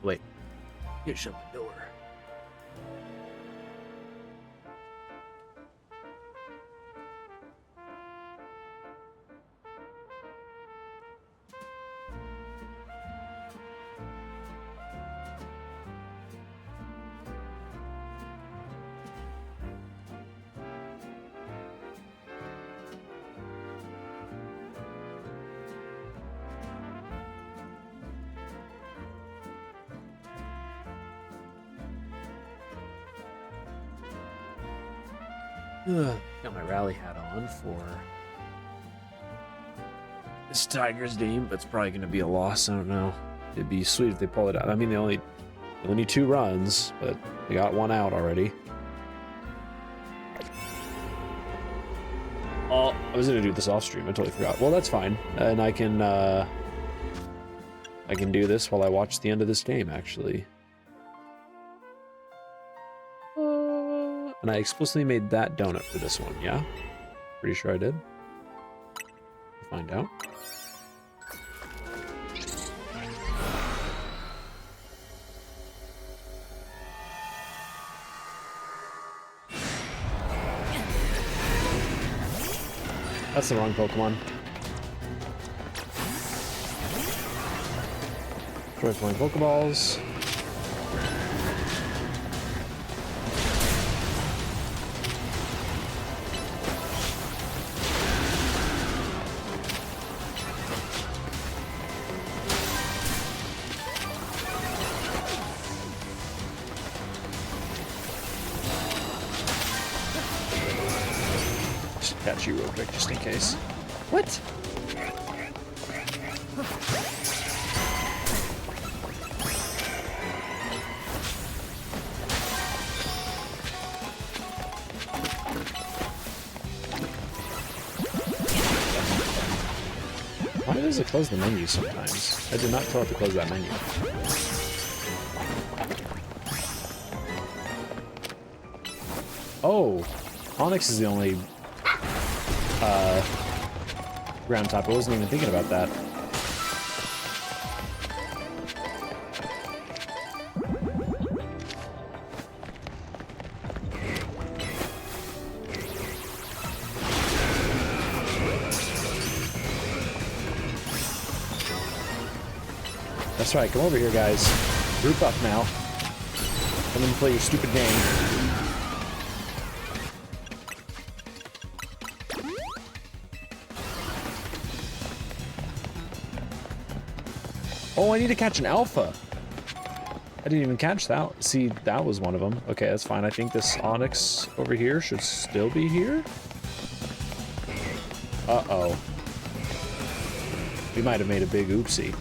Wait. You shut the door. Got my rally hat on for this Tigers game, but it's probably going to be a loss. I don't know. It'd be sweet if they pull it out. I mean, they only need 2 runs, but they got 1 out already. Oh, I was going to do this off stream. I totally forgot. Well, that's fine, and I can do this while I watch the end of this game, actually. And I explicitly made that donut for this one, yeah? Pretty sure I did. We'll find out. That's the wrong Pokemon. Try playing Pokeballs. Catch you real quick, just in case. What? Why does it close the menu sometimes? I did not tell it to close that menu. Oh, Onyx is the only ground type. I wasn't even thinking about that. That's right, come over here, guys. Group up now. Come and play your stupid game. Oh, I need to catch an alpha. I didn't even catch that. See, that was one of them. Okay, that's fine. I think this Onyx over here should still be here. Uh-oh. We might have made a big oopsie.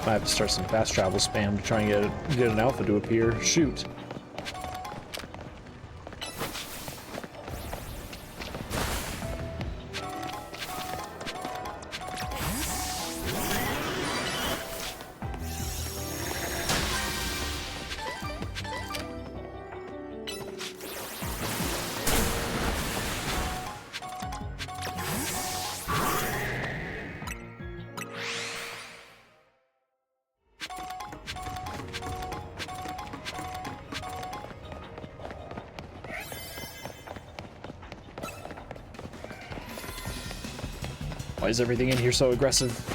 I have to start some fast travel spam to try and get an alpha to appear. Shoot. Why is everything in here so aggressive?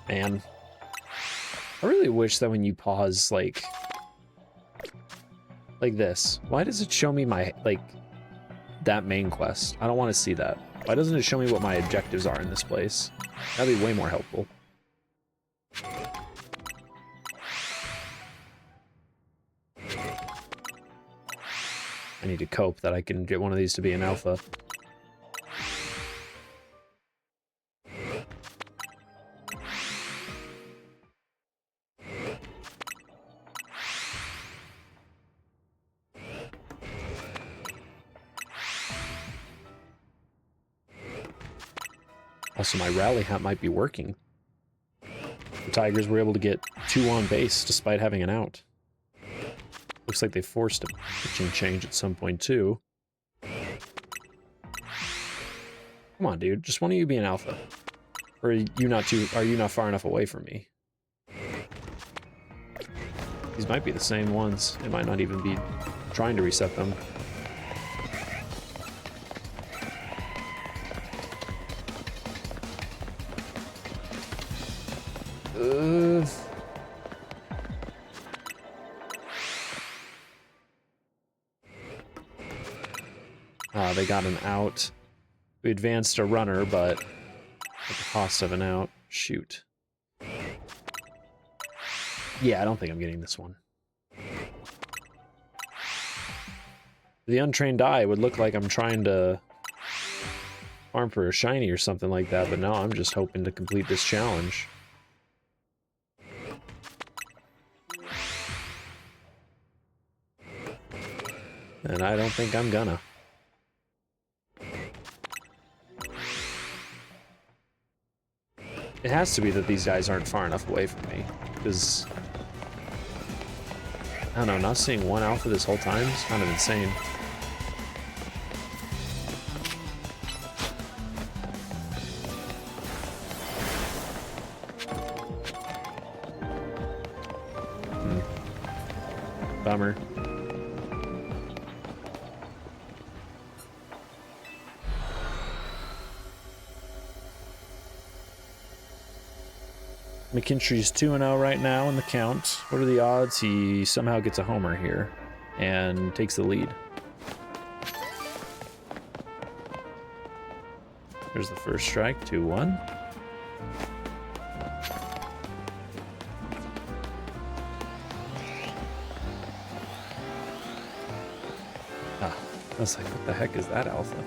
Man. I really wish that when you pause, like this, why does it show me my, like, that main quest? I don't want to see that. Why doesn't it show me what my objectives are in this place? That'd be way more helpful. I need to cope that I can get one of these to be an alpha. Also, my rally hat might be working. The Tigers were able to get 2 on base despite having an out. Looks like they forced a pitching change at some point, too. Come on, dude. Just one of you be an alpha. Or are you not far enough away from me? These might be the same ones. It might not even be trying to reset them. They got an out. We advanced a runner, but at the cost of an out. Shoot. Yeah, I don't think I'm getting this one. The untrained eye would look like I'm trying to farm for a shiny or something like that, but no, I'm just hoping to complete this challenge. And I don't think I'm gonna. It has to be that these guys aren't far enough away from me, because I don't know, not seeing one alpha this whole time is kind of insane. Bummer. McKinstry's 2-0 right now in the count. What are the odds he somehow gets a homer here and takes the lead? There's the first strike, 2-1. I was like, what the heck is that alpha?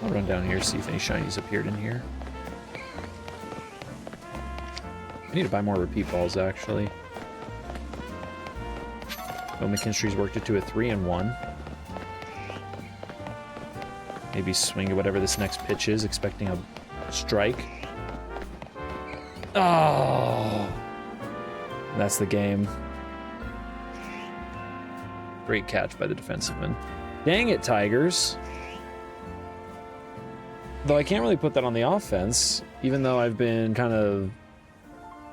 I'll run down here, see if any shinies appeared in here. I need to buy more repeat balls, actually. Bill McKinstry's worked it to a 3-1. Maybe swing at whatever this next pitch is, expecting a strike. Oh! That's the game. Great catch by the defenseman. Dang it, Tigers. Though I can't really put that on the offense, even though I've been kind of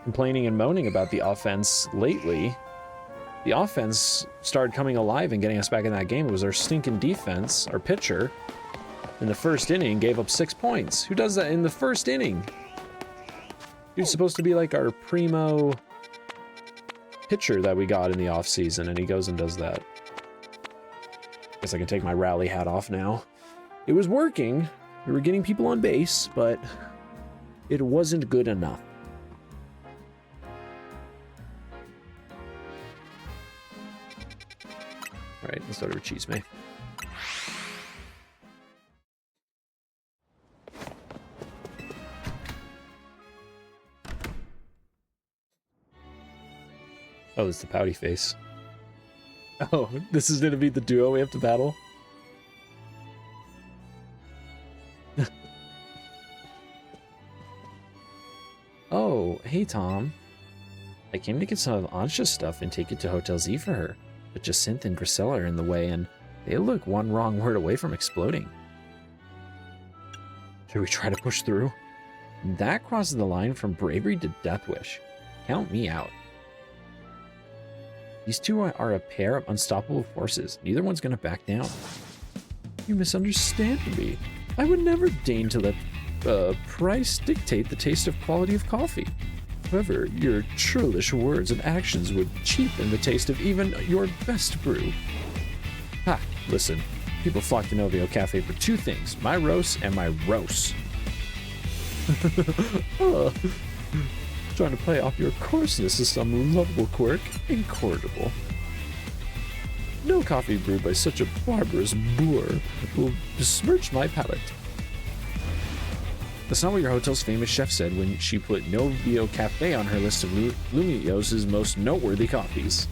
complaining and moaning about the offense lately. The offense started coming alive and getting us back in that game. It was our stinking defense, our pitcher, in the first inning gave up 6 points. Who does that in the first inning? Dude's supposed to be like our primo pitcher that we got in the offseason, and he goes and does that. Guess I can take my rally hat off now. It was working. We were getting people on base, but it wasn't good enough. Alright, let's go to cheese me. Oh, it's the pouty face. Oh, this is gonna be the duo we have to battle? Oh, hey Tom. I came to get some of Ansha's stuff and take it to Hotel Z for her. But Jacinth and Grisella are in the way, and they look one wrong word away from exploding. Should we try to push through? That crosses the line from bravery to death wish. Count me out. These two are a pair of unstoppable forces. Neither one's gonna back down. You misunderstand me. I would never deign to let price dictate the taste of quality of coffee. However, your churlish words and actions would cheapen the taste of even your best brew. Ha, listen. People flock to Novio Cafe for two things, my roast and my roast. Trying to play off your coarseness as some lovable quirk, incorrigible. No coffee brewed by such a barbarous boor will besmirch my palate. That's not what your hotel's famous chef said when she put Novio Cafe on her list of Lumios's most noteworthy coffees.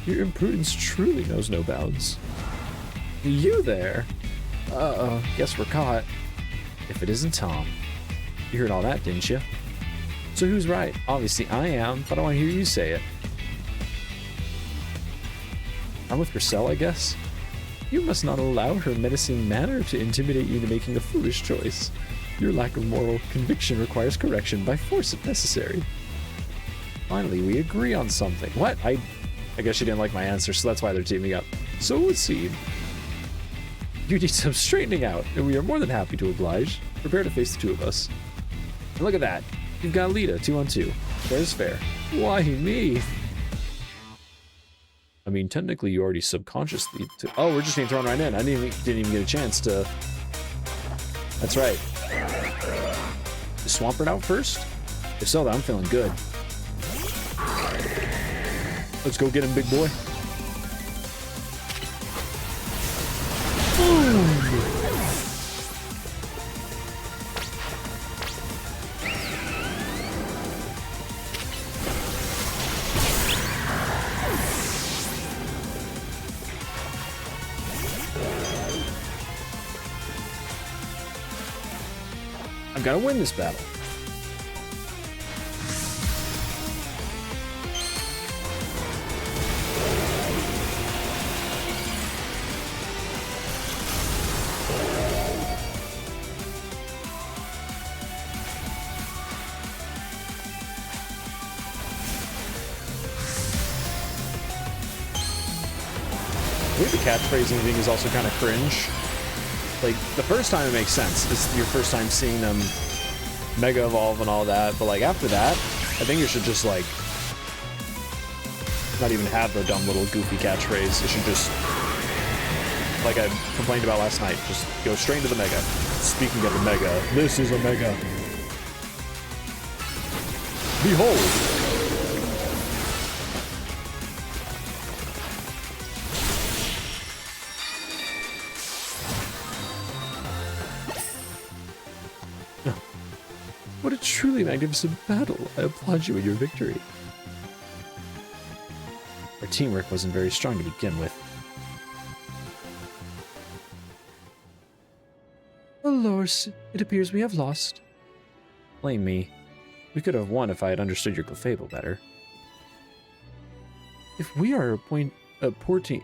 Your imprudence truly knows no bounds. You there? Uh-oh, guess we're caught. If it isn't Tom. You heard all that, didn't you? So who's right? Obviously I am, but I want to hear you say it. I'm with Purcell, I guess? You must not allow her menacing manner to intimidate you into making a foolish choice. Your lack of moral conviction requires correction by force if necessary. Finally, we agree on something. What? I guess she didn't like my answer, so that's why they're teaming up. So it would seem. You need some straightening out, and we are more than happy to oblige. Prepare to face the two of us. And look at that. You've got Lita, 2-on-2. Fair is fair. Why me? I mean, technically, you already subconsciously... Oh, we're just being thrown right in. I didn't even get a chance to... That's right. Is Swampert out first? If so, then I'm feeling good. Let's go get him, big boy. Boom! I've got to win this battle. I think the catchphrasing thing is also kind of cringe. Like, the first time it makes sense. It's your first time seeing them Mega Evolve and all that, but like after that, I think it should just like not even have the dumb little goofy catchphrase. It should just, like I complained about last night, just go straight into the Mega. Speaking of the Mega, this is a Mega. Behold! What a truly magnificent battle. I applaud you in your victory. Our teamwork wasn't very strong to begin with. Alas, it appears we have lost. Blame me. We could have won if I had understood your Clefable better. If we are apportioning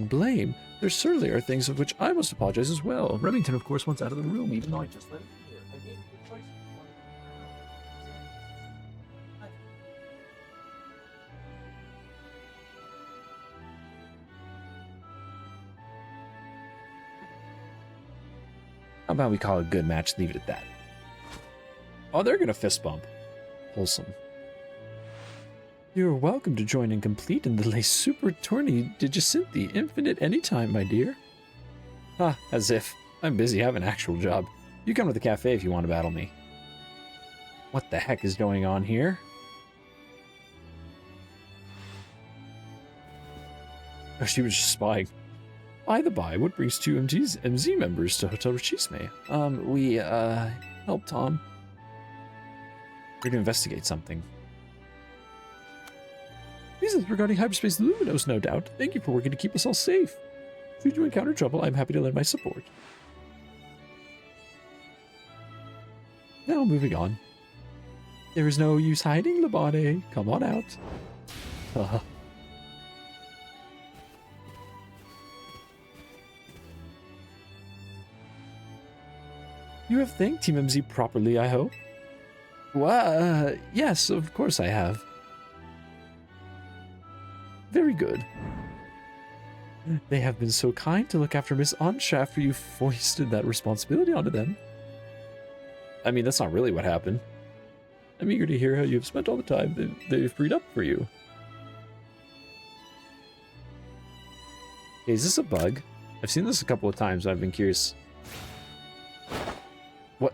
blame, there certainly are things of which I must apologize as well. Remington, of course, wants out of the room, even though I just let him here. I gave you the choice. How about we call it a good match, leave it at that. Oh, they're gonna fist bump. Wholesome. You're welcome to join and complete in the Le Super Tourney Digicinthi Infinite anytime, my dear. Ah, as if. I'm busy, I have an actual job. You come to the cafe if you want to battle me. What the heck is going on here? Oh, she was just spying. By the by, what brings two MZ members to Hotel Richisme? We helped Tom. We're to investigate something. Reasons regarding hyperspace Luminos, no doubt. Thank you for working to keep us all safe. Should you encounter trouble, I'm happy to lend my support. Now, moving on. There is no use hiding, Labane. Come on out. You have thanked Team MZ properly, I hope? Well, yes, of course I have. Very good. They have been so kind to look after Miss Ansha after you foisted that responsibility onto them. I mean, that's not really what happened. I'm eager to hear how you've spent all the time they've freed up for you. Hey, is this a bug? I've seen this a couple of times and I've been curious. What?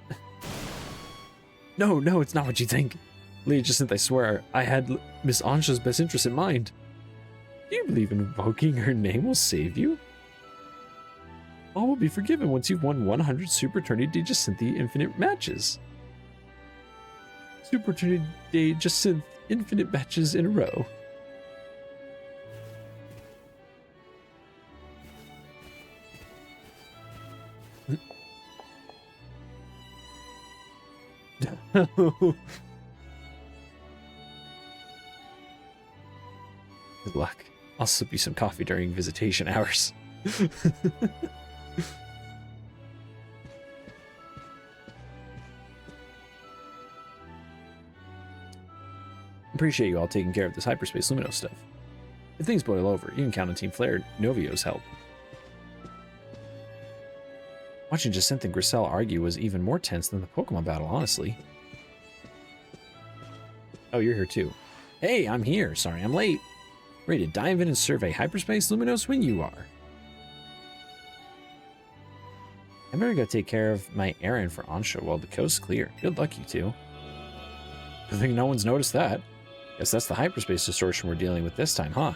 No, it's not what you think. Lady Jacinth, I swear, I had Miss Ansha's best interest in mind. Do you believe invoking her name will save you? All will be forgiven once you've won 100 Super Tourney de Jacinth Infinite matches. Super Tourney de Jacinth Infinite matches in a row. Good luck. I'll slip you some coffee during visitation hours. Appreciate you all taking care of this hyperspace Lumino stuff. If things boil over, you can count on Team Flare Novio's help. Watching Jacinth and Griselle argue was even more tense than the Pokemon battle, honestly. Oh, you're here too. Hey, I'm here. Sorry I'm late. Ready to dive in and survey hyperspace Luminos when you are. I better go take care of my errand for Ansha while the coast's clear. Good luck, you two. I think no one's noticed that. Guess that's the hyperspace distortion we're dealing with this time, huh?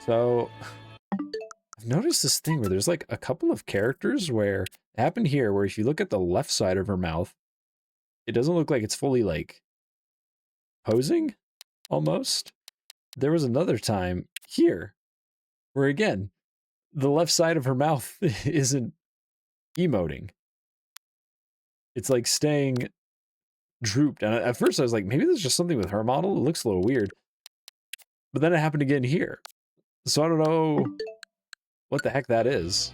So, I've noticed this thing where there's like a couple of characters where it happened here where if you look at the left side of her mouth, it doesn't look like it's fully like posing almost. There was another time here where again, the left side of her mouth isn't emoting. It's like staying drooped. And at first I was like, maybe there's just something with her model. It looks a little weird. But then it happened again here. So I don't know what the heck that is.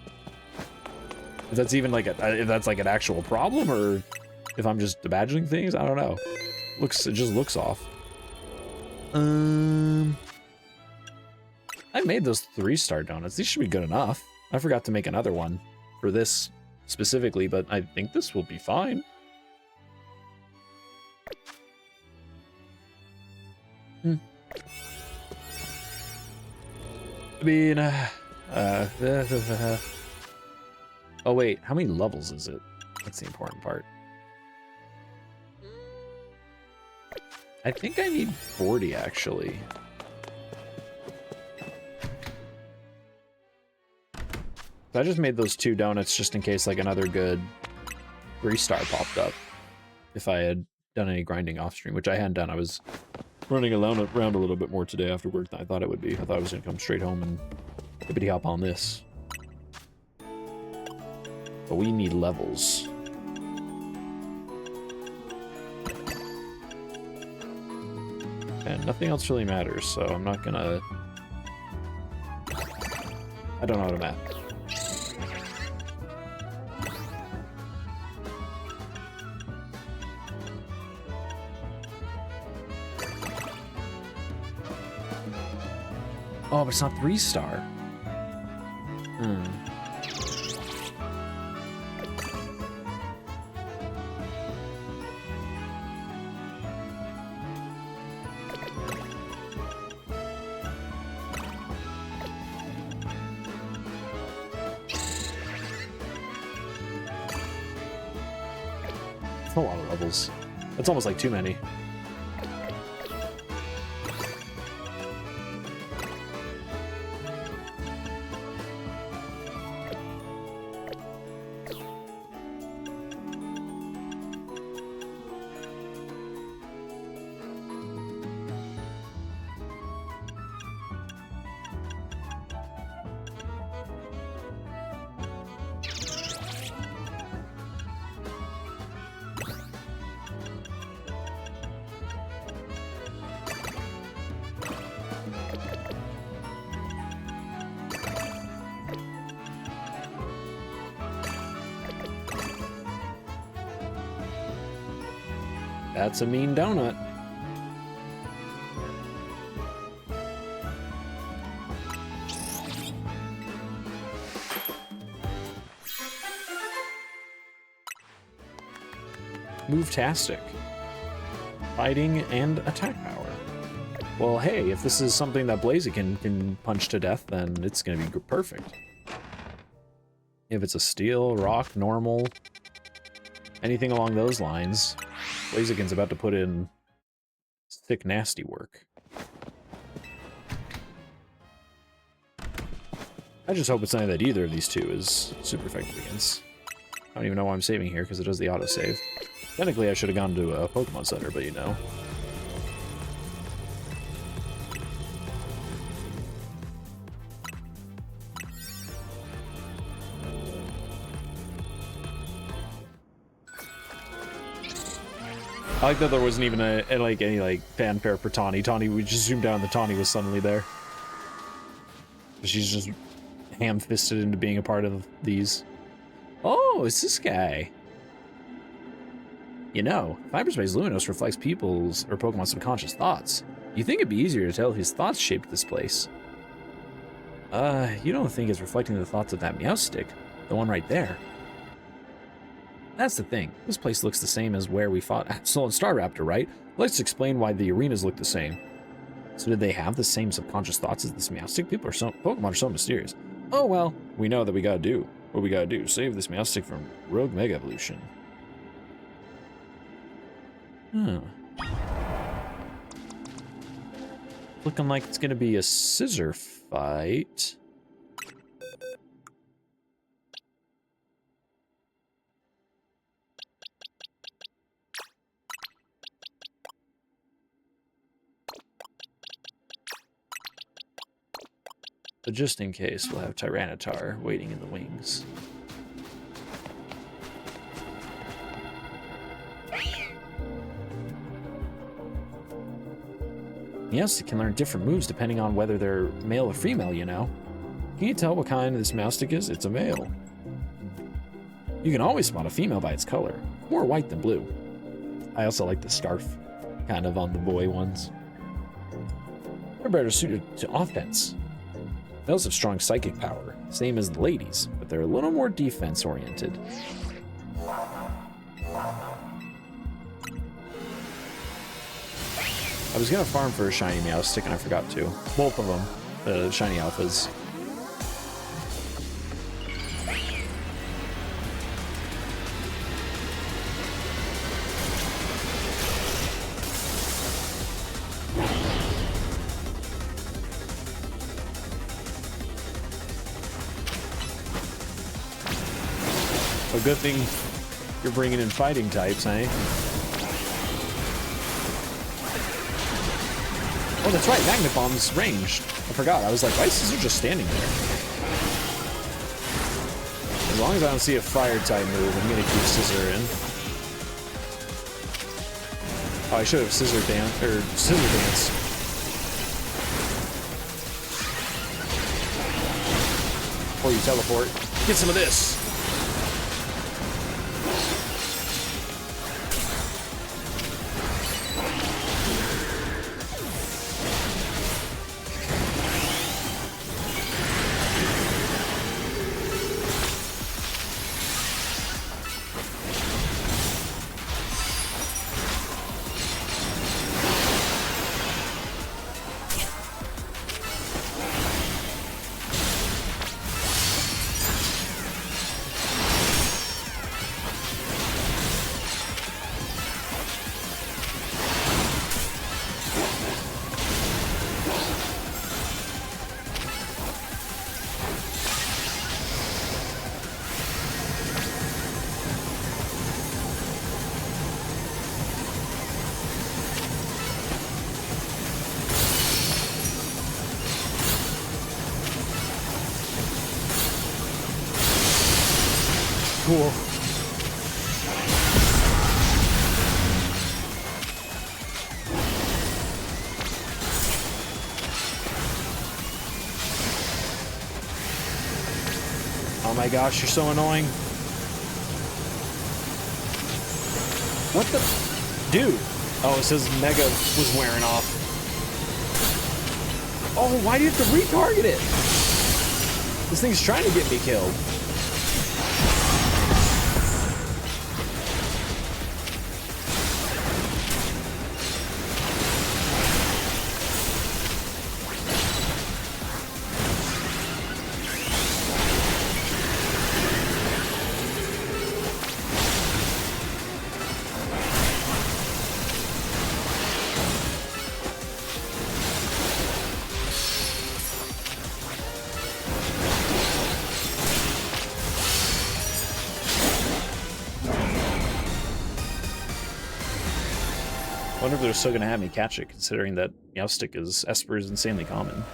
If that's even like if that's like an actual problem or if I'm just imagining things, I don't know. It just looks off. I made those 3-star donuts. These should be good enough. I forgot to make another one for this specifically, but I think this will be fine. I mean, oh wait, how many levels is it? That's the important part. I think I need 40 actually. So I just made those 2 donuts just in case like another good 3-star popped up. If I had done any grinding off stream, which I hadn't done. I was running around a little bit more today after work than I thought it would be. I thought I was gonna come straight home and hippity hop on this. But we need levels. And nothing else really matters, so I'm not gonna... I don't know how to map. Oh, but it's not 3-star. That's a lot of levels. That's almost like too many. That's a mean donut. Move-tastic. Fighting and attack power. Well, hey, if this is something that Blaziken can punch to death, then it's going to be perfect. If it's a steel, rock, normal, anything along those lines, Blaziken's about to put in sick, nasty work. I just hope it's something that either of these two is super effective against. I don't even know why I'm saving here, because it does the autosave. Technically, I should have gone to a Pokemon Center, but you know. I like that there wasn't even any fanfare for Tawny. Tawny, we just zoomed down and the Tawny was suddenly there. She's just ham-fisted into being a part of these. Oh, it's this guy. You know, Cyberspace Luminous reflects people's or Pokemon's subconscious thoughts. You think it'd be easier to tell his thoughts shaped this place. You don't think it's reflecting the thoughts of that Meowstic? The one right there. That's the thing. This place looks the same as where we fought Absol and Staraptor, right? Let's explain why the arenas look the same. So did they have the same subconscious thoughts as this Meowstic? Pokemon are so mysterious. Oh well, we know that we gotta do what we gotta do. Save this Meowstic from Rogue Mega Evolution. Huh. Looking like it's gonna be a scissor fight. But just in case, we'll have Tyranitar waiting in the wings. Meowstic can learn different moves depending on whether they're male or female, you know. Can you tell what kind this Meowstic is? It's a male. You can always spot a female by its color. More white than blue. I also like the scarf, kind of on the boy ones. They're better suited to offense. Males have strong psychic power, same as the ladies, but they're a little more defense-oriented. I was gonna farm for a shiny Meowstic and I forgot to. Both of them, the shiny alphas. A good thing you're bringing in fighting types, eh? Oh, that's right, Magnet Bomb's ranged. I forgot, I was like, why is Scissor just standing there? As long as I don't see a fire type move, I'm gonna keep Scissor in. Oh, I should have Scissor Dance. Or you teleport. Get some of this! Cool. Oh my gosh, you're so annoying. What the? Dude. Oh, it says Mega was wearing off. Oh, why do you have to retarget it? This thing's trying to get me killed. wonder if they're still gonna have me catch it, considering that Meowstic is Esper is insanely common.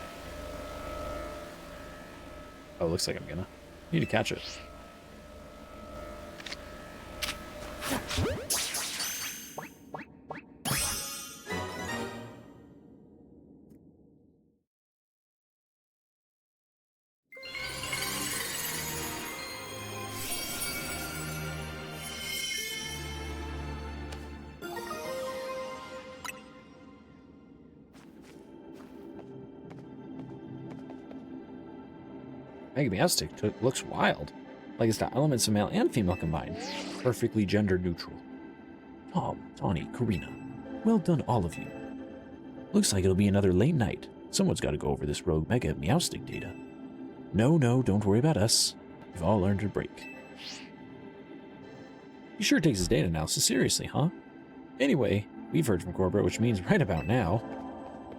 Oh, looks like I'm gonna need to catch it. Mega Meowstic looks wild. Like it's got elements of male and female combined. Perfectly gender neutral. Tom, Tawny, Karina. Well done, all of you. Looks like it'll be another late night. Someone's got to go over this rogue Mega Meowstic data. No, don't worry about us. We've all earned a break. He sure takes his data analysis seriously, huh? Anyway, we've heard from Corbett, which means right about now,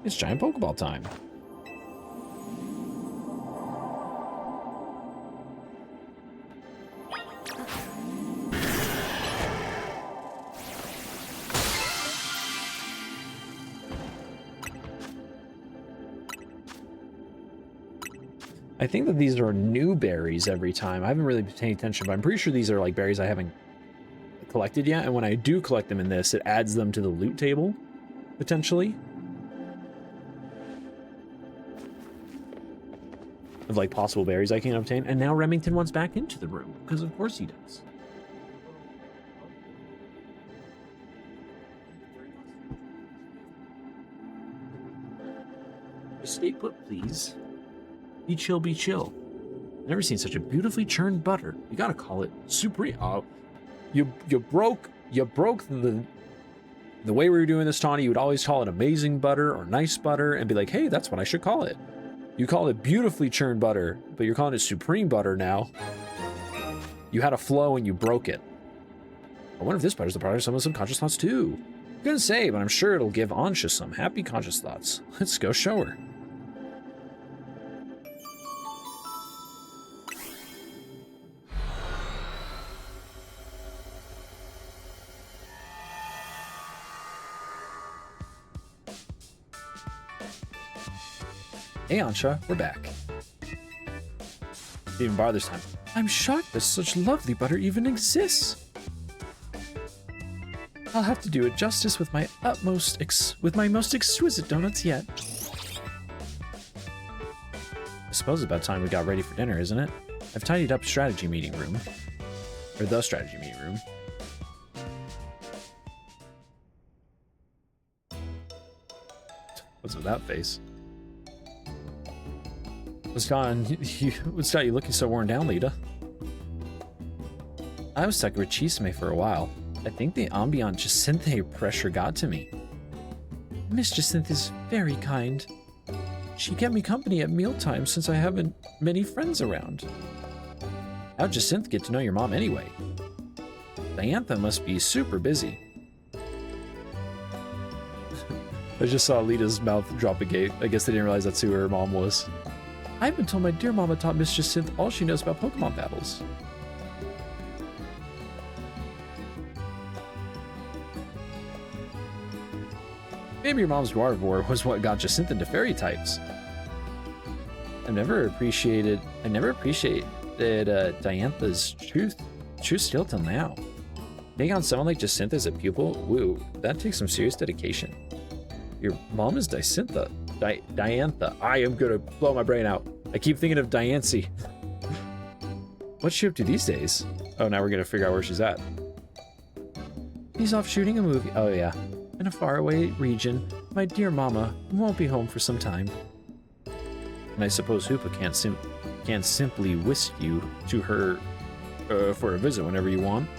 it's giant Pokeball time. I think that these are new berries every time. I haven't really been paying attention, but I'm pretty sure these are like berries I haven't collected yet. And when I do collect them in this, it adds them to the loot table, potentially. Of like possible berries I can obtain. And now Remington wants back into the room, because of course he does. Stay put, please. Be chill, be chill. Never seen such a beautifully churned butter. You gotta call it supreme. Oh, you broke the way we were doing this, Tawny. You would always call it amazing butter or nice butter and be like, hey, that's what I should call it. You call it beautifully churned butter, but you're calling it supreme butter now. You had a flow and you broke it. I wonder if this butter's the product of some subconscious thoughts too. Couldn't say, but I'm sure it'll give Ansha some happy conscious thoughts. Let's go show her. Hey Ansha, we're back. Didn't even bother this time. I'm shocked that such lovely butter even exists. I'll have to do it justice with my most exquisite donuts yet. I suppose it's about time we got ready for dinner, isn't it? I've tidied up strategy meeting room. Or the strategy meeting room. What's with that face? What's got you looking so worn down, Lita? I was stuck with Chisme for a while. I think the ambient Jacinthe pressure got to me. Miss Jacinthe is very kind. She kept me company at mealtime since I haven't many friends around. How'd Jacinthe get to know your mom anyway? Diantha must be super busy. I just saw Lita's mouth drop a gate. I guess they didn't realize that's who her mom was. I've been told my dear mama taught Miss Jacinthe all she knows about Pokemon battles. Maybe your mom's Gardevoir was what got Jacinthe into fairy types. I never appreciated Diantha's truth skill till now. Taking on someone like Jacinthe as a pupil, woo, that takes some serious dedication. Your mom is Diantha. I am gonna blow my brain out. I keep thinking of Diancie. What's she up to these days? Oh, now we're gonna figure out where she's at. He's off shooting a movie. Oh yeah, in a faraway region. My dear mama won't be home for some time. And I suppose Hoopa can't simply whisk you to her for a visit whenever you want.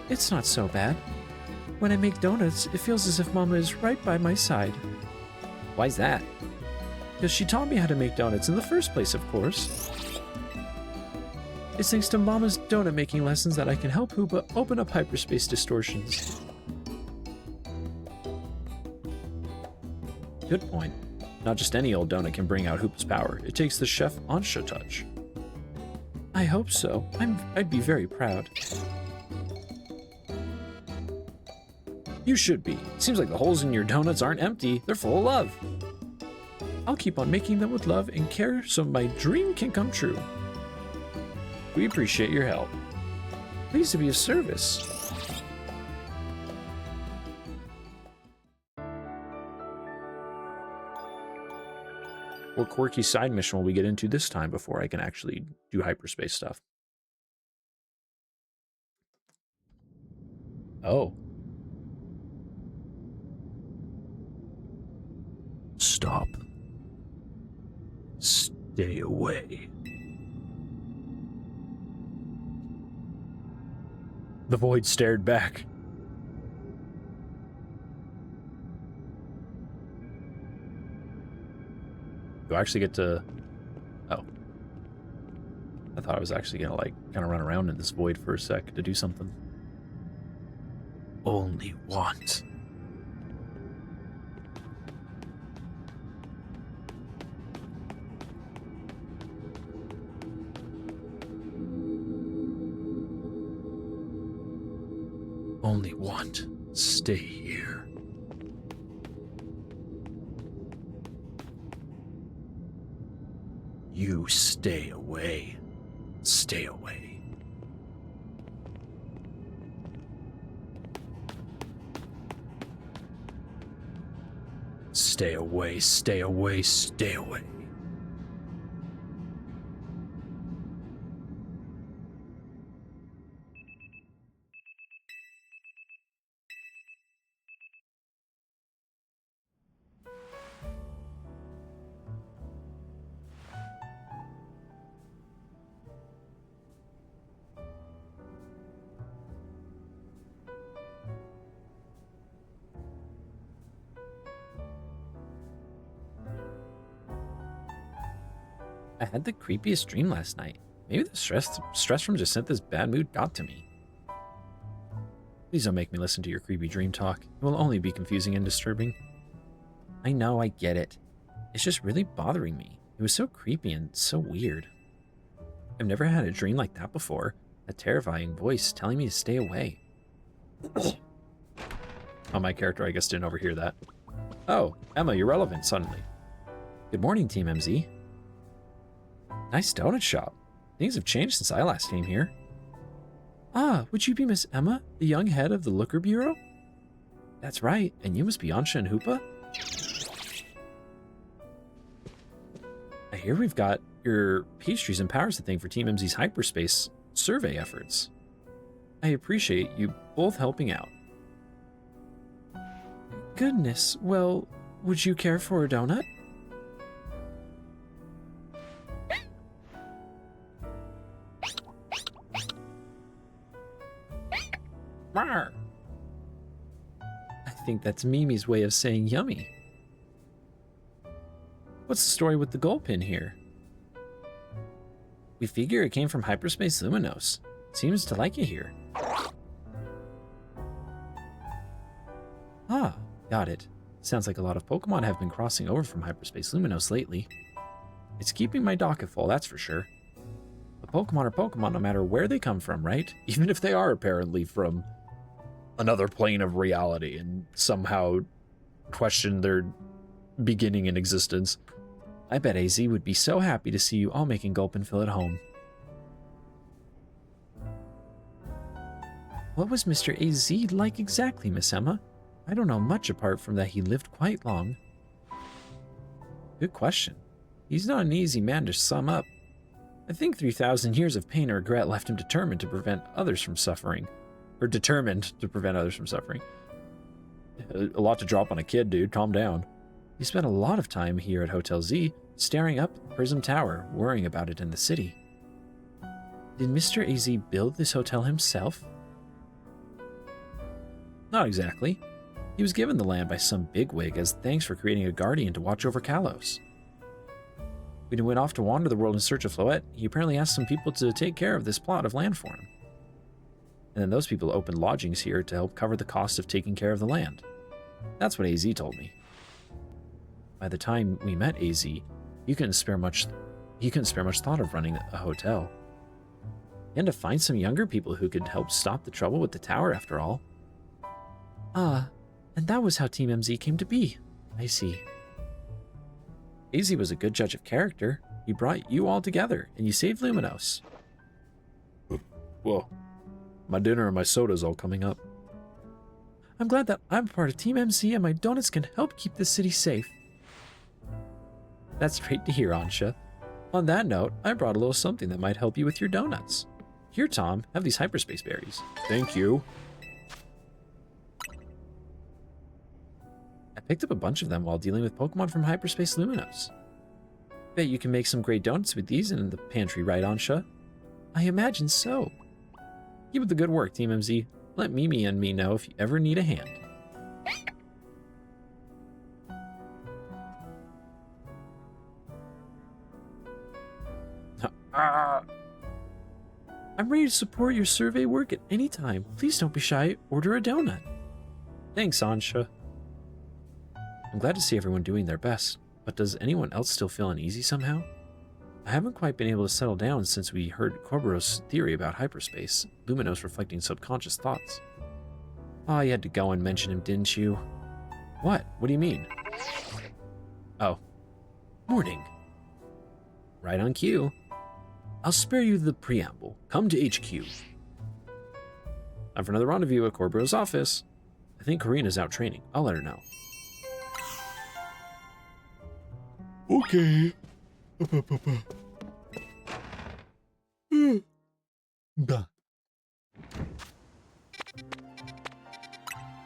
It's not so bad. When I make donuts, it feels as if Mama is right by my side. Why's that? Because she taught me how to make donuts in the first place, of course. It's thanks to Mama's donut making lessons that I can help Hoopa open up hyperspace distortions. Good point. Not just any old donut can bring out Hoopa's power. It takes the Chef Ansha touch. I hope so. I'd be very proud. You should be. Seems like the holes in your donuts aren't empty. They're full of love. I'll keep on making them with love and care so my dream can come true. We appreciate your help. Pleased to be of service. What quirky side mission will we get into this time before I can actually do hyperspace stuff? Oh. Stop. Stay away. The void stared back. Do I actually get to... Oh. I thought I was actually gonna, like, kind of run around in this void for a sec to do something. Only want. Only want. Stay here. You stay away. Stay away. Stay away, stay away, stay away. I had the creepiest dream last night. Maybe the stress from just sent this bad mood got to me. Please don't make me listen to your creepy dream talk. It will only be confusing and disturbing. I know, I get it. It's just really bothering me. It was so creepy and so weird. I've never had a dream like that before. A terrifying voice telling me to stay away. Oh, my character, I guess, didn't overhear that. Oh, Emma, you're relevant suddenly. Good morning, Team MZ. Nice donut shop. Things have changed since I last came here. Ah, would you be Miss Emma, the young head of the Looker Bureau? That's right, and you must be Ansha and Hoopa? I hear we've got your pastries and powers thing for Team MZ's hyperspace survey efforts. I appreciate you both helping out. Goodness, well, would you care for a donut? Rawr. I think that's Mimi's way of saying yummy. What's the story with the gold pin here? We figure it came from Hyperspace Luminos. Seems to like it here. Ah, got it. Sounds like a lot of Pokemon have been crossing over from Hyperspace Luminos lately. It's keeping my docket full, that's for sure. But Pokemon are Pokemon no matter where they come from, right? Even if they are apparently from another plane of reality and somehow question their beginning in existence. I bet AZ would be so happy to see you all making Gulpinville at home. What was Mr. AZ like exactly, Miss Emma? I don't know much apart from that he lived quite long. Good question. He's not an easy man to sum up. I think 3,000 years of pain and regret left him determined to prevent others from suffering. Or determined to prevent others from suffering. A lot to drop on a kid, dude. Calm down. He spent a lot of time here at Hotel Z, staring up at the Prism Tower, worrying about it in the city. Did Mr. AZ build this hotel himself? Not exactly. He was given the land by some bigwig as thanks for creating a guardian to watch over Kalos. When he went off to wander the world in search of Floette, he apparently asked some people to take care of this plot of land for him. And then those people opened lodgings here to help cover the cost of taking care of the land. That's what AZ told me. By the time we met AZ, he couldn't spare much thought of running a hotel. He had to find some younger people who could help stop the trouble with the tower after all. Ah, And that was how Team MZ came to be. I see. AZ was a good judge of character. He brought you all together, and you saved Luminos. Whoa. My dinner and my soda's all coming up. I'm glad that I'm part of Team MC and my donuts can help keep this city safe. That's great to hear, Ansha. On that note, I brought a little something that might help you with your donuts. Here, Tom, have these hyperspace berries. Thank you. I picked up a bunch of them while dealing with Pokemon from Hyperspace Luminos. Bet you can make some great donuts with these in the pantry, right, Ansha? I imagine so. Keep up the good work, Team MZ. Let Mimi and me know if you ever need a hand. I'm ready to support your survey work at any time. Please don't be shy. Order a donut. Thanks, Ansha. I'm glad to see everyone doing their best, but does anyone else still feel uneasy somehow? I haven't quite been able to settle down since we heard Corbero's theory about hyperspace, Luminos reflecting subconscious thoughts. Oh, you had to go and mention him, didn't you? What? What do you mean? Oh. Morning. Right on cue. I'll spare you the preamble. Come to HQ. Time for another rendezvous at Corbero's office. I think Karina's out training. I'll let her know. Okay.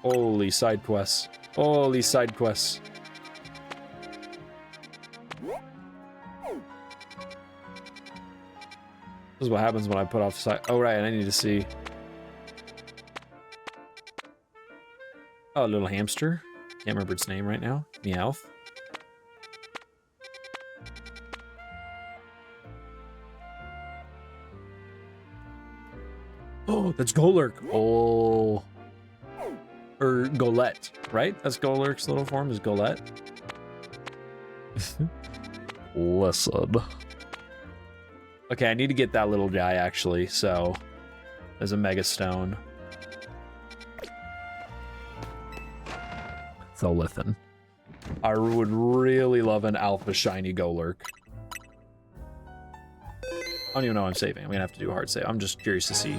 Holy side quests. Holy side quests. This is what happens when I put off side. Oh, right, and I need to see. Oh, a little hamster. Can't remember its name right now. Meowth. Oh, that's Golurk. Oh. Or Golett, right? That's Golurk's little form, is Golett. Listen. Okay, I need to get that little guy, actually, so... There's a Mega Stone. Tholithan. I would really love an Alpha Shiny Golurk. I don't even know what I'm saving. I'm gonna have to do a hard save. I'm just curious to see.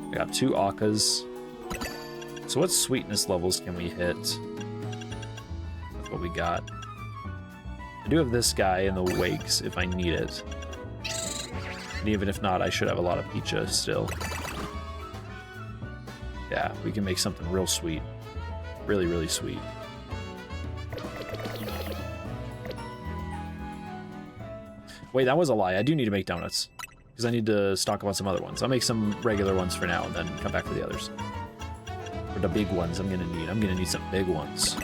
I got 2 Akkas. So what sweetness levels can we hit? That's what we got. I do have this guy in the wakes if I need it. And even if not, I should have a lot of Picha still. Yeah, we can make something real sweet. Really, really sweet. Wait, that was a lie. I do need to make donuts. Because I need to stock up on some other ones. I'll make some regular ones for now and then come back for the others. For the big ones I'm gonna need some big ones.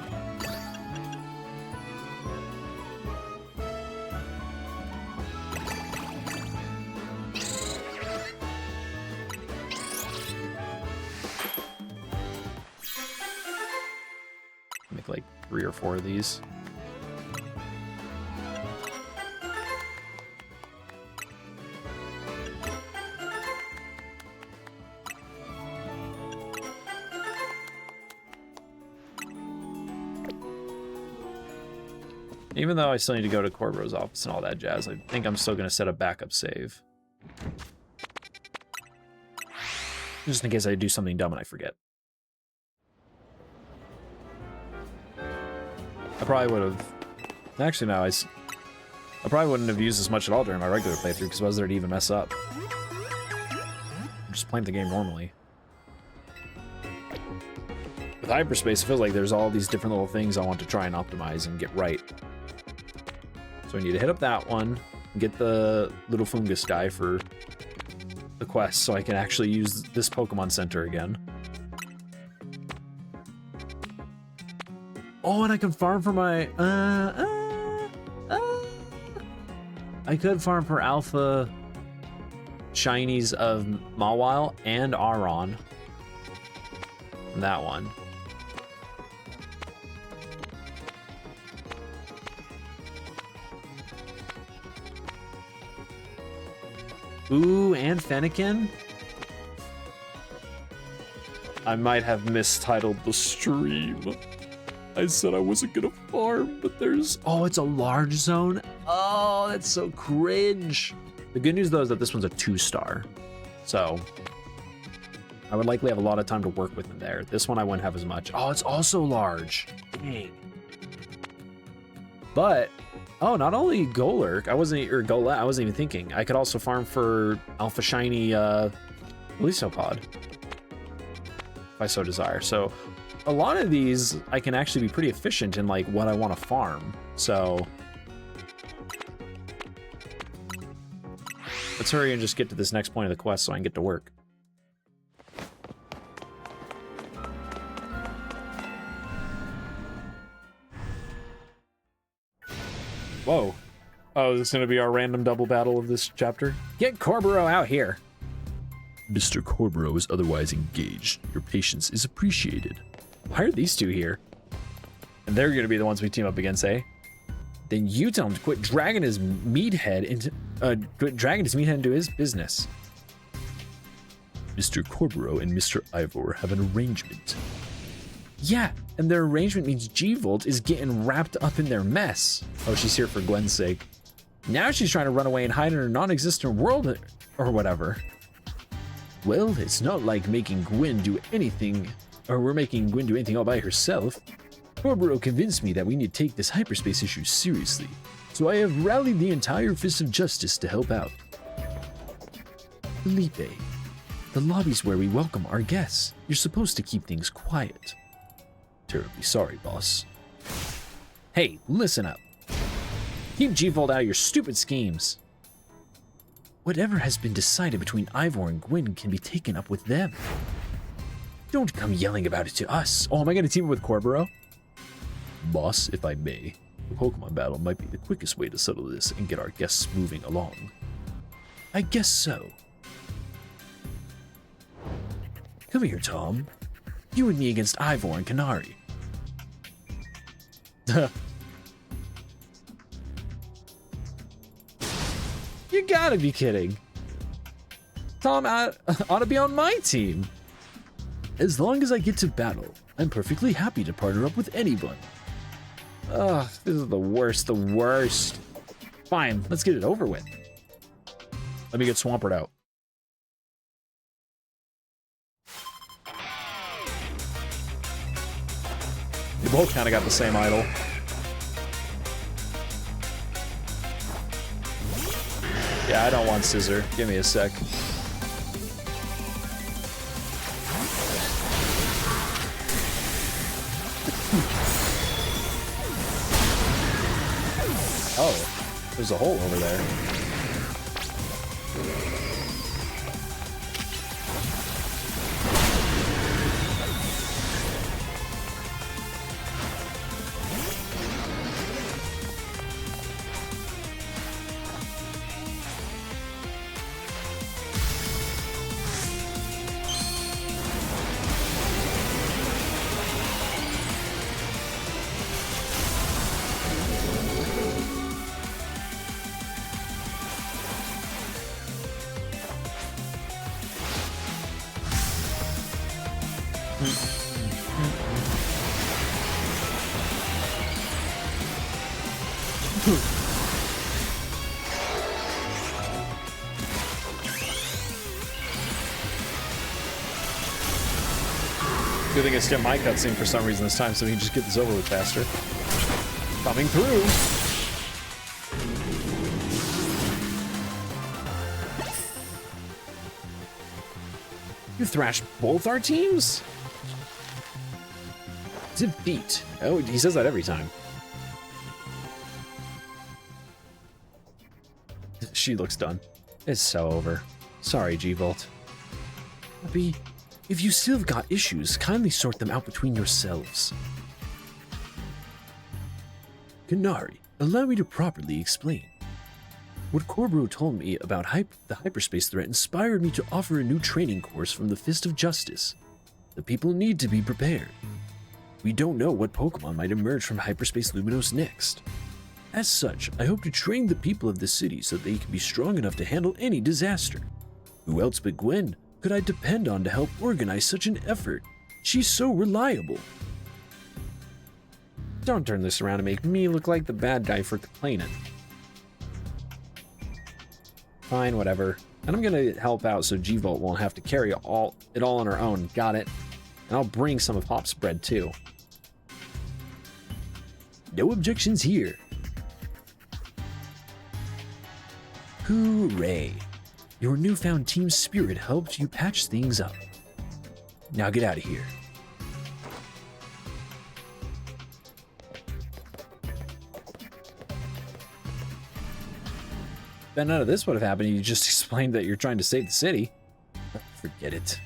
Make like 3 or 4 of these. Even though I still need to go to Corbero's office and all that jazz, I think I'm still going to set a backup save. Just in case I do something dumb and I forget. I probably would have... Actually, no, I probably wouldn't have used as much at all during my regular playthrough because I was there to even mess up. I'm just playing the game normally. With hyperspace, it feels like there's all these different little things I want to try and optimize and get right. So I need to hit up that one, get the little fungus guy for the quest so I can actually use this Pokemon Center again. Oh, and I can farm for my... I could farm for Alpha Shinies of Mawile and Aron. That one. Ooh, and Fennekin? I might have mistitled the stream. I said I wasn't gonna farm, but there's... Oh, it's a large zone? Oh, that's so cringe. The good news, though, is that this one's a 2-star. So I would likely have a lot of time to work with in there. This one I wouldn't have as much. Oh, it's also large. Dang. But, oh, not only Golurk, I wasn't even thinking. I could also farm for Alpha Shiny Melisopod, if I so desire. So a lot of these, I can actually be pretty efficient in like what I want to farm. So let's hurry and just get to this next point of the quest so I can get to work. Whoa. Oh, is this going to be our random double battle of this chapter? Get Corboro out here. Mr. Corboro is otherwise engaged. Your patience is appreciated. Why are these two here? And they're going to be the ones we team up against, eh? Then you tell him to quit dragging his meathead into his business. Mr. Corboro and Mr. Ivor have an arrangement. Yeah, and their arrangement means G-Volt is getting wrapped up in their mess. Oh, she's here for Gwen's sake. Now she's trying to run away and hide in her non-existent world or whatever. Well, it's not like making Gwen do anything, or we're making Gwen do anything all by herself. Corboro convinced me that we need to take this hyperspace issue seriously, so I have rallied the entire Fist of Justice to help out. Felipe, the lobby's where we welcome our guests. You're supposed to keep things quiet. Terribly sorry, boss. Hey, listen up. Keep G-Volt out of your stupid schemes. Whatever has been decided between Ivor and Gwen can be taken up with them. Don't come yelling about it to us. Oh, am I going to team up with Corboro? Boss, if I may, the Pokemon battle might be the quickest way to settle this and get our guests moving along. I guess so. Come here, Tom. You and me against Ivor and Canary. You gotta be kidding. Tom ought to be on my team. As long as I get to battle, I'm perfectly happy to partner up with anyone. Ugh, this is the worst. Fine, let's get it over with. Let me get Swampert out. They both kind of got the same idol. Yeah, I don't want Scissor. Give me a sec. Oh, there's a hole over there. Good thing I skipped my cutscene for some reason this time, so we can just get this over with faster. Coming through. You thrashed both our teams? Defeat. Oh, he says that every time. She looks done. It's so over. Sorry, G-Volt. Abby, if you still have got issues, kindly sort them out between yourselves. Canary, allow me to properly explain. What Corboro told me about the hyperspace threat inspired me to offer a new training course from the Fist of Justice. The people need to be prepared. We don't know what Pokemon might emerge from Hyperspace Luminos next. As such, I hope to train the people of the city so they can be strong enough to handle any disaster. Who else but Gwen could I depend on to help organize such an effort? She's so reliable. Don't turn this around and make me look like the bad guy for complaining. Fine, whatever. And I'm gonna help out so G-Volt won't have to carry it all on her own. Got it. And I'll bring some of Hop's bread too. No objections here. Hooray! Your newfound team spirit helped you patch things up. Now get out of here. Bet none of this would have happened. You just explained that you're trying to save the city. Forget it.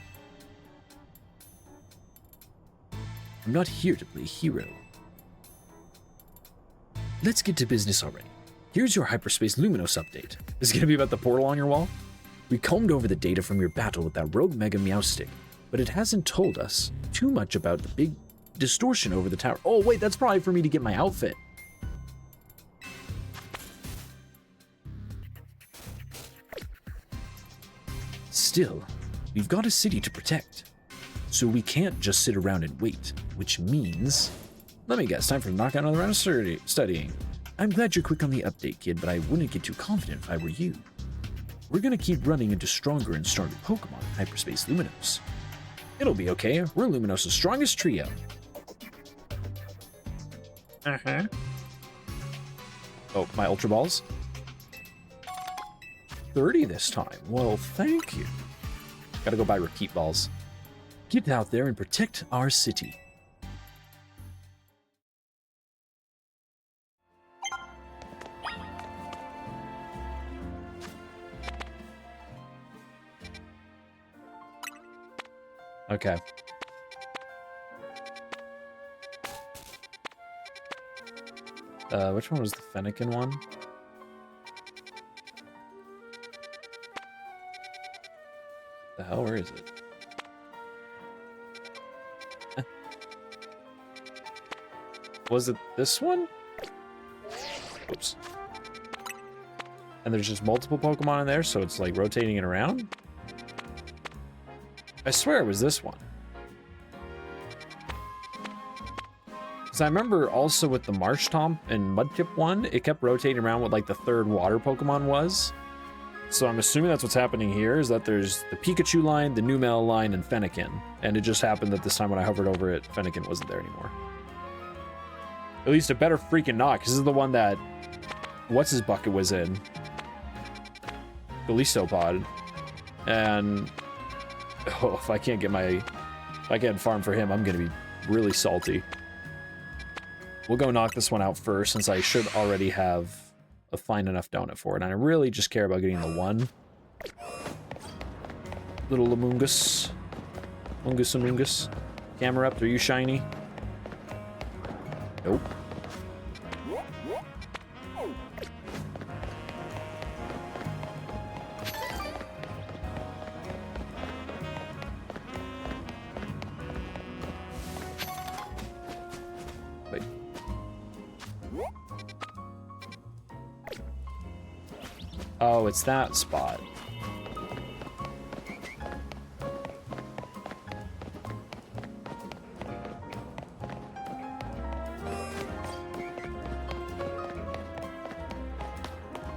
I'm not here to play hero. Let's get to business already. Here's your Hyperspace Luminos update. Is it gonna be about the portal on your wall? We combed over the data from your battle with that rogue Mega Meowstick, but it hasn't told us too much about the big distortion over the tower. Oh, wait, that's probably for me to get my outfit. Still, we've got a city to protect, so we can't just sit around and wait, which means... Let me guess, time for to knock out another round of studying. I'm glad you're quick on the update, kid, but I wouldn't get too confident if I were you. We're gonna keep running into stronger and stronger Pokemon in Hyperspace Luminos. It'll be okay, we're Luminos' strongest trio. Uh-huh. Oh, my Ultra Balls? 30 this time. Well, thank you. Gotta go buy repeat balls. Get out there and protect our city. Okay. Which one was the Fennekin one? The hell, where is it? Was it this one? Oops. And there's just multiple Pokemon in there, so it's like rotating it around? I swear it was this one. Because I remember also with the Marshtomp and Mudkip one, it kept rotating around what like the third water Pokemon was. So I'm assuming that's what's happening here, is that there's the Pikachu line, the Numel line, and Fennekin. And it just happened that this time when I hovered over it, Fennekin wasn't there anymore. At least it better freaking not, because this is the one that What's-His-Bucket was in. Galistopod. And... oh, if I can't farm for him, I'm gonna be really salty. We'll go knock this one out first, since I should already have a fine enough donut for it. And I really just care about getting the one. Little Amoongus. Amoongus. Camerupt, are you shiny? Nope. Wait. Oh, it's that spot.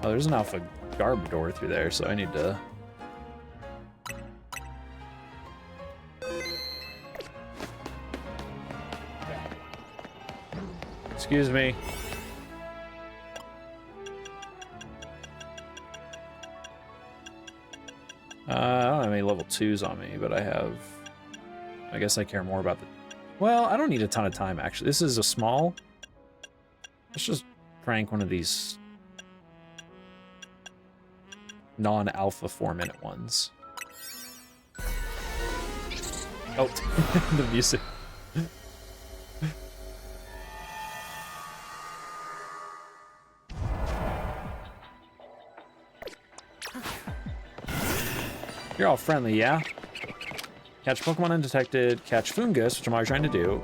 Oh, there's an Alpha Garbodor through there, so I need to... Excuse me. I don't have any level 2s on me, but I have... I guess I care more about the... Well, I don't need a ton of time, actually. This is a small... Let's just prank one of these... non-alpha 4-minute ones. Oh, the music. You're all friendly, yeah? Catch Pokemon undetected, catch Fungus, which I'm already trying to do.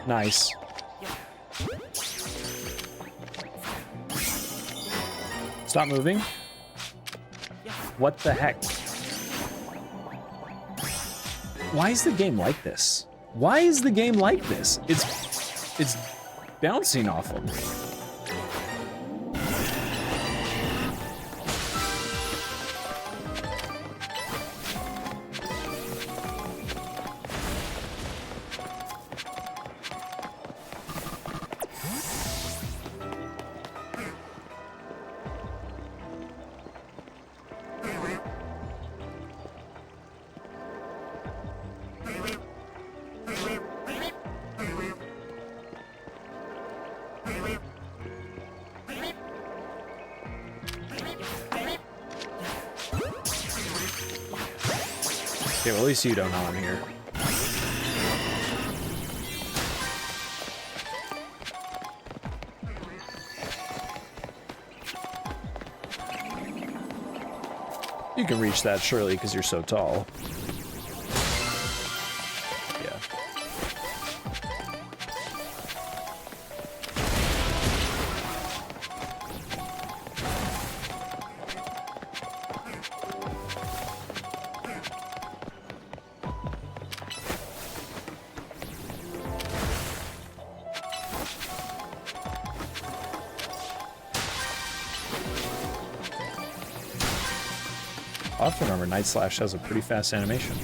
Nice. Stop moving. What the heck? Why is the game like this? Why is the game like this? It's bouncing off them. Okay, well, at least you don't know I'm here. You can reach that, surely, because you're so tall. Yeah. Often Armor Night Slash has a pretty fast animation.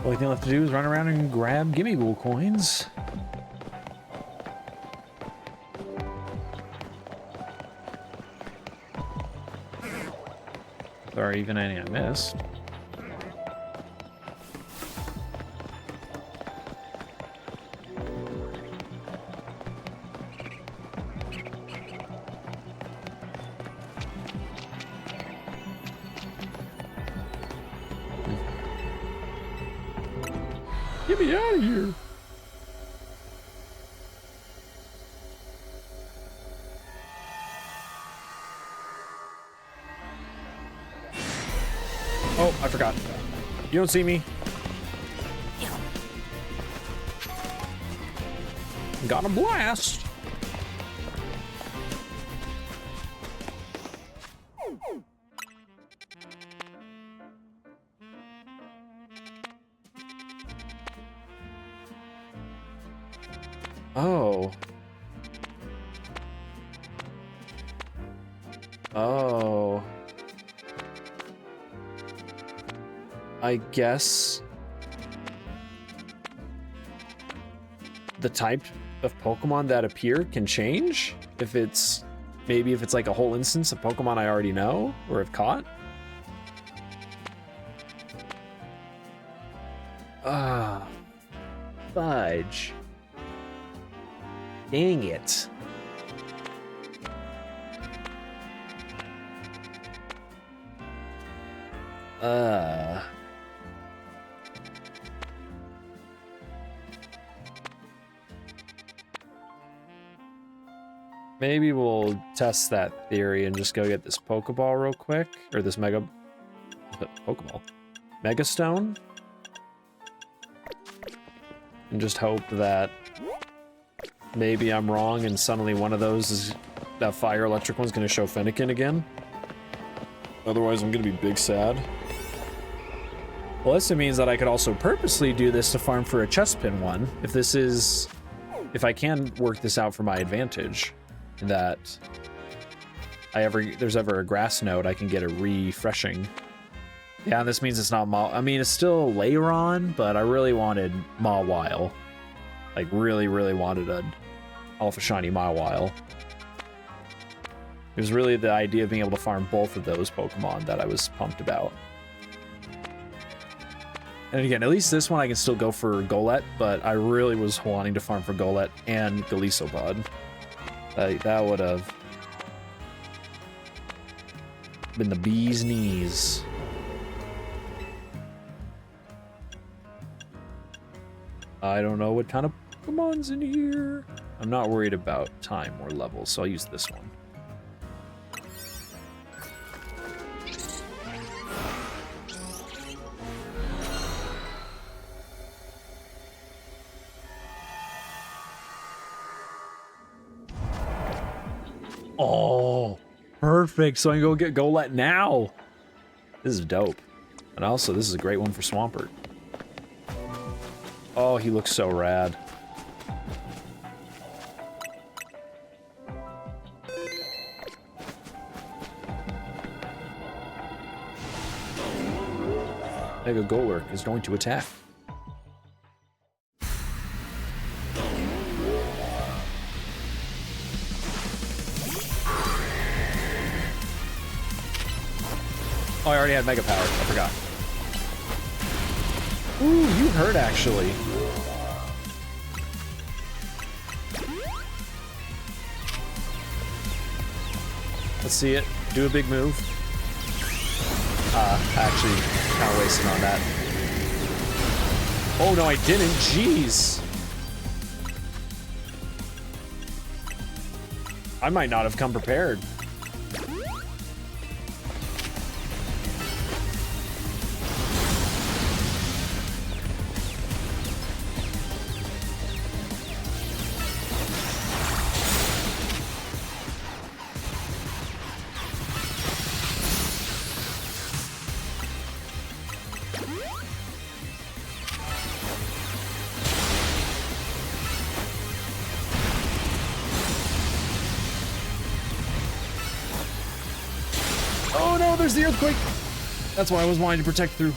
Only thing left to do is run around and grab Gimme Bull coins. If there are even any I missed. Get me out of here. Oh, I forgot. You don't see me. Got a blast. Oh. Oh. I guess the type of Pokemon that appear can change if it's maybe if it's like a whole instance of Pokemon I already know or have caught. Ah, fudge. Dang it. Maybe we'll test that theory and just go get this Pokeball real quick. Or this Pokeball. Mega Stone. And just hope that maybe I'm wrong and suddenly one of those is that fire electric one's gonna show Fennekin again. Otherwise, I'm gonna be big sad. Well, this means that I could also purposely do this to farm for a chest pin one. If I can work this out for my advantage, that there's ever a grass node, I can get a refreshing. Yeah, this means it's not I mean, it's still later on, but I really wanted Mawile. Like, really, really wanted an Alpha Shiny Mawile. It was really the idea of being able to farm both of those Pokemon that I was pumped about. And again, at least this one I can still go for Golett, but I really was wanting to farm for Golett and Golisopod. That would have been the bee's knees. I don't know what kind of Pokemon's in here. I'm not worried about time or levels, so I'll use this one. Oh, perfect. So I can go get Golett now. This is dope. And also, this is a great one for Swampert. Oh, he looks so rad. Mega Golurk is going to attack. Oh, I already had Mega Power. I forgot. Ooh, you hurt, actually. Let's see it. Do a big move. Actually, kind of wasted on that. Oh, no, I didn't. Jeez. I might not have come prepared. Oh no, there's the earthquake! That's why I was wanting to protect through.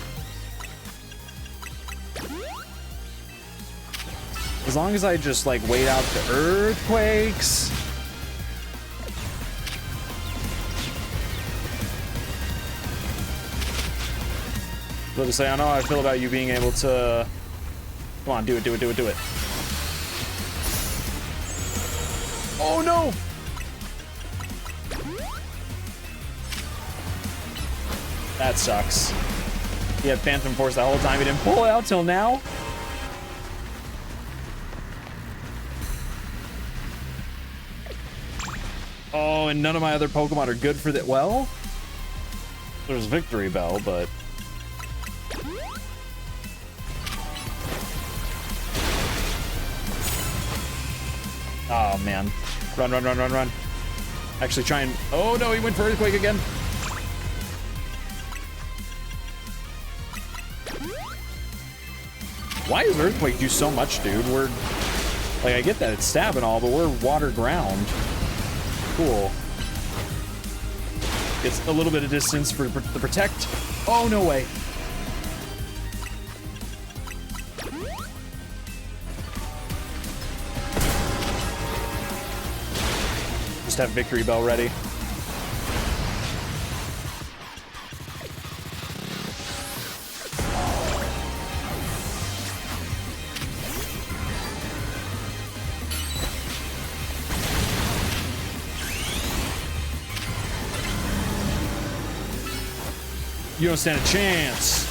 As long as I just like wait out the earthquakes. Let me say, I know how I feel about you being able to. Come on, do it, do it, do it, do it. Oh no! That sucks. He had Phantom Force the whole time. He didn't pull it out till now. Oh, and none of my other Pokemon are good for that. Well, there's Victory Bell, but. Oh, man. Run, run, run, run, run. Actually, try and. Oh, no, he went for Earthquake again. Why does Earthquake do so much, dude? We're, like, I get that it's stab and all, but we're water ground. Cool. Gets a little bit of distance for the protect. Oh, no way. Just have Victory Bell ready. You don't stand a chance.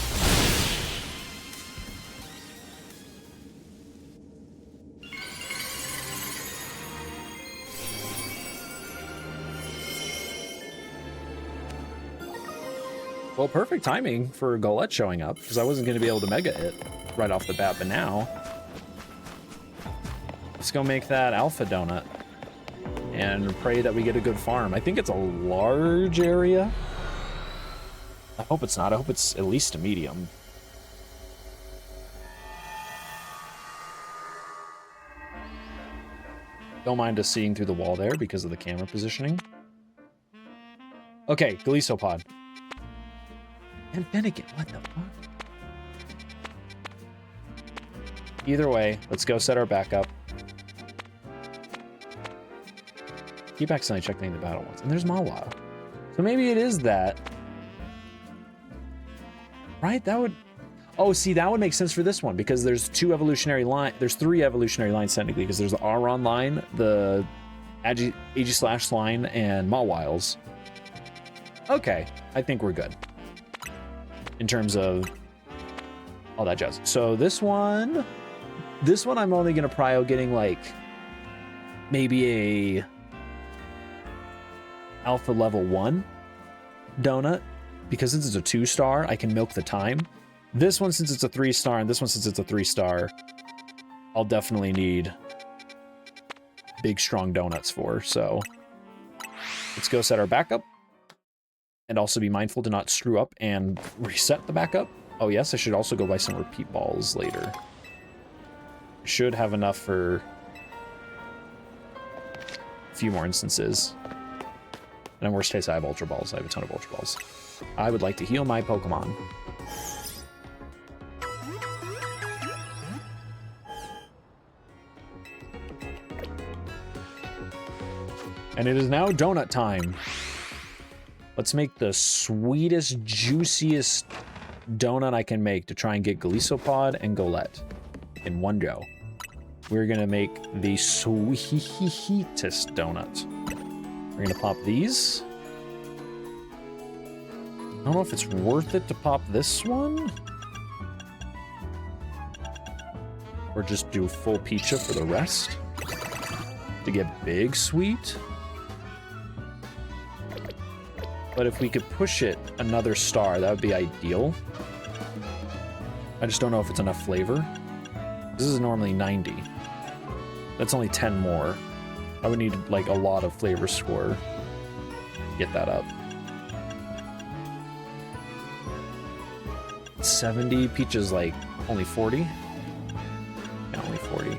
Well, perfect timing for Golett showing up, because I wasn't going to be able to Mega it right off the bat, but now let's go make that Alpha Donut and pray that we get a good farm. I think it's a large area. I hope it's not. I hope it's at least a medium. Don't mind us seeing through the wall there because of the camera positioning. Okay, Galisopod. And Finnegan, what the fuck? Either way, let's go set our backup. Keep accidentally checking the battle ones. And there's Mawile. So maybe it is that. Right? That would... Oh, see, that would make sense for this one, because there's two evolutionary line. There's three evolutionary lines, technically, because there's the Aron line, the Aegislash line, and Mawiles. Okay, I think we're good. In terms of all that jazz. So this one I'm only going to prio getting, like, maybe a Alpha level 1 donut, because since it's a 2-star, I can milk the time. This one, since it's a 3-star, and this one, since it's a 3-star, I'll definitely need big, strong donuts for. So let's go set our backup. And also be mindful to not screw up and reset the backup. Oh yes, I should also go buy some repeat balls later. Should have enough for a few more instances. And in worst case, I have Ultra Balls. I have a ton of Ultra Balls. I would like to heal my Pokemon. And it is now donut time. Let's make the sweetest, juiciest donut I can make to try and get Galisopod and Golett in one go. We're gonna make the sweetest donut. We're gonna pop these. I don't know if it's worth it to pop this one. Or just do full Picha for the rest. To get big sweet. But if we could push it another star, that would be ideal. I just don't know if it's enough flavor. This is normally 90. That's only 10 more. I would need, like, a lot of flavor score to get that up. 70, Peach is, like, only 40? Yeah, only 40.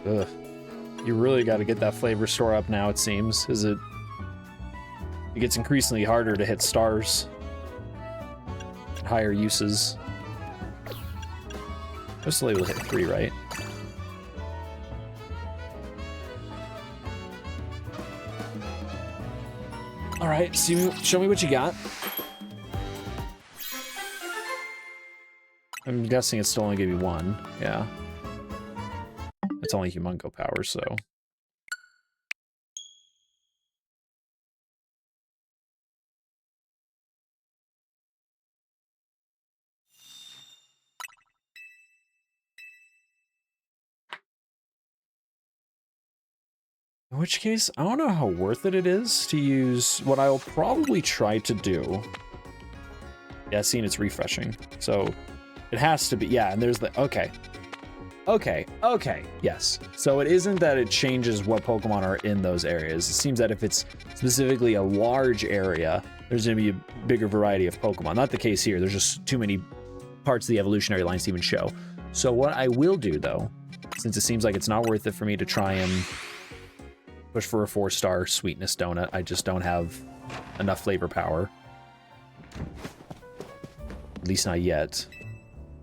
Ugh. You really got to get that flavor store up now, it seems. It gets increasingly harder to hit stars. Higher uses. I'm still able to hit 3, right? Alright, show me what you got. I'm guessing it's still only gonna be 1, yeah. It's only Humungo power, so... In which case, I don't know how worth it is to use what I'll probably try to do. Yeah, seeing it's refreshing. So, it has to be... Yeah, and there's the... Okay. Okay, yes. So it isn't that it changes what Pokemon are in those areas. It seems that if it's specifically a large area, there's going to be a bigger variety of Pokemon. Not the case here. There's just too many parts of the evolutionary lines to even show. So what I will do, though, since it seems like it's not worth it for me to try and push for a 4-star sweetness donut, I just don't have enough flavor power. At least not yet.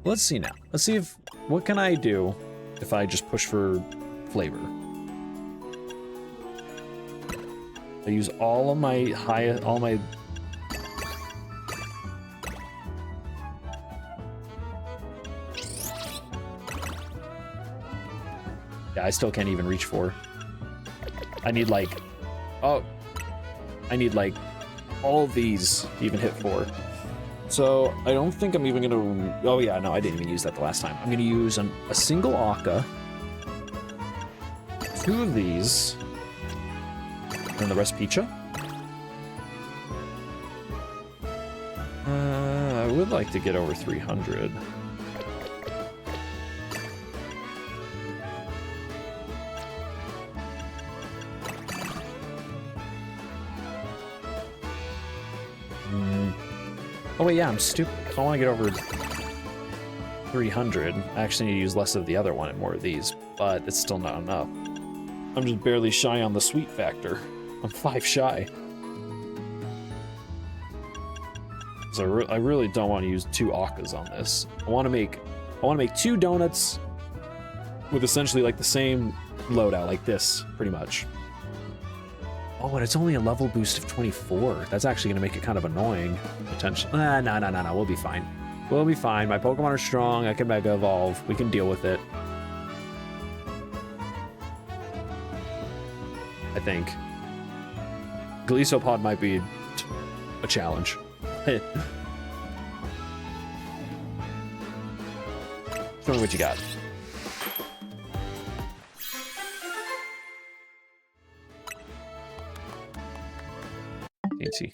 Let's see now. Let's see if... What can I do if I just push for flavor? I use all of my Yeah, I still can't even reach 4. I need like... Oh. I need like all of these to even hit 4. So, I don't think I'm even gonna... Oh yeah, no, I didn't even use that the last time. I'm gonna use a single Akka 2 of these. And the rest pizza. I would like to get over 300. Oh wait, yeah, I'm stupid. I want to get over 300. I actually need to use less of the other one and more of these, but it's still not enough. I'm just barely shy on the sweet factor. I'm 5 shy. So I really don't want to use 2 Akkas on this. I want to make 2 donuts with essentially like the same loadout, like this, pretty much. Oh, and it's only a level boost of 24. That's actually going to make it kind of annoying, potentially. No. We'll be fine. We'll be fine. My Pokemon are strong. I can Mega Evolve. We can deal with it. I think. Golisopod might be a challenge. Show me what you got. Can't see.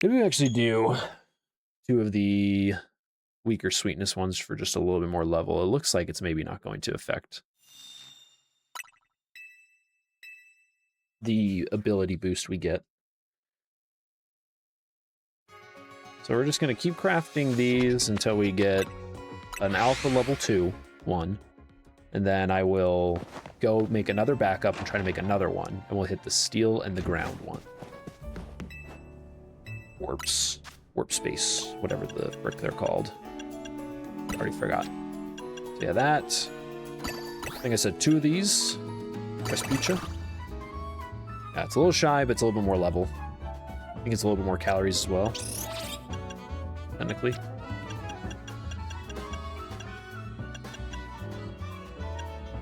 Maybe we actually do 2 of the weaker sweetness ones for just a little bit more level. It looks like it's maybe not going to affect the ability boost we get. So we're just going to keep crafting these until we get an alpha level 2 one. And then I will go make another backup and try to make another one. And we'll hit the steel and the ground one. Warps. Warp space. Whatever the frick they're called. Already forgot. So yeah, that. I think I said 2 of these. Press pizza. Yeah, it's a little shy, but it's a little bit more level. I think it's a little bit more calories as well. Technically.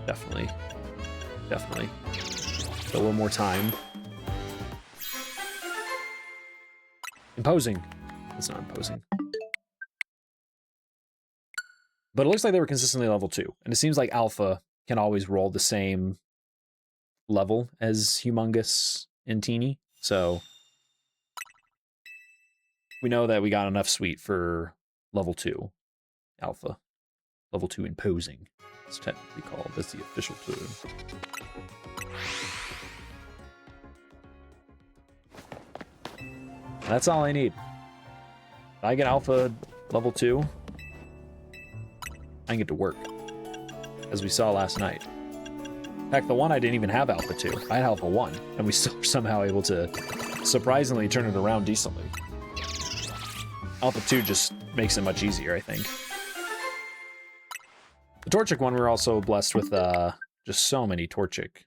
Definitely. Definitely. A little more time. Imposing. It's not imposing. But it looks like they were consistently level 2. And it seems like Alpha can always roll the same level as Humongous and Teeny. So we know that we got enough sweet for level 2 Alpha. Level 2 Imposing. It's technically called. That's the official term. That's all I need. If I get Alpha level 2, I can get to work. As we saw last night. In fact, the one I didn't even have Alpha 2. I had Alpha 1, and we still were somehow able to surprisingly turn it around decently. Alpha 2 just makes it much easier, I think. The Torchic one, we were also blessed with just so many Torchic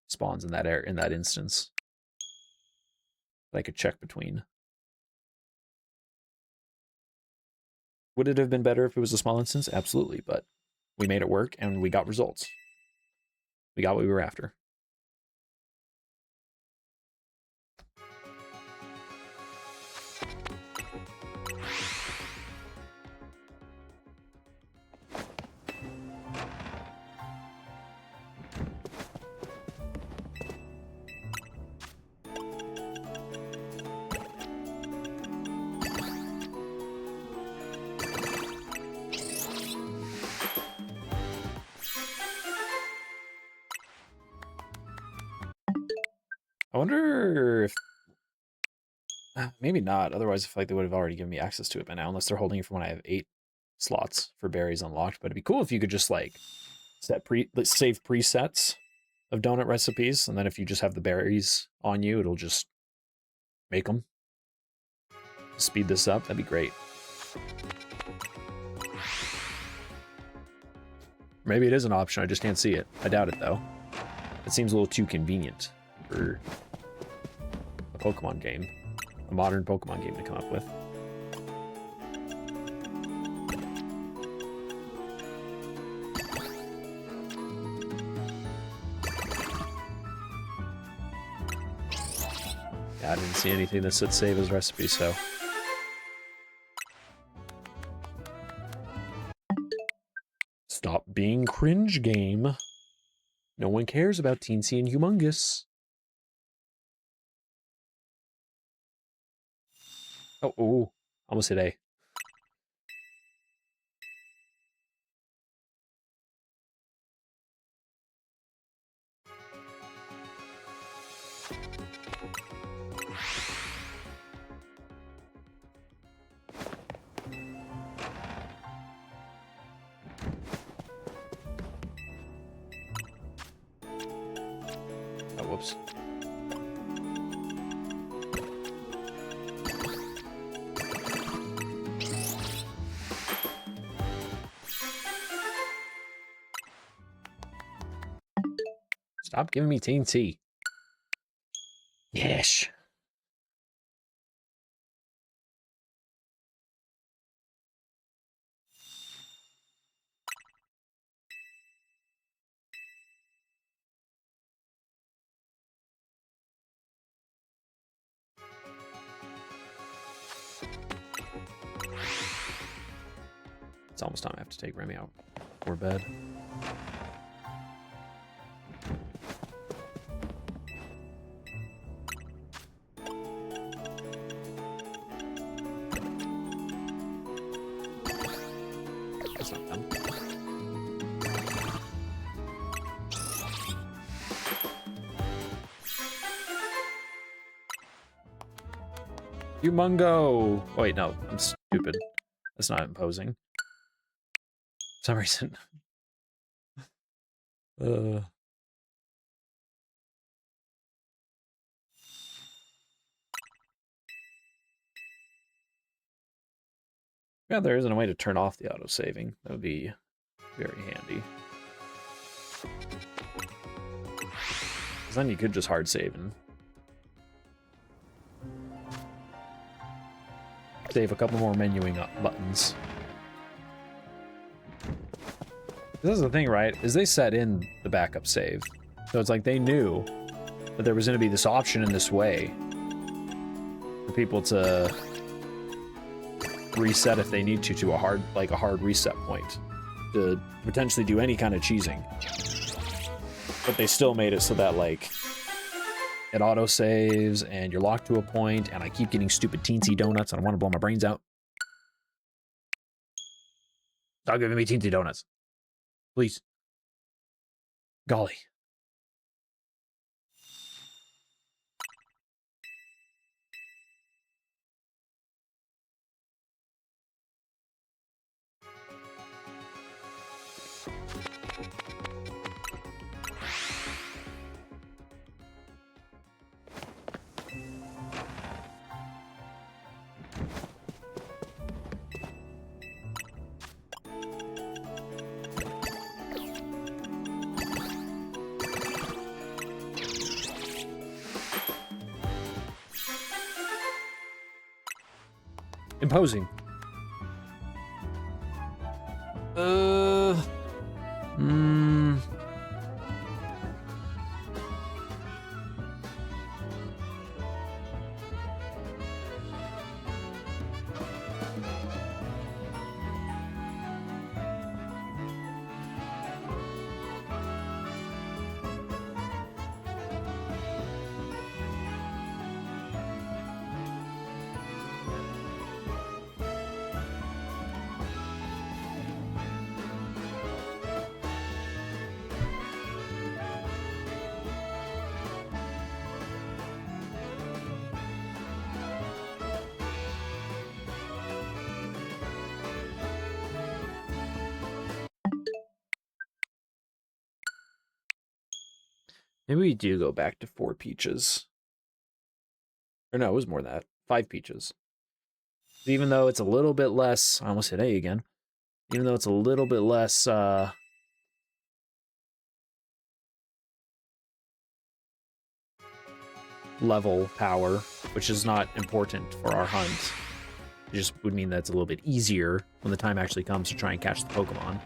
spawns in that instance that I could check between. Would it have been better if it was a small instance? Absolutely, but we made it work and we got results. We got what we were after. I wonder if... maybe not. Otherwise, I feel like they would have already given me access to it by now, unless they're holding it from when I have 8 slots for berries unlocked. But it'd be cool if you could just, like, save presets of donut recipes, and then if you just have the berries on you, it'll just make them. Speed this up. That'd be great. Maybe it is an option. I just can't see it. I doubt it, though. It seems a little too convenient for a Pokemon game, a modern Pokemon game to come up with. Yeah, I didn't see anything that said save as recipe, so. Stop being cringe game. No one cares about Teensy and Humongous. Oh, ooh, almost hit A. Oh, whoops. Stop giving me TNT. Yes. It's almost time I have to take Remy out for bed. That's not done. Humongo! Oh, wait, no, I'm stupid. That's not imposing. For some reason. Yeah, there isn't a way to turn off the auto-saving. That would be very handy. Because then you could just hard save and save a couple more menuing up buttons. This is the thing, right? Is they set in the backup save. So it's like they knew that there was going to be this option in this way for people to reset if they need to a hard reset point to potentially do any kind of cheesing. But they still made it so that like it auto saves and you're locked to a point, and I keep getting stupid teensy donuts and I want to blow my brains out. Stop giving me teensy donuts. Please. Golly. Imposing. Maybe we do go back to 4 peaches. Or no, it was more than that. 5 peaches. Even though it's a little bit less... I almost hit A again. Even though it's a little bit less... level power, which is not important for our hunt. It just would mean that it's a little bit easier when the time actually comes to try and catch the Pokemon.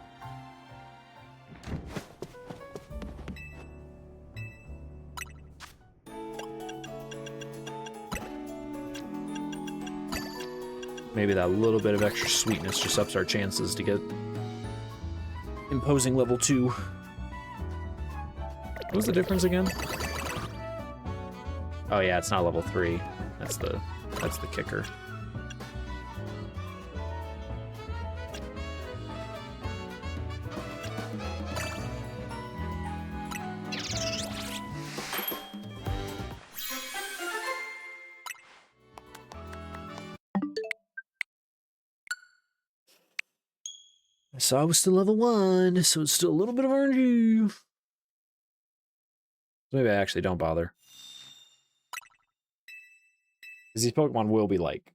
Maybe that little bit of extra sweetness just ups our chances to get imposing level 2. What was the difference again? Oh yeah, it's not level 3. That's the kicker. I saw I was still level 1, so it's still a little bit of RNG. Maybe I actually don't bother. Because these Pokemon will be like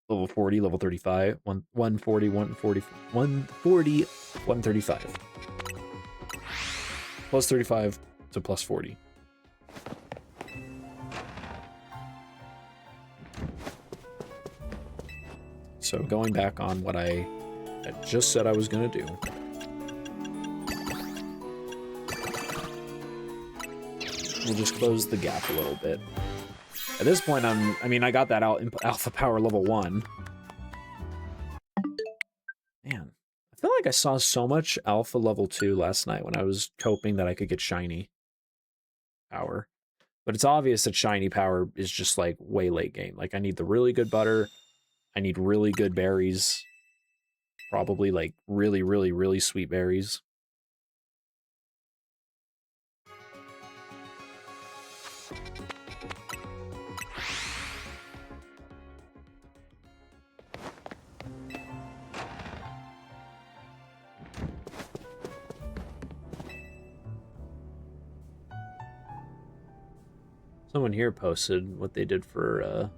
level 40, level 35, 140, 135. Plus 35 to plus 40. So going back on what I had just said I was going to do. We'll just close the gap a little bit. At this point, I mean, I got that out in Alpha Power level 1. Man, I feel like I saw so much Alpha level 2 last night when I was hoping that I could get Shiny Power. But it's obvious that Shiny Power is just, like, way late game. Like, I need the really good butter. I need really good berries. Probably, like, really, really, really sweet berries. Someone here posted what they did for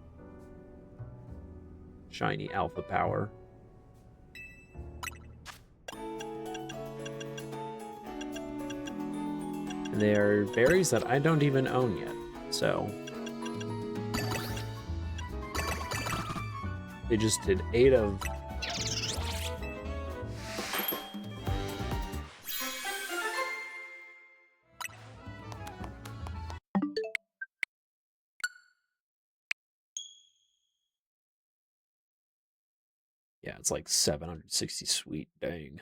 Shiny Alpha Power. And they are berries that I don't even own yet, so... They just did 8 of... Yeah, it's like 760 sweet, dang.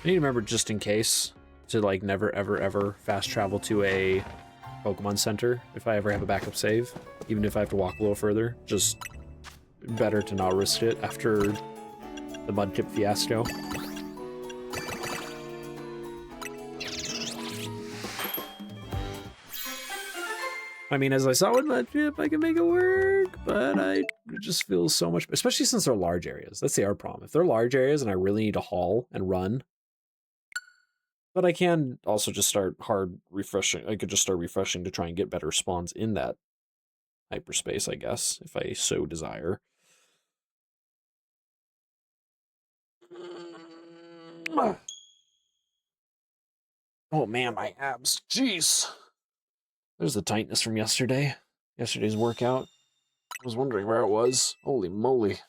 I need to remember, just in case, to like never ever ever fast travel to a Pokemon Center if I ever have a backup save, even if I have to walk a little further. Just better to not risk it after the Mudkip fiasco. I mean, as I saw with Mudkip, I can make it work, but I just feel so much, especially since they're large areas. That's the our problem. If they're large areas and I really need to haul and run, but I can also just start hard refreshing. I could just start refreshing to try and get better spawns in that hyperspace, I guess, if I so desire. Oh man, my abs. Jeez. There's the tightness from yesterday's workout. I was wondering where it was. Holy moly.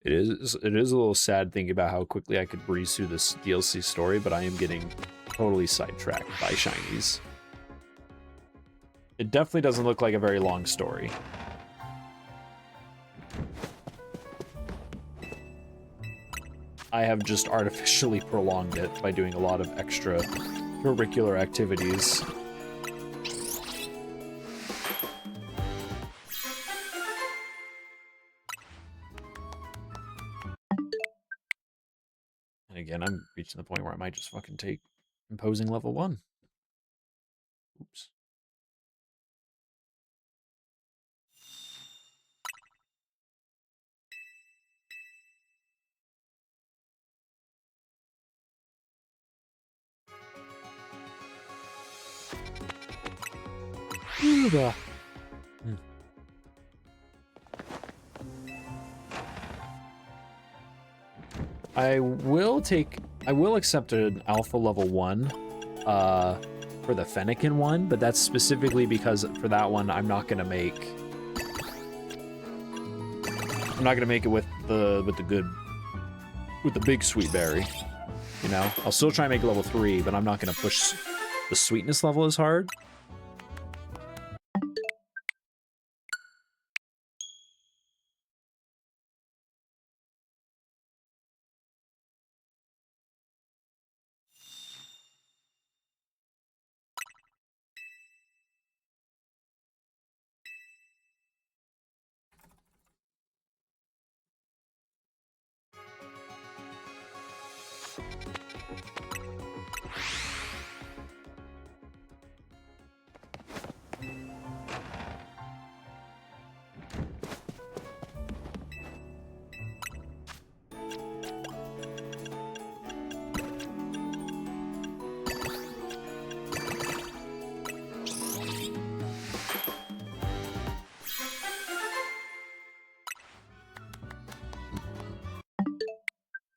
It is a little sad thinking about how quickly I could breeze through this DLC story, but I am getting totally sidetracked by shinies. It definitely doesn't look like a very long story. I have just artificially prolonged it by doing a lot of extra curricular activities. And again, I'm reaching the point where I might just fucking take imposing level 1. Oops. I will accept an alpha level 1 for the Fennekin one, but that's specifically because for that one I'm not gonna make it with the big sweet berry. You know? I'll still try and make it level 3, but I'm not gonna push the sweetness level as hard.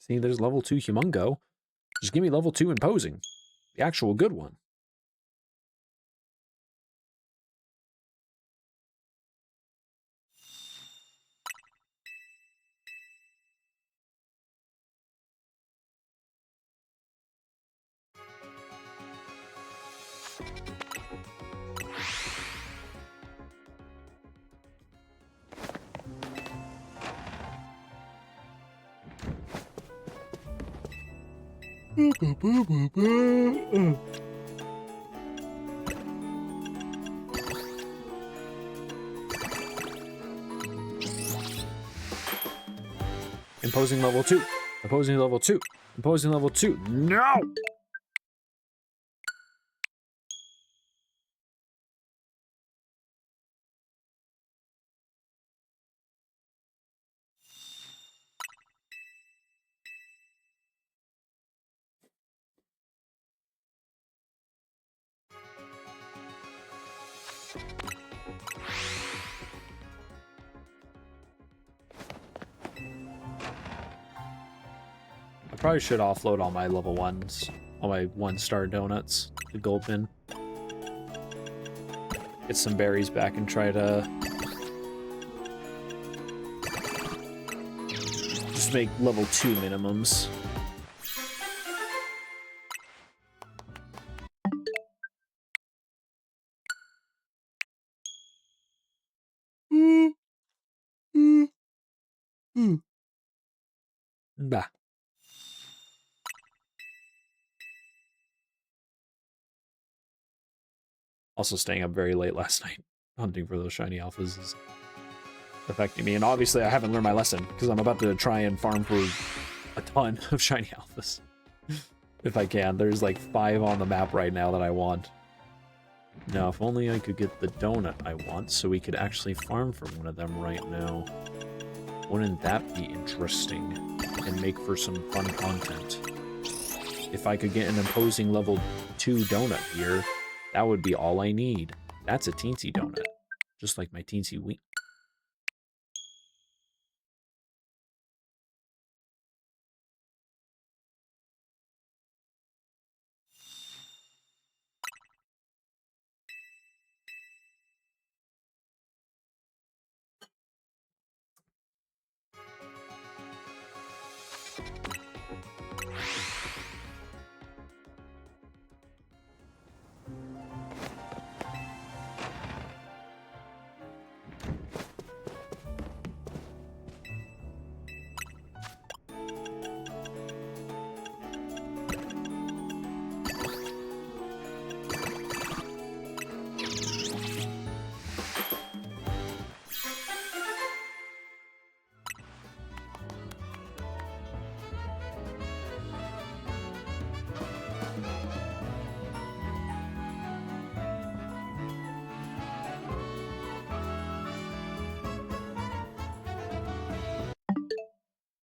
See, there's level 2 Humongo. Just give me level 2 Imposing. The actual good one. Imposing level 2. Imposing level 2. Imposing level 2. No! I probably should offload all my level 1s. All my 1-star donuts. The gold bin. Get some berries back and try to just make level 2 minimums. Bah. Also staying up very late last night hunting for those shiny alphas is affecting me. And obviously I haven't learned my lesson because I'm about to try and farm for a ton of shiny alphas. If I can. There's like 5 on the map right now that I want. Now, if only I could get the donut I want so we could actually farm for one of them right now. Wouldn't that be interesting and make for some fun content? If I could get an imposing level 2 donut here, that would be all I need. That's a teensy donut. Just like my teensy wheat.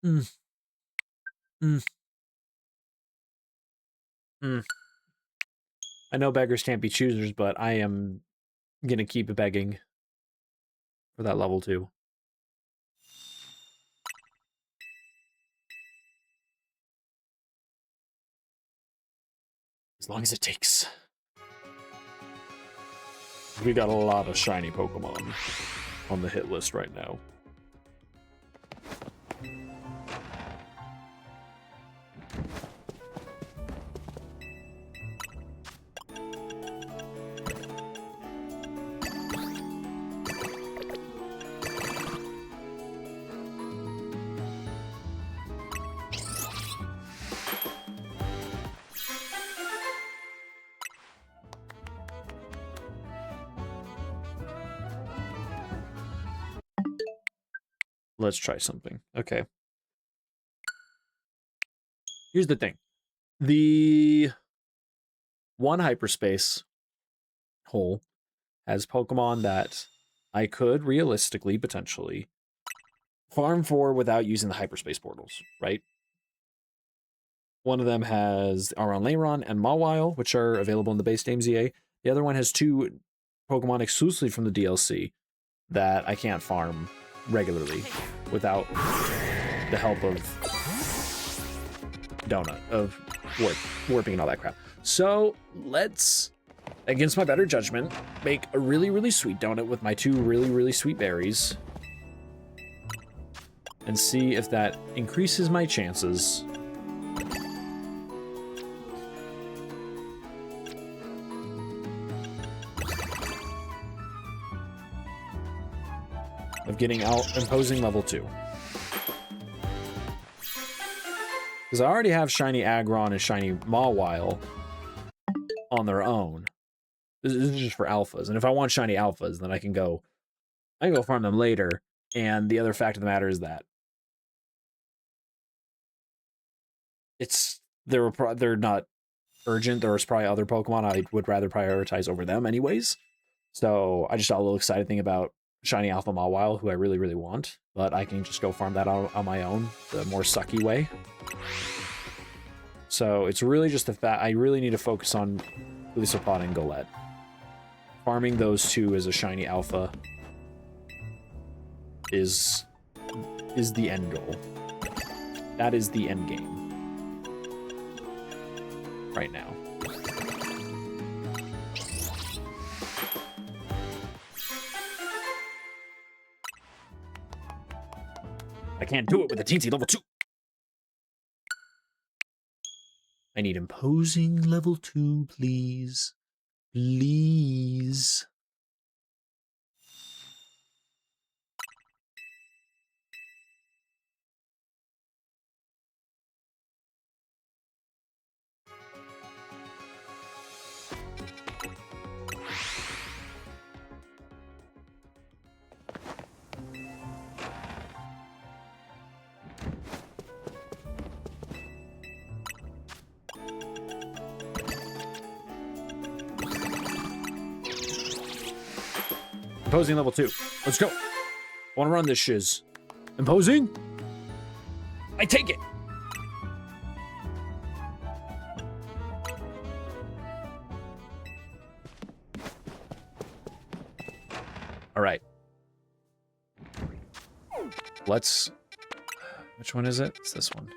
Mm. Mm. Mm. I know beggars can't be choosers, but I am gonna keep begging for that level 2. As long as it takes. We got a lot of shiny Pokemon on the hit list right now. Let's try something. Okay. Here's the thing. The one hyperspace hole has Pokemon that I could realistically, potentially, farm for without using the hyperspace portals, right? One of them has Aron Lairon and Mawile, which are available in the base game ZA. The other one has 2 Pokemon exclusively from the DLC that I can't farm regularly without the help of Donut, of warping and all that crap. So let's, against my better judgment, make a really, really sweet donut with my 2 really, really sweet berries and see if that increases my chances of getting out imposing level 2. Because I already have shiny Aggron and shiny Mawile on their own. This is just for alphas. And if I want shiny alphas, then I can go farm them later. And the other fact of the matter is that they're not urgent. There's probably other Pokemon I would rather prioritize over them anyways. So I just got a little excited thing about shiny Alpha Mawile, who I really, really want. But I can just go farm that on my own, the more sucky way. So it's really just the fact I really need to focus on Golisopod and Golett. Farming those 2 as a shiny alpha is the end goal. That is the end game right now. I can't do it with a teensy level 2. I need imposing level 2, please. Please. Imposing level 2. Let's go. I want to run this shiz. Imposing? I take it. All right. Let's... Which one is it? It's this one.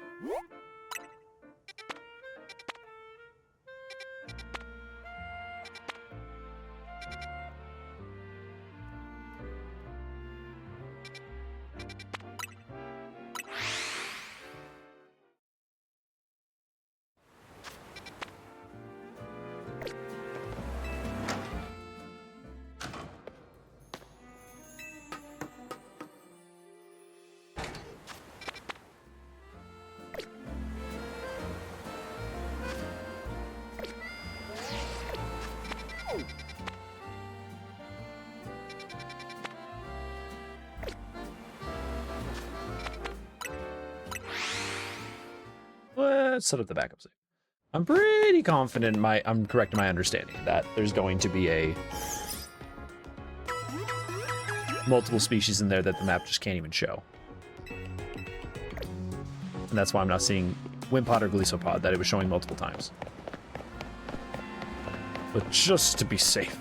Let's set up the backup save. I'm pretty confident I'm correct in my understanding that there's going to be a multiple species in there that the map just can't even show. And that's why I'm not seeing Wimpod or Glisopod that it was showing multiple times. But just to be safe.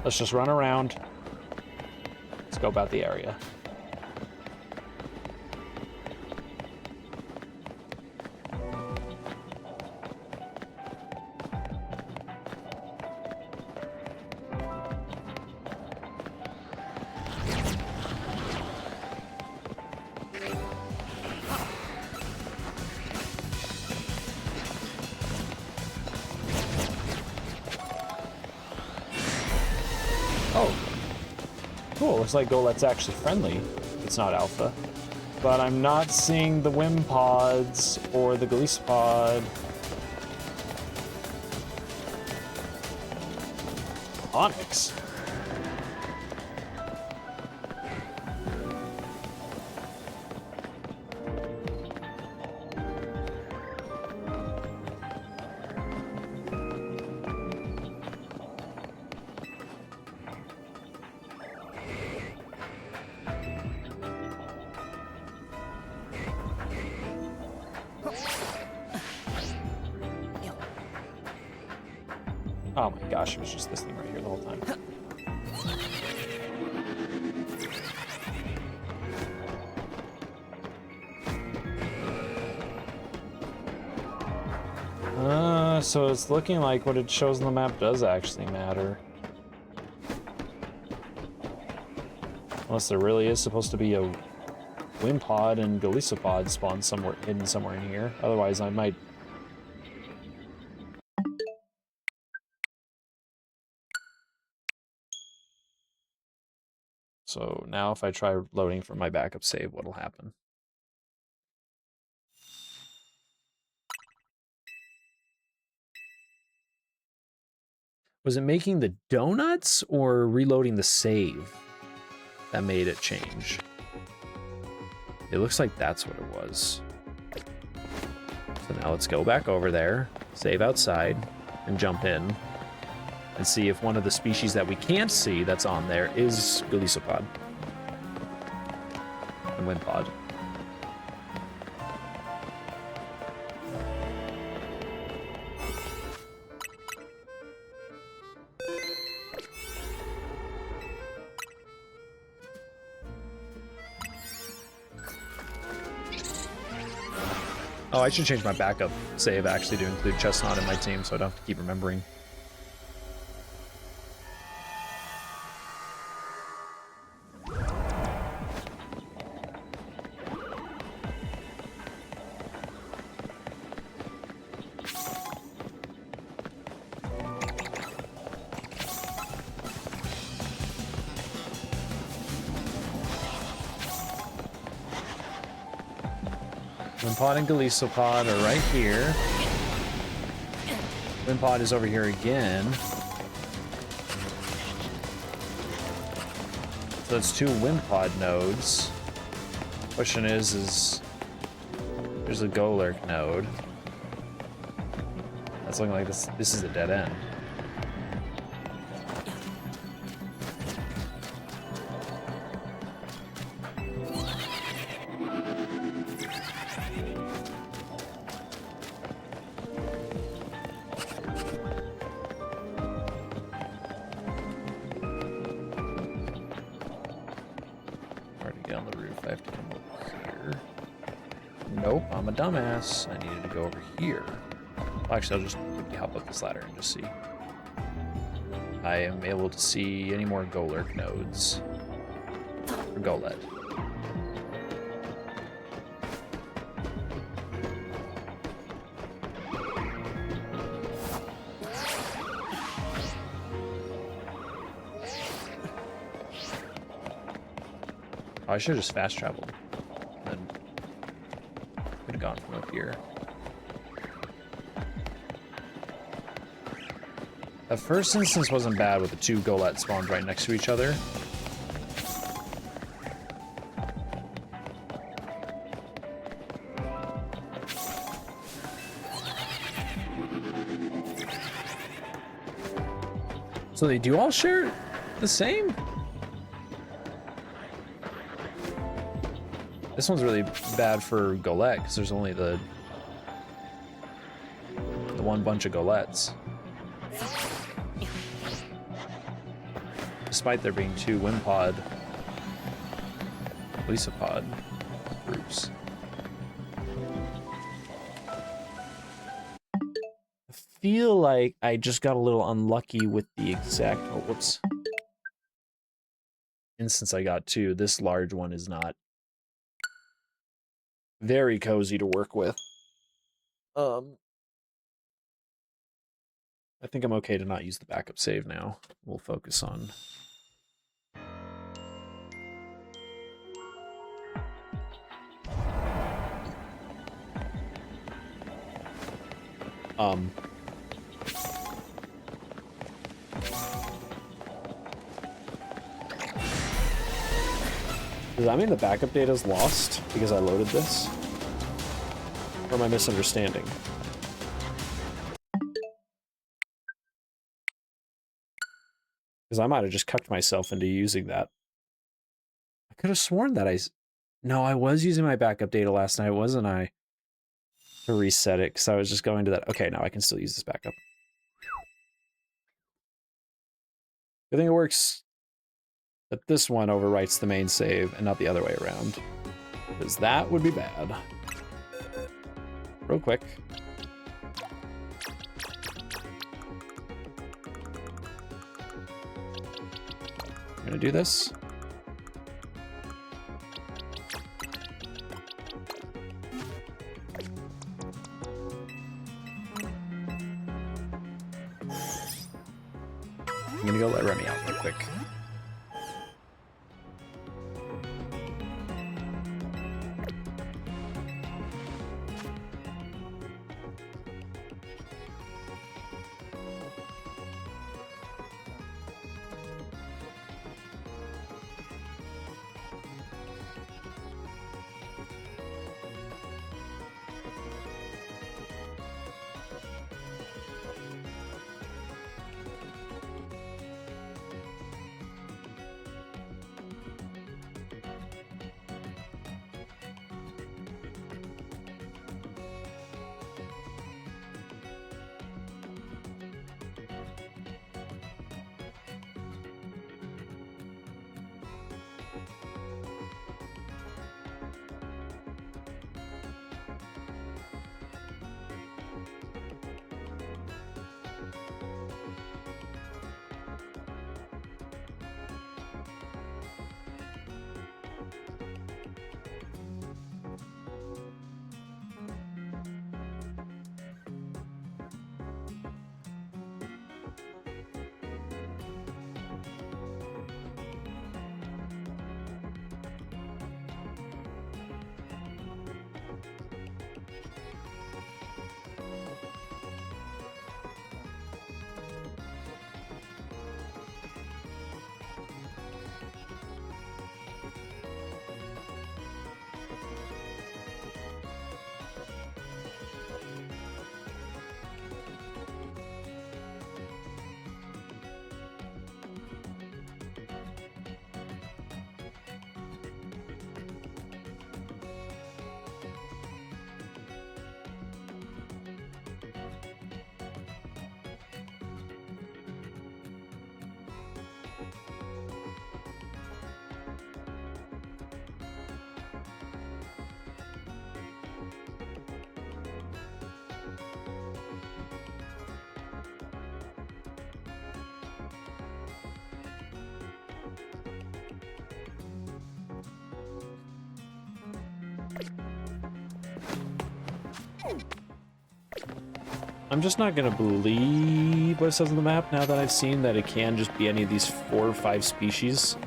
Let's just run around. Let's go about the area. Cool, looks like Golet's actually friendly. It's not alpha. But I'm not seeing the Wimpods or the Glisopod. Onyx? Oh my gosh, it was just this thing right here the whole time. So it's looking like what it shows on the map does actually matter. Unless there really is supposed to be a Wimpod and Glisopod spawn somewhere, hidden somewhere in here. Otherwise I might... So now if I try loading from my backup save, what'll happen? Was it making the donuts or reloading the save that made it change? It looks like that's what it was. So now let's go back over there, save outside, and jump in. And see if one of the species that we can't see that's on there is Glisopod and Wimpod. Oh, I should change my backup save actually to include Chestnut in my team so I don't have to keep remembering. Wimpod and Glisopod are right here. Wimpod is over here again. So it's two Wimpod nodes. Question is there's a Golurk node. That's looking like this is a dead end. stay on the roof. I have to come over here. Nope, I'm a dumbass. I needed to go over here. Well, actually, I'll just quickly hop up this ladder and just see. I am able to see any more Golurk nodes. Or Goled. Oh, I should have just fast traveled. And then could have gone from up here. The first instance wasn't bad with the two Golett spawned right next to each other. So they do all share the same? This one's really bad for Golett because there's only the one bunch of Goletts. Despite there being two Wimpod, Lisapod groups. I feel like I just got a little unlucky with the exact, oh, whoops. Instance I got too. This large one is not very cozy to work with. I think I'm okay to not use the backup save now. We'll focus on does that mean the backup data is lost because I loaded this? Or am I misunderstanding? Because I might have just cucked myself into using that. I could have sworn that no, I was using my backup data last night, wasn't I? To reset it, because I was just going to that. Okay, now I can still use this backup. I think it works that this one overwrites the main save and not the other way around. Because that would be bad. Real quick. I'm gonna do this. I'm gonna go let Remy out real quick. I'm just not gonna believe what it says on the map now that I've seen that it can just be any of these 4 or 5 species.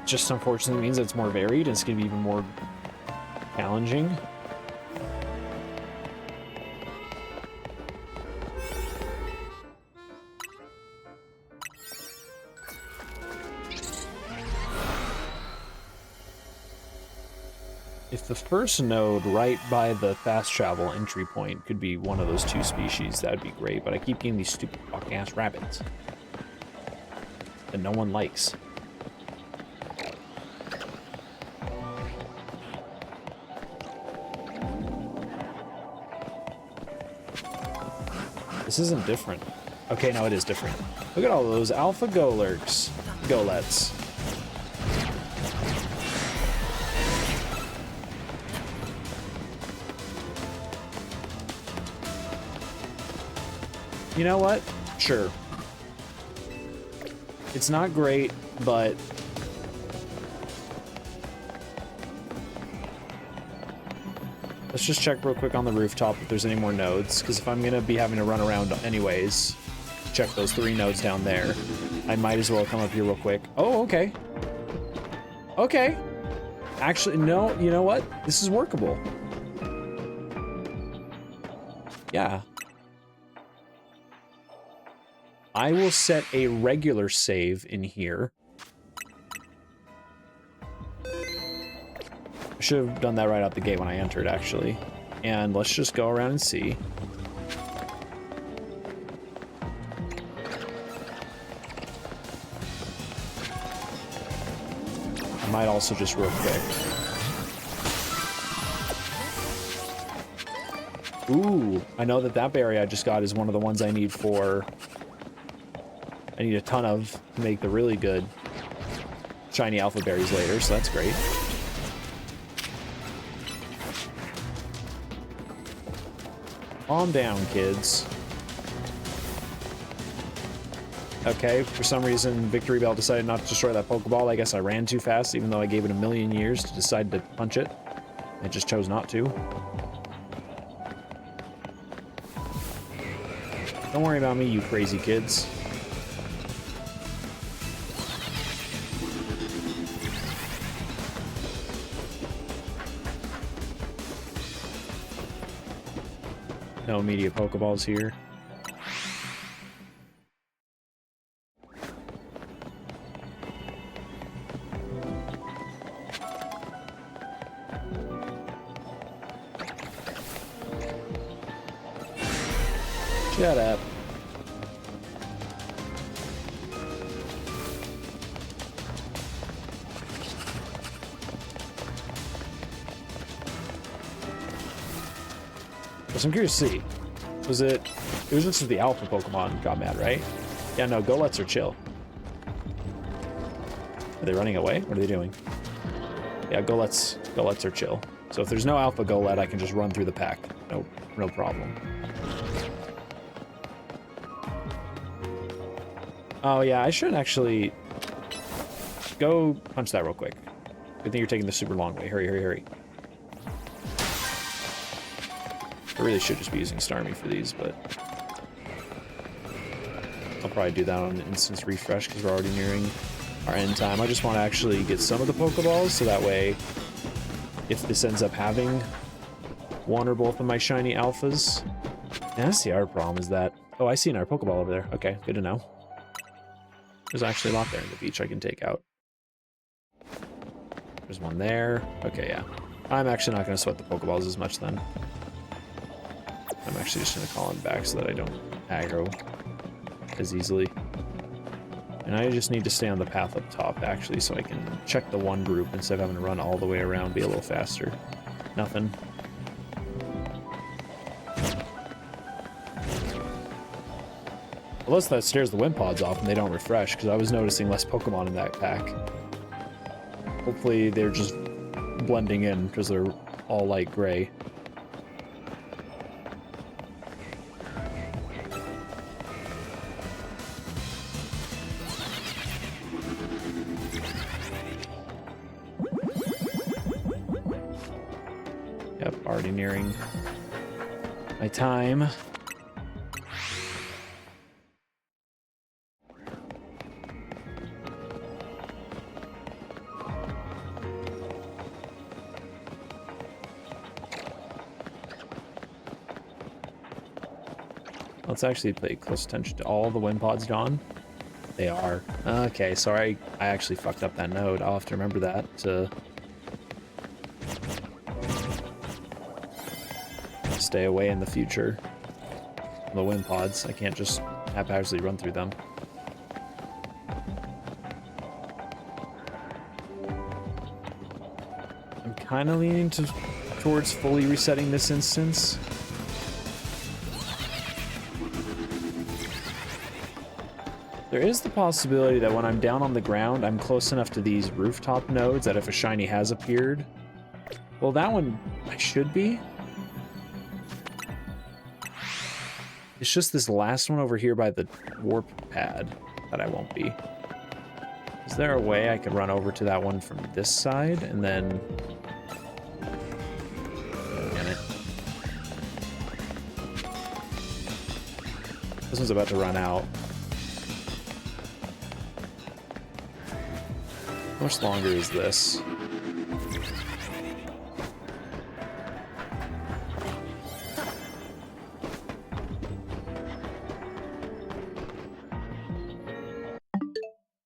Just unfortunately means that it's more varied and it's gonna be even more challenging. If the first node right by the fast travel entry point could be one of those 2 species, that'd be great, but I keep getting these stupid fucking ass rabbits that no one likes. This isn't different. Okay, no, it is different. Look at all those alpha golets. You know what? Sure. It's not great, but let's just check real quick on the rooftop if there's any more nodes, because if I'm going to be having to run around anyways, check those 3 nodes down there, I might as well come up here real quick. Oh, okay. Okay. Actually, no, you know what? This is workable. Yeah. I will set a regular save in here. I should have done that right out the gate when I entered, actually. And let's just go around and see. I might also just real quick. Ooh, I know that that berry I just got is one of the ones I need for... I need a ton of to make the really good shiny alpha berries later, so that's great. Calm down, kids. Okay, for some reason, Victory Bell decided not to destroy that Pokeball. I guess I ran too fast, even though I gave it a million years to decide to punch it. It just chose not to. Don't worry about me, you crazy kids. No immediate Pokeballs here. Shut up. So I'm curious to see. Was it... It was just the alpha Pokemon got mad, right? Yeah, no, Golets are chill. Are they running away? What are they doing? Yeah, Golets are chill. So if there's no alpha Golett, I can just run through the pack. No problem. Oh yeah, I should actually go punch that real quick. Good thing you're taking the super long way. Hurry, hurry, hurry. I really should just be using Starmie for these, but I'll probably do that on an instance refresh because we're already nearing our end time. I just want to actually get some of the Pokeballs, so that way, if this ends up having one or both of my shiny alphas, and that's the other problem is that... Oh, I see another Pokeball over there. Okay, good to know. There's actually a lot there in the beach I can take out. There's one there. Okay, yeah. I'm actually not going to sweat the Pokeballs as much then. I'm actually just going to call him back so that I don't aggro as easily. And I just need to stay on the path up top, actually, so I can check the one group instead of having to run all the way around, be a little faster. Nothing. Unless that scares the Wimpods off and they don't refresh, because I was noticing less Pokemon in that pack. Hopefully they're just blending in, because they're all light gray. Yep, already nearing my time. Let's actually pay close attention to all the wind pods gone. They are. Okay, sorry, I actually fucked up that node. I'll have to remember that to stay away in the future. The wind pods, I can't just haphazardly run through them. I'm kind of leaning towards fully resetting this instance. There is the possibility that when I'm down on the ground, I'm close enough to these rooftop nodes that if a shiny has appeared... Well, that one I should be. It's just this last one over here by the warp pad that I won't be. Is there a way I could run over to that one from this side and then... Damn it. This one's about to run out. How much longer is this?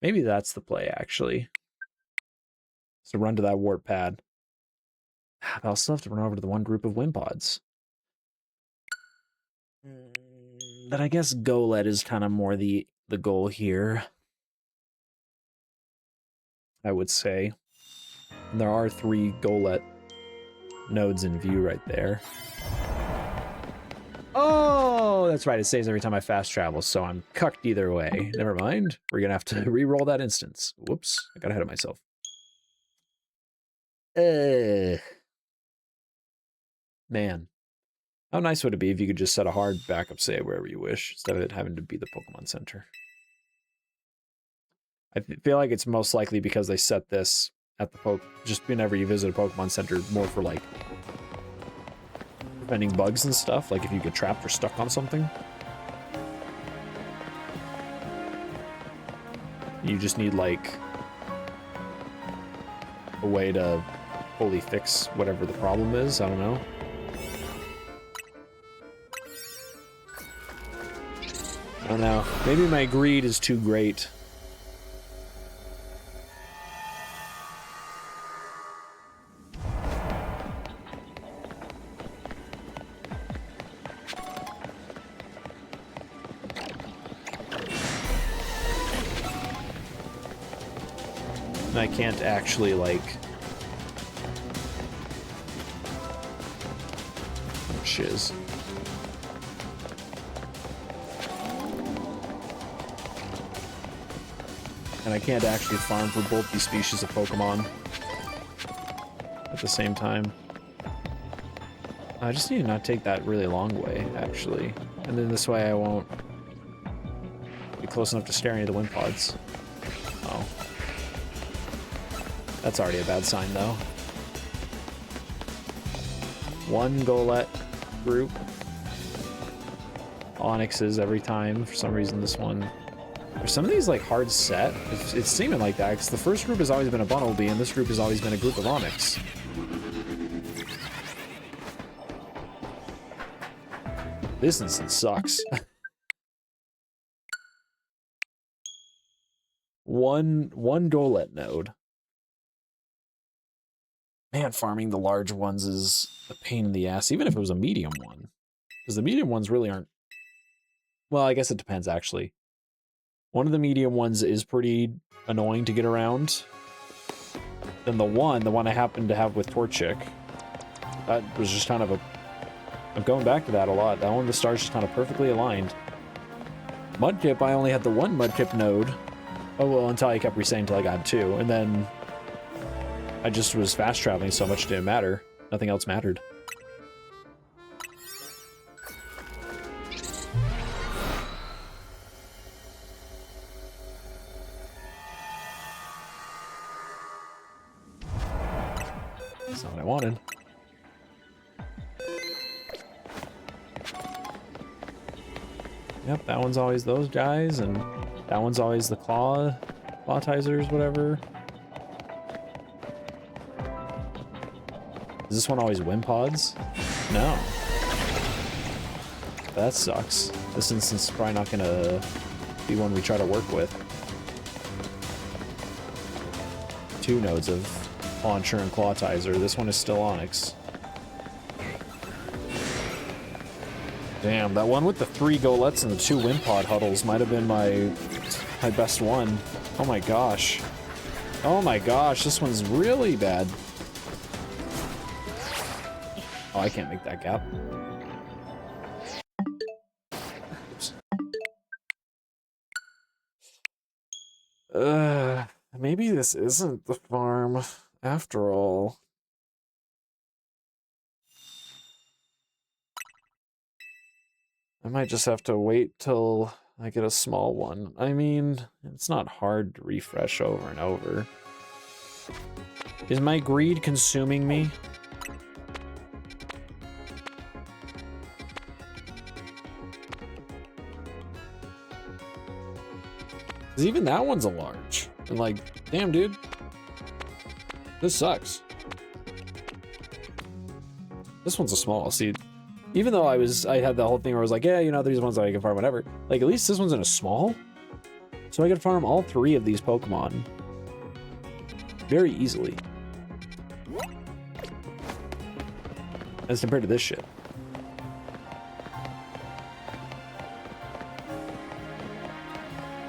Maybe that's the play, actually. So run to that warp pad. But I'll still have to run over to the one group of wind pods. But I guess Golett is kind of more the goal here. I would say. And there are 3 Golett nodes in view right there. Oh, that's right. It saves every time I fast travel, so I'm cucked either way. Never mind. We're going to have to re-roll that instance. Whoops. I got ahead of myself. Man. How nice would it be if you could just set a hard backup save wherever you wish, instead of it having to be the Pokemon Center? I feel like it's most likely because they set this at the just whenever you visit a Pokemon Center, more for like preventing bugs and stuff, like if you get trapped or stuck on something. You just need like a way to fully fix whatever the problem is. I don't know. I don't know. Maybe my greed is too great. I can't actually, like... Oh, shiz. And I can't actually farm for both these species of Pokemon at the same time. I just need to not take that really long way, actually. And then this way I won't be close enough to stare any of the wind pods. Oh. That's already a bad sign, though. 1 Golett group. Onyxes every time. For some reason, this one... Are some of these, like, hard set? It's seeming like that, because the first group has always been a Bunnelby, and this group has always been a group of Onyx. This instance sucks. one Golett node. Man, farming the large ones is a pain in the ass, even if it was a medium one. Because the medium ones really aren't... Well, I guess it depends, actually. One of the medium ones is pretty annoying to get around. Then the one I happened to have with Torchic, that was just kind of a... I'm going back to that a lot. That one, the stars just kind of perfectly aligned. Mudkip, I only had the 1 Mudkip node. Oh, well, until I kept resetting until I got 2, and then... I just was fast traveling so much it didn't matter. Nothing else mattered. That's not what I wanted. Yep, that one's always those guys, and that one's always the clawtizers, whatever. Is this one always wind pods? No. That sucks. This instance is probably not gonna be one we try to work with. 2 nodes of Launcher and Clawtizer. This one is still Onyx. Damn, that one with the 3 Golettes and the 2 Wimpod huddles might have been my best one. Oh my gosh. Oh my gosh, this one's really bad. Oh, I can't make that gap. Maybe this isn't the farm after all. I might just have to wait till I get a small one. I mean, it's not hard to refresh over and over. Is my greed consuming me? Because even that one's a large. And like, damn, dude. This sucks. This one's a small. See, even though I had the whole thing where I was like, yeah, you know, these ones I can farm whatever. Like, at least this one's in a small. So I can farm all 3 of these Pokemon very easily. As compared to this shit.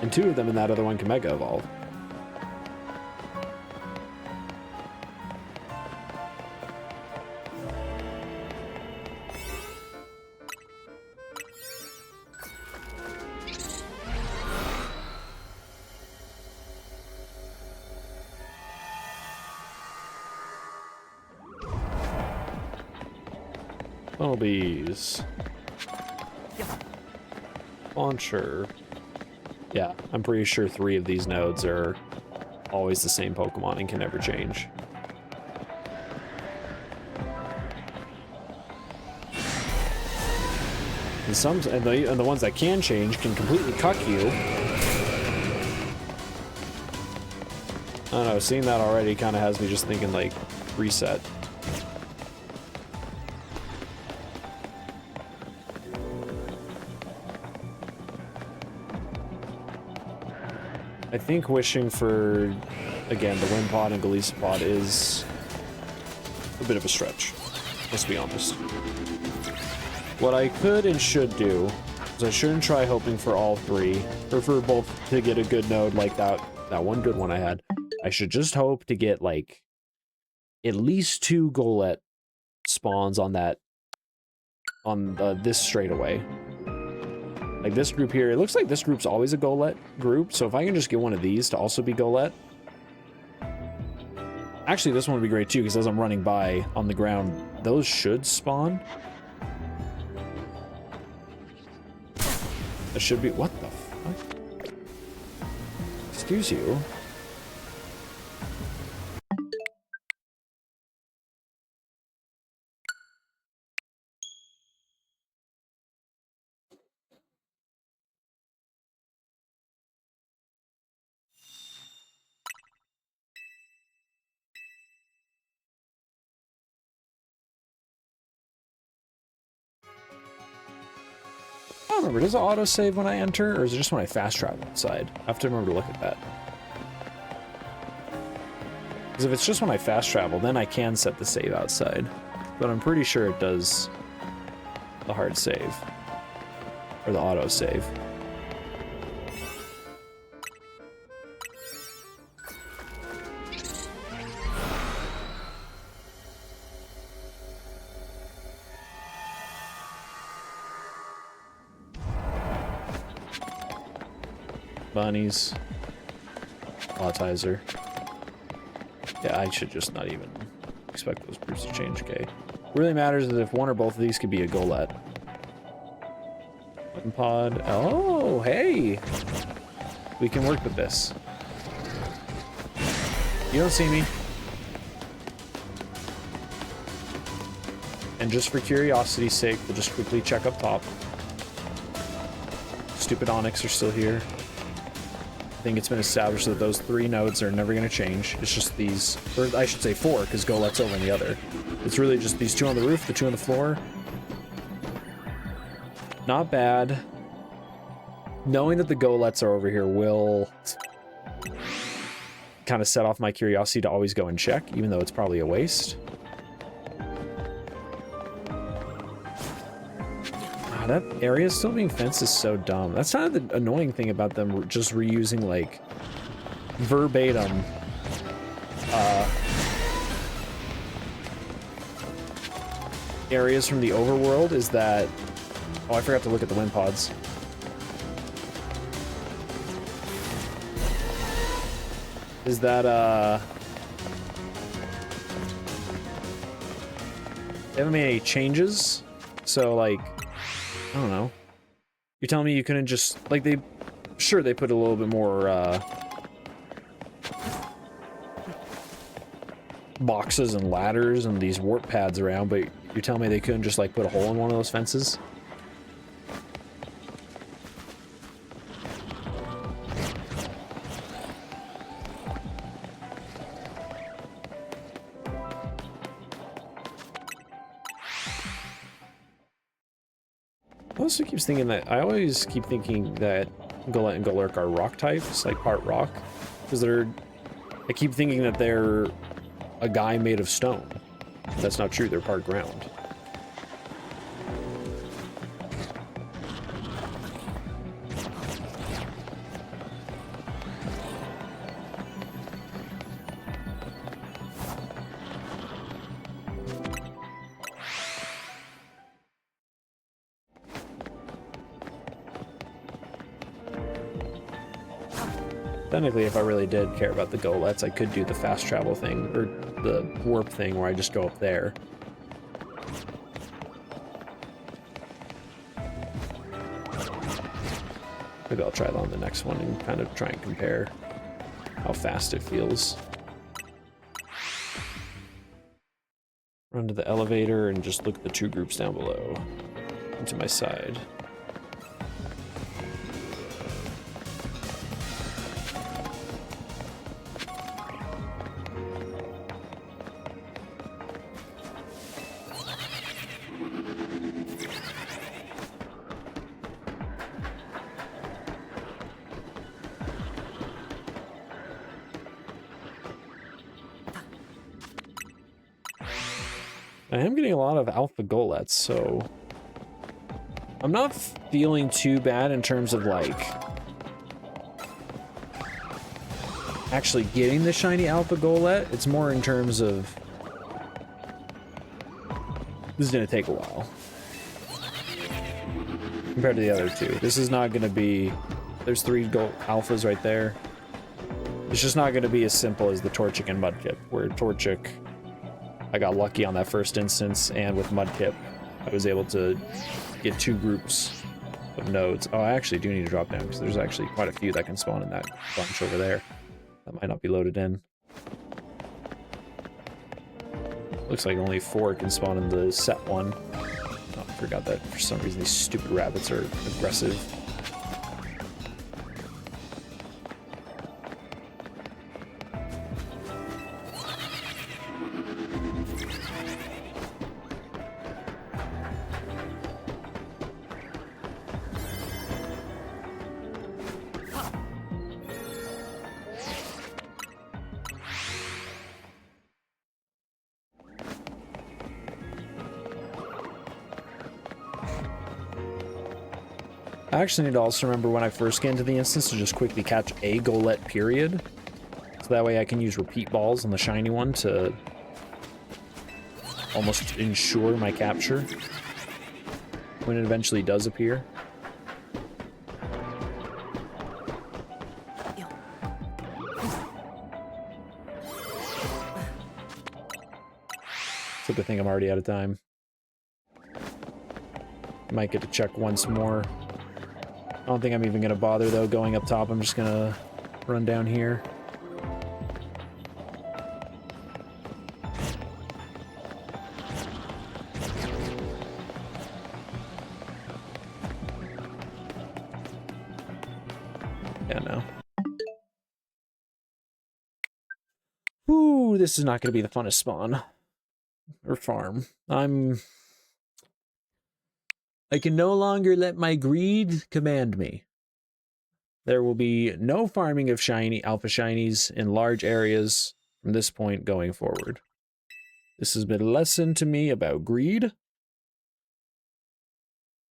And 2 of them in that other one can Mega Evolve. Bumblebees. Launcher. Yeah, I'm pretty sure 3 of these nodes are always the same Pokemon and can never change. And the ones that can change can completely cuck you. I don't know, seeing that already kind of has me just thinking, like, reset. I think wishing for, again, the Wimpod and Golisopod is a bit of a stretch, let's be honest. What I could and should do is I shouldn't try hoping for all 3, or for both to get a good node like that one good one I had. I should just hope to get, like, at least 2 Golett spawns on this straightaway. Like this group here, it looks like this group's always a Golett group, so if I can just get one of these to also be Golett. Actually, this one would be great too, because as I'm running by on the ground, those should spawn. That should be, what the fuck? Excuse you. I don't remember, does it auto-save when I enter, or is it just when I fast travel outside? I have to remember to look at that. Because if it's just when I fast travel, then I can set the save outside. But I'm pretty sure it does the hard save. Or the auto-save. Bunnies. Clawtizer. Yeah, I should just not even expect those groups to change, okay? What really matters is if one or both of these could be a Golett. Pod. Oh, hey! We can work with this. You don't see me. And just for curiosity's sake, we'll just quickly check up top. Stupid Onyx are still here. I think it's been established that those 3 nodes are never going to change. It's just these, or I should say 4, because Golett's over in the other. It's really just these 2 on the roof, the 2 on the floor. Not bad. Knowing that the golets are over here will kind of set off my curiosity to always go and check, even though it's probably a waste. That area still being fenced is so dumb. That's kind of the annoying thing about them just reusing, like, verbatim areas from the overworld is that... Oh, I forgot to look at the wind pods. Is that, they haven't made any changes, so, like, I don't know. You're telling me you couldn't just, like, they... Sure, they put a little bit more, boxes and ladders and these warp pads around, but you're telling me they couldn't just, like, put a hole in one of those fences? I also keep thinking that, I always keep thinking that Golett and Golurk are rock types, like part rock, because I keep thinking that they're a guy made of stone. That's not true, they're part ground. Technically, if I really did care about the Golets, I could do the fast travel thing, or the warp thing where I just go up there. Maybe I'll try that on the next one and kind of try and compare how fast it feels. Run to the elevator and just look at the two groups down below. And to my side. I am getting a lot of alpha golets, so I'm not feeling too bad in terms of, like, actually getting the shiny alpha golet. It's more in terms of this is going to take a while compared to the other two. This is not going to be, there's 3 gold alphas right there. It's just not going to be as simple as the Torchic and Mudkip, where Torchic, I got lucky on that first instance, and with Mudkip, I was able to get 2 groups of nodes. Oh, I actually do need to drop down, because there's actually quite a few that can spawn in that bunch over there. That might not be loaded in. Looks like only 4 can spawn in the set one. Oh, I forgot that for some reason these stupid rabbits are aggressive. I actually need to also remember when I first get into the instance to just quickly catch a Golett, period. So that way I can use repeat balls on the shiny one to almost ensure my capture when it eventually does appear. It's a good thing I'm already out of time. Might get to check once more. I don't think I'm even going to bother, though, going up top. I'm just going to run down here. Yeah, no. Ooh, this is not going to be the funnest spawn. Or farm. I can no longer let my greed command me. There will be no farming of shiny alpha shinies in large areas from this point going forward. This has been a lesson to me about greed.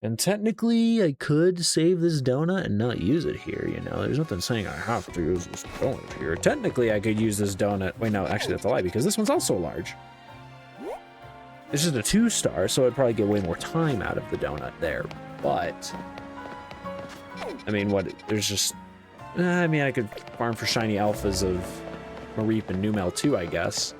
And technically, I could save this donut and not use it here, you know? There's nothing saying I have to use this donut here. Technically, I could use this donut. Wait, no, actually, that's a lie, because this one's also large. This is a 2-star, so I'd probably get way more time out of the donut there. But, I mean, what, there's just... I mean, I could farm for shiny alphas of Mareep and Numel too, I guess.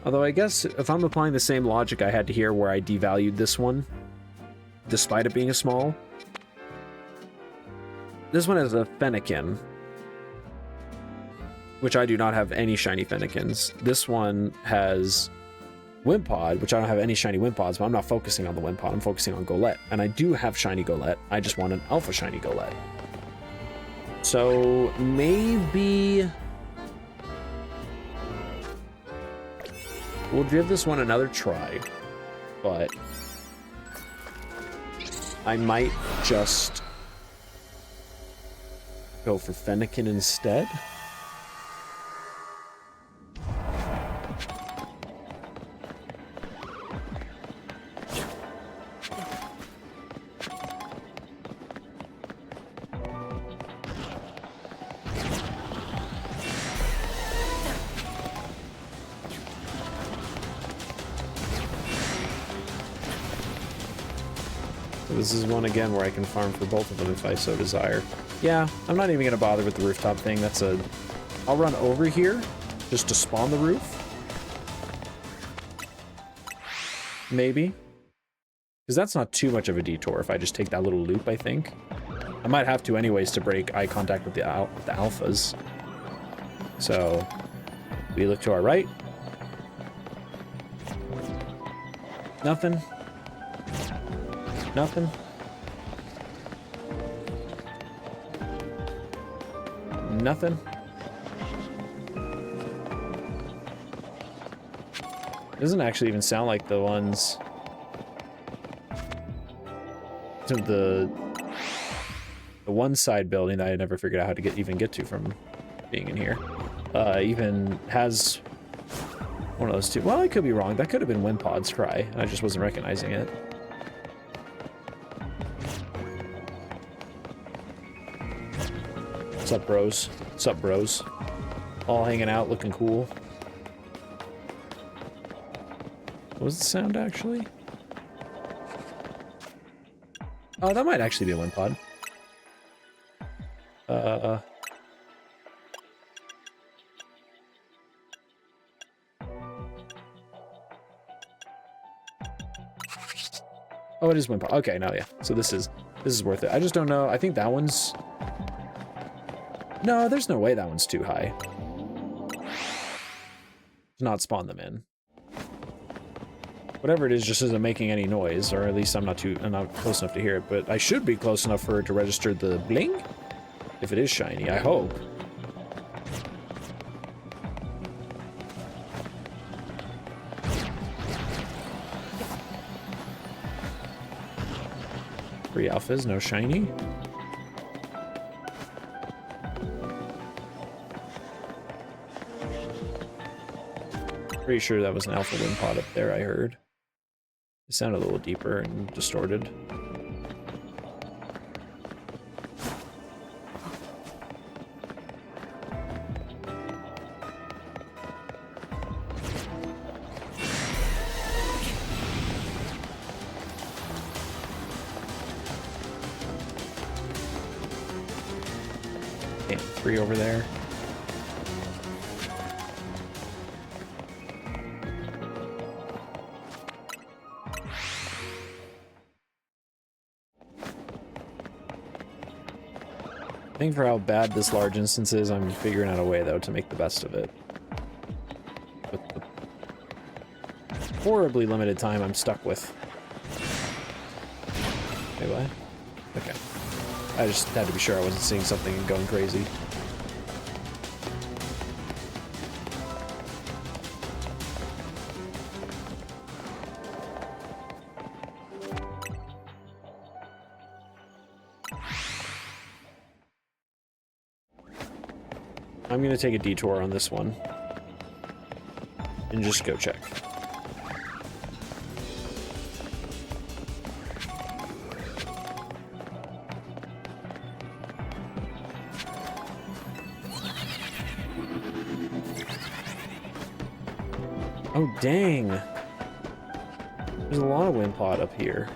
Although I guess if I'm applying the same logic I had to here where I devalued this one, despite it being a small, this one has a Fennekin, which I do not have any shiny Fennekins. This one has Wimpod, which I don't have any shiny Wimpods, but I'm not focusing on the Wimpod, I'm focusing on Golett. And I do have shiny Golett, I just want an alpha shiny Golett. So maybe... we'll give this one another try, but I might just go for Fennekin instead. This is one again where I can farm for both of them if I so desire. Yeah, I'm not even going to bother with the rooftop thing. That's a... I'll run over here just to spawn the roof. Maybe. Because that's not too much of a detour if I just take that little loop, I think. I might have to anyways to break eye contact with the alphas. So, we look to our right. Nothing. Nothing. Nothing. Doesn't actually even sound like the ones to the one side building that I never figured out how to even get to from being in here. Even has one of those two. Well, I could be wrong. That could have been Wimpod's cry, and I just wasn't recognizing it. What's up, bros? What's up, bros? All hanging out, looking cool. What was the sound, actually? Oh, that might actually be a Wimpod. Oh, it is Wimpod. Okay, no, yeah. So this is worth it. I just don't know. I think that one's... No, there's no way that one's too high. To not spawn them in. Whatever it is just isn't making any noise, or at least I'm not close enough to hear it, but I should be close enough for it to register the bling? If it is shiny, I hope. Three alphas, no shiny. Pretty sure that was an alpha Wimpod up there, I heard. It sounded a little deeper and distorted. Okay, 3 over there. I think for how bad this large instance is, I'm figuring out a way, though, to make the best of it. With the horribly limited time I'm stuck with. Wait, what? Okay. I just had to be sure I wasn't seeing something and going crazy. I'm gonna take a detour on this one and just go check. Oh, dang. There's a lot of wind pot up here.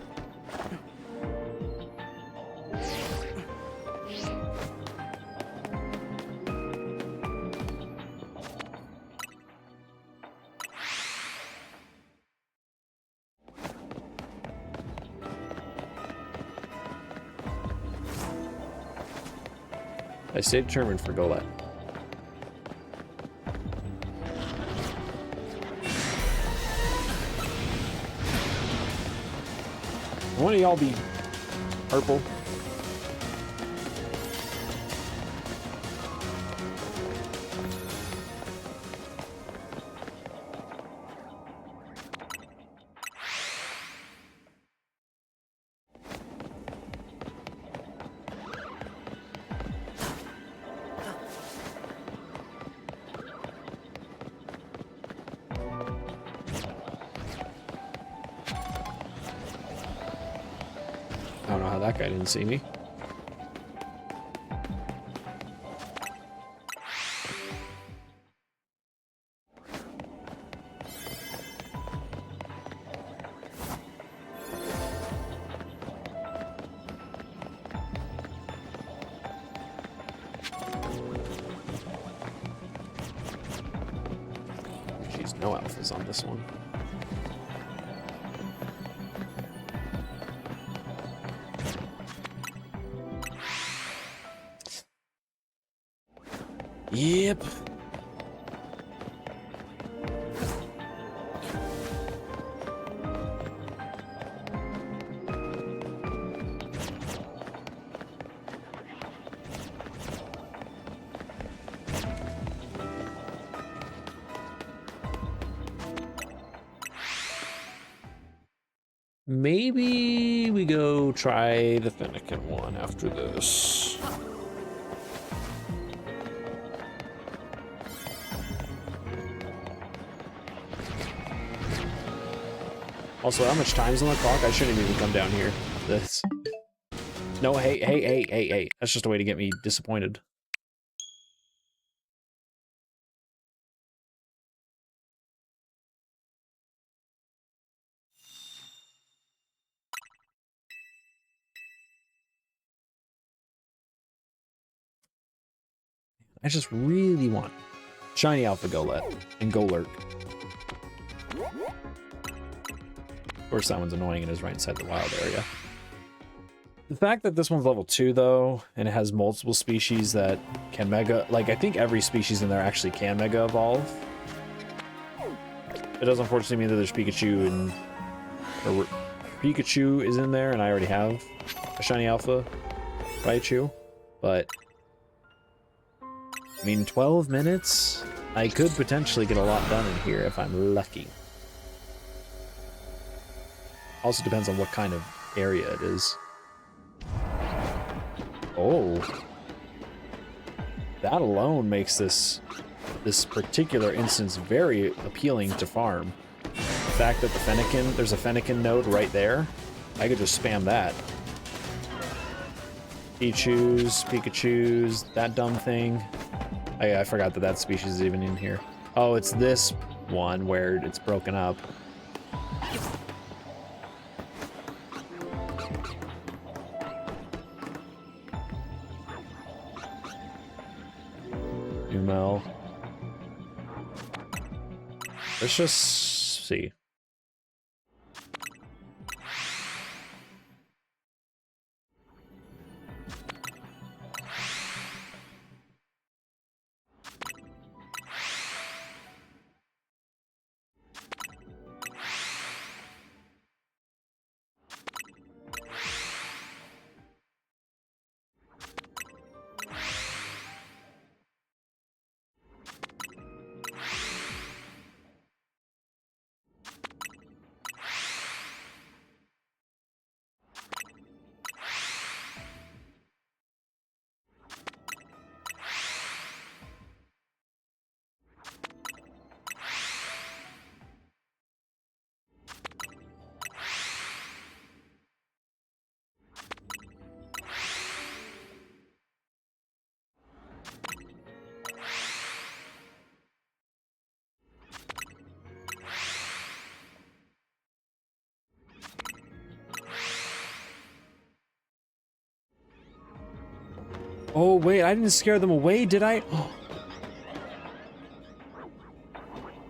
I stay determined for Golette. One of y'all be purple. I don't know how that guy didn't see me. Jeez, no alphas on this one. Yep. Maybe we go try the Fennekin one after this. Also, how much time's on the clock? I shouldn't even come down here. This. No, hey. That's just a way to get me disappointed. I just really want shiny alpha Golette and Golurk. Of course, that one's annoying and is right inside the wild area. The fact that this one's level 2, though, and it has multiple species that can mega... Like, I think every species in there actually can mega evolve. It does unfortunately mean that there's Pikachu and... Or Pikachu is in there, and I already have a shiny alpha Raichu. But... I mean, 12 minutes? I could potentially get a lot done in here if I'm lucky. Also depends on what kind of area it is. Oh. That alone makes this particular instance very appealing to farm. The fact that there's a Fennekin node right there, I could just spam that. Pikachus, that dumb thing. I forgot that species is even in here. Oh, it's this one where it's broken up. Numel. Let's just see. Oh, wait, I didn't scare them away, did I?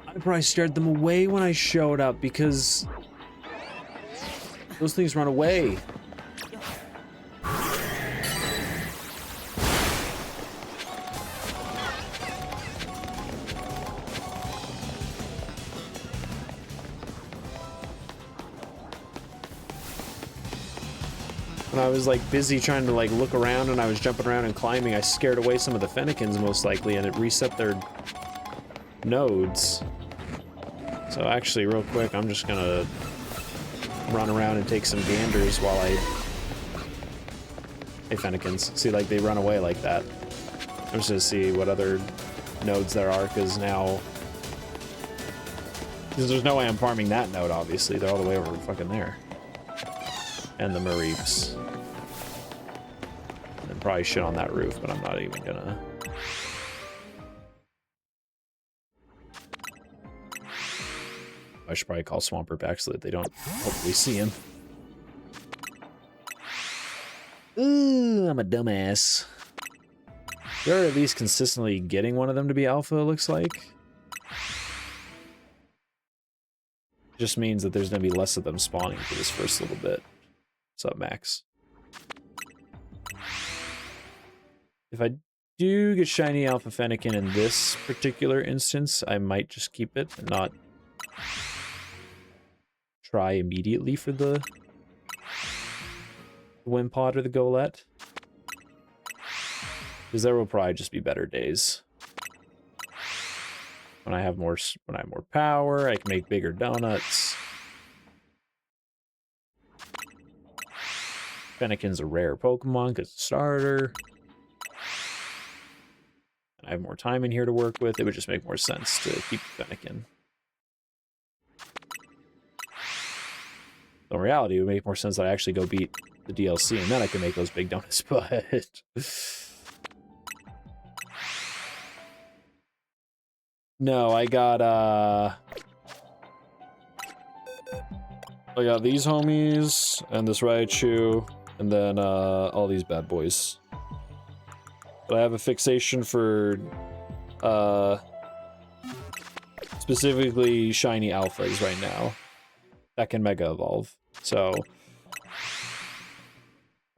I probably scared them away when I showed up because those things run away. When I was like busy trying to like look around and I was jumping around and climbing, I scared away some of the Fennekins most likely, and it reset their nodes. So actually, real quick, I'm just gonna run around and take some ganders while I... Hey, Fennekins. See, like, they run away like that. I'm just gonna see what other nodes there are, because now... Because there's no way I'm farming that node, obviously. They're all the way over fucking there. And the Mareeps. And probably shit on that roof, but I'm not even gonna... I should probably call Swampert back so that they don't hopefully see him. Ooh, I'm a dumbass. They're at least consistently getting one of them to be alpha, it looks like. Just means that there's going to be less of them spawning for this first little bit. What's up, Max? If I do get shiny Alpha Fennekin in this particular instance, I might just keep it and not try immediately for the Wimpod or the Golett. Because there will probably just be better days. When I have more power, I can make bigger donuts. Fennekin's a rare Pokemon because it's a starter. And I have more time in here to work with. It would just make more sense to keep Fennekin. In reality, it would make more sense that I actually go beat the DLC and then I can make those big donuts, but... No, I got these homies, and this Raichu, and then, all these bad boys. But I have a fixation for, specifically shiny alphas right now. That can Mega Evolve. So,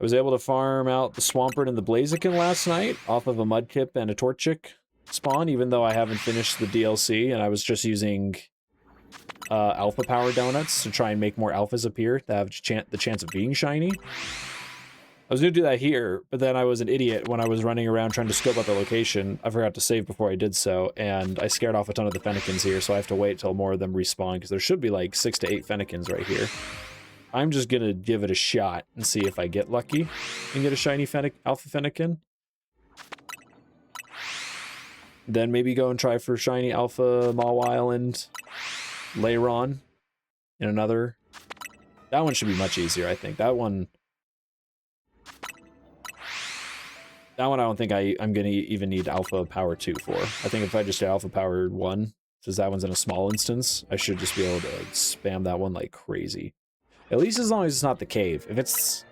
I was able to farm out the Swampert and the Blaziken last night off of a Mudkip and a Torchic spawn, even though I haven't finished the DLC, and I was just using alpha power donuts to try and make more alphas appear to have the chance of being shiny. I was going to do that here, but then I was an idiot when I was running around trying to scope out the location. I forgot to save before I did so, and I scared off a ton of the Fennekins here, so I have to wait till more of them respawn, because there should be like 6 to 8 Fennekins right here. I'm just going to give it a shot and see if I get lucky and get a shiny alpha Fennekin. Then maybe go and try for shiny alpha Mawile and Lairon in another. That one should be much easier, I think. That one I don't think I'm going to even need alpha power 2 for. I think if I just do alpha power 1, since that one's in a small instance, I should just be able to spam that one like crazy. At least as long as it's not the cave. If it's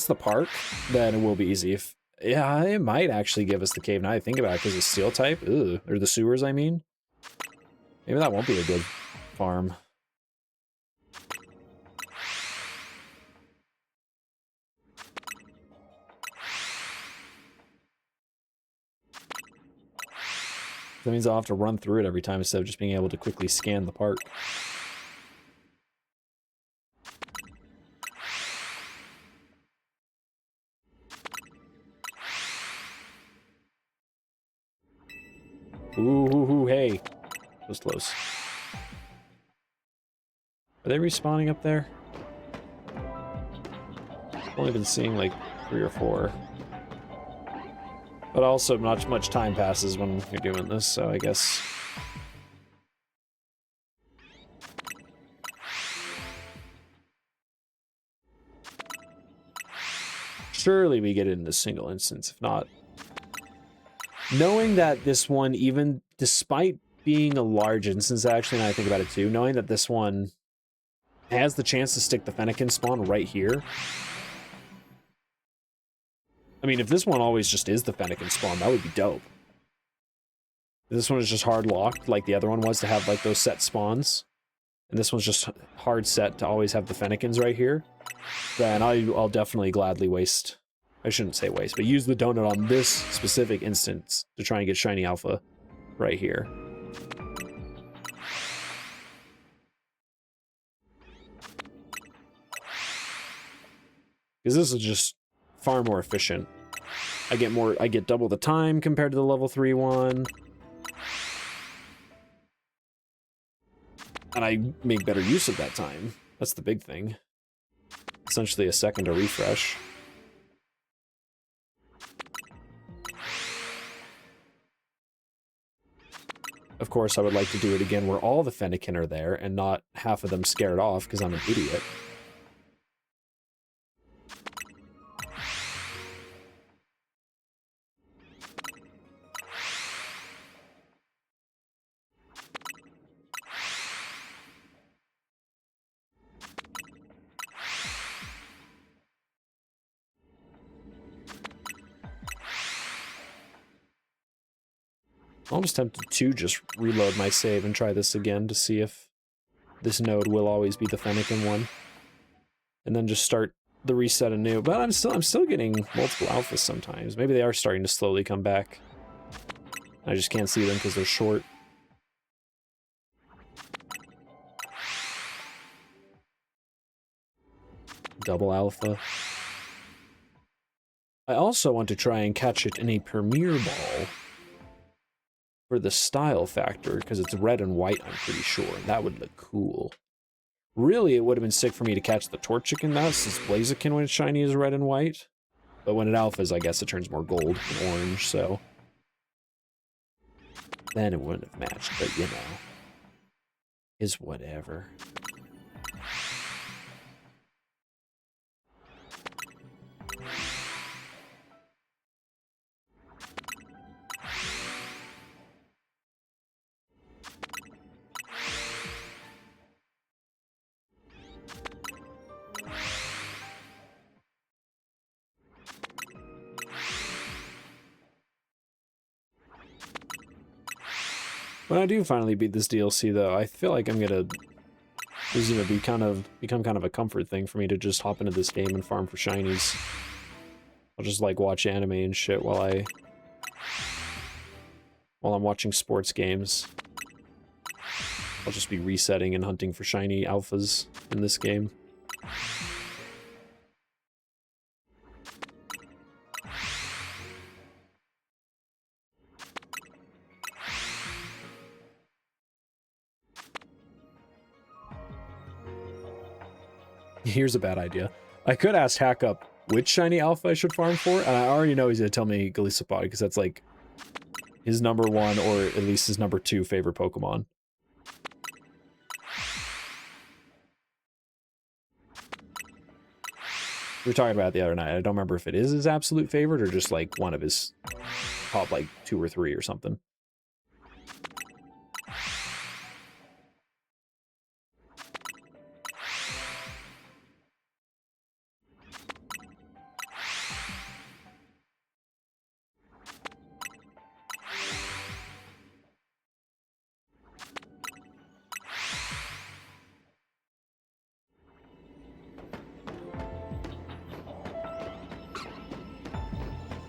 the park, then it will be easy. Yeah, it might actually give us the cave now I think about it, because it's steel type. Ugh. Or the sewers, I mean. Maybe that won't be a good farm. That means I'll have to run through it every time instead of just being able to quickly scan the park. Ooh, hey. That was close. Are they respawning up there? I've only been seeing like 3 or 4. But also not much time passes when you're doing this, so I guess... Surely we get it in a single instance, if not... Knowing that this one, even despite being a large instance, actually, now I think about it too, knowing that this one has the chance to stick the Fennekin spawn right here, I mean, if this one always just is the Fennekin spawn, that would be dope. If this one is just hard locked, like the other one was, to have like those set spawns, and this one's just hard set to always have the Fennekins right here, then I'll definitely gladly waste... I shouldn't say waste, but use the donut on this specific instance to try and get shiny alpha right here. Because this is just far more efficient. I get double the time compared to the level 3 one. And I make better use of that time. That's the big thing. Essentially a second to refresh. Of course, I would like to do it again where all the Fennekin are there and not half of them scared off because I'm an idiot. I'm almost tempted to just reload my save and try this again to see if this node will always be the Fennekin one. And then just start the reset anew. But I'm still getting multiple alphas sometimes. Maybe they are starting to slowly come back. I just can't see them because they're short. Double alpha. I also want to try and catch it in a Premier Ball. For the style factor, because it's red and white, I'm pretty sure, and that would look cool. Really, it would have been sick for me to catch the Torchic now, since Blaziken when it's shiny is red and white. But when it alphas, I guess it turns more gold and orange, so... then it wouldn't have matched, but you know. Is whatever. When I do finally beat this DLC, though, I feel like this is gonna become kind of a comfort thing for me to just hop into this game and farm for shinies. I'll just like watch anime and shit while I'm watching sports games. I'll just be resetting and hunting for shiny alphas in this game. Here's a bad idea. I could ask Hackup which shiny alpha I should farm for, and I already know he's gonna tell me Golisopod, because that's like his #1 or at least his #2 favorite Pokemon. We were talking about it the other night. I don't remember if it is his absolute favorite or just like one of his top like 2 or 3 or something.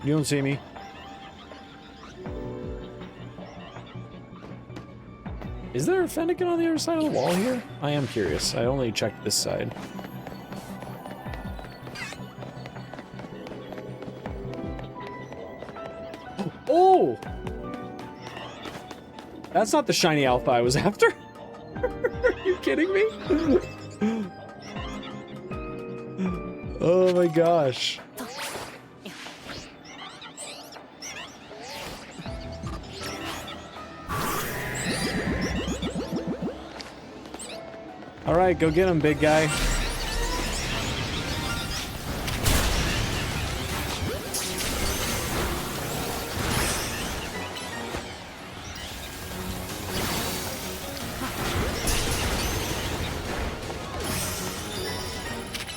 You don't see me. Is there a Fennekin on the other side of the wall here? I am curious. I only checked this side. Oh! That's not the shiny alpha I was after. Are you kidding me? Oh my gosh. All right, go get him, big guy.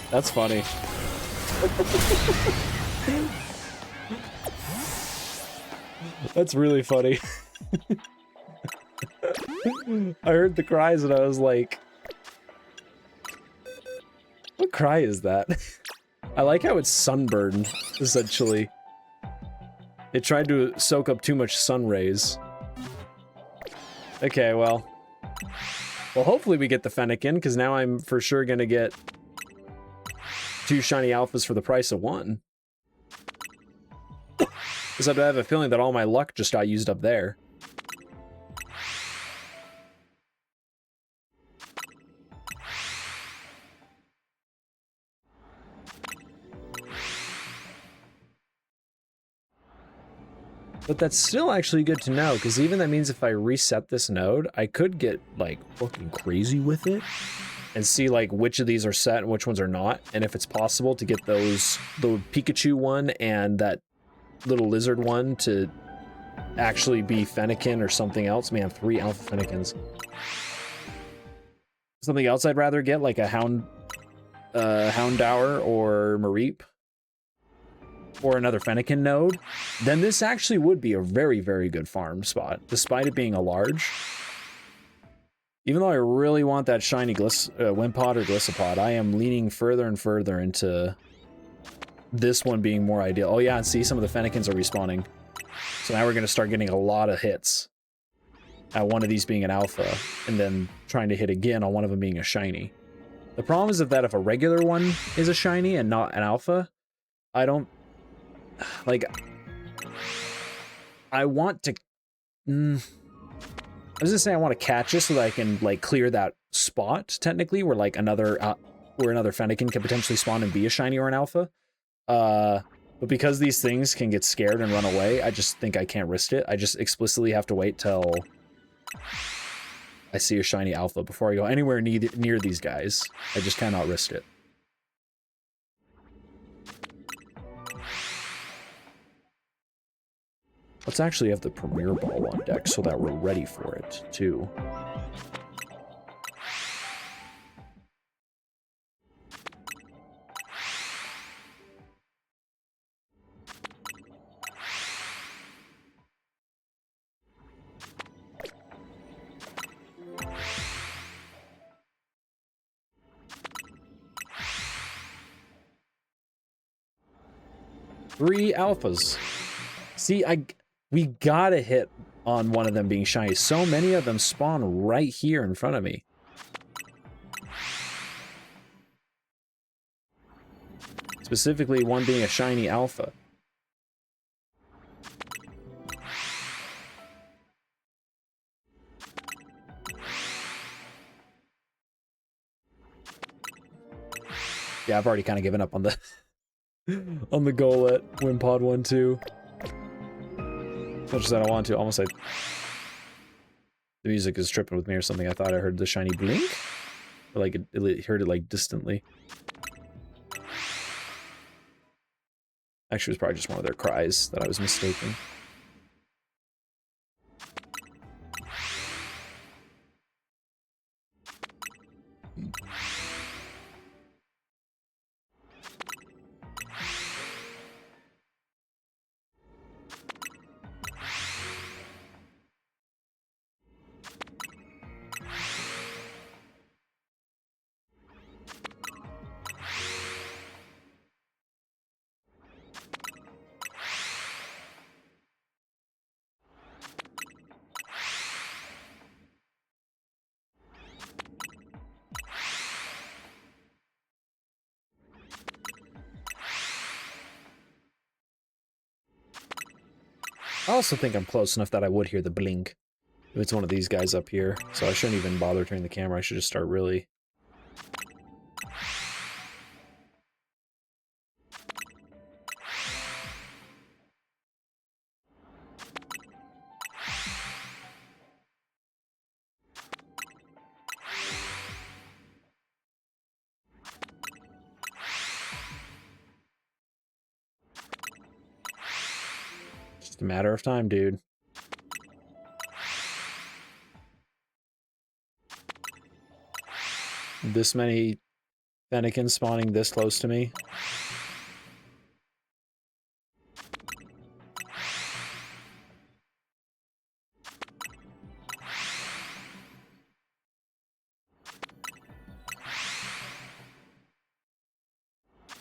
That's funny. That's really funny. I heard the cries and I was like, what cry is that? I like how it's sunburned, essentially. It tried to soak up too much sun rays. Okay, well. Well, hopefully we get the Fennekin, because now I'm for sure going to get 2 shiny alphas for the price of 1. Because I have a feeling that all my luck just got used up there. But that's still actually good to know, because even that means if I reset this node, I could get, like, fucking crazy with it and see, like, which of these are set and which ones are not, and if it's possible to get those, the Pikachu one and that little lizard one to actually be Fennekin or something else. Man, 3 alpha Fennekins. Something else I'd rather get, like a Houndour or Mareep, or another Fennekin node, then this actually would be a very, very good farm spot, despite it being a large. Even though I really want that shiny Wimpod or Gliscopod, I am leaning further and further into this one being more ideal. Oh yeah, and see, some of the Fennekins are respawning. So now we're going to start getting a lot of hits at one of these being an alpha, and then trying to hit again on one of them being a shiny. The problem is that if a regular one is a shiny and not an alpha, I don't... Like, I want to... I was gonna say I want to catch it so that I can, like, clear that spot, technically, where, like, another Fennekin can potentially spawn and be a shiny or an alpha. But because these things can get scared and run away, I just think I can't risk it. I just explicitly have to wait till I see a shiny alpha before I go anywhere near these guys. I just cannot risk it. Let's actually have the Premier Ball on deck so that we're ready for it, too. Three alphas. See, we gotta hit on one of them being shiny. So many of them spawn right here in front of me. Specifically, one being a shiny alpha. Yeah, I've already kind of given up on the on the goal at Wimpod 1-2. As much as I don't want to, almost like the music is tripping with me or something. I thought I heard the shiny blink, or like it heard it like distantly. Actually, it was probably just one of their cries that I was mistaken. I also think I'm close enough that I would hear the blink if it's one of these guys up here, so I shouldn't even bother turning the camera. I should just start really... Just a matter of time, dude. This many Fennekins spawning this close to me.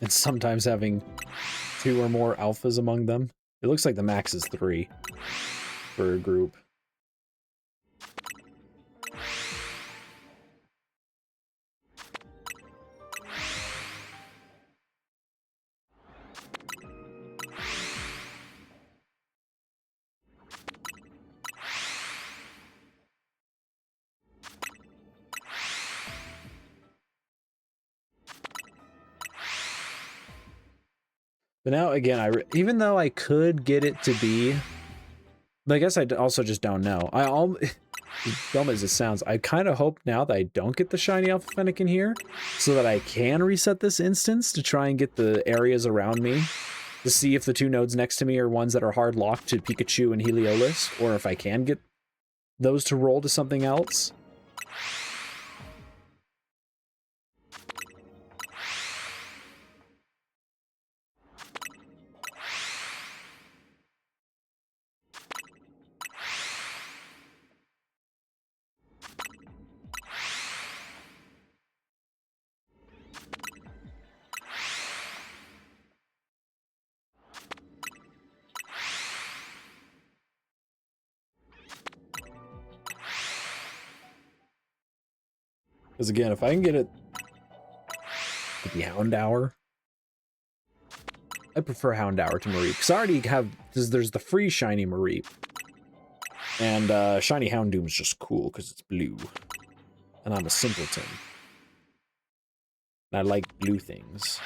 and sometimes having 2 or more alphas among them. It looks like the max is 3 for a group. But now, again, even though I could get it to be... But I guess I also just don't know. As dumb as it sounds, I kind of hope now that I don't get the shiny Alpha Fennekin here, so that I can reset this instance to try and get the areas around me, to see if the 2 nodes next to me are ones that are hard locked to Pikachu and Heliolisk, or if I can get those to roll to something else. Because again, if I can get it to be Houndour, I prefer Houndour to Mareep. Because I already have, because there's the free shiny Mareep. And shiny Houndoom is just cool because it's blue. And I'm a simpleton. And I like blue things.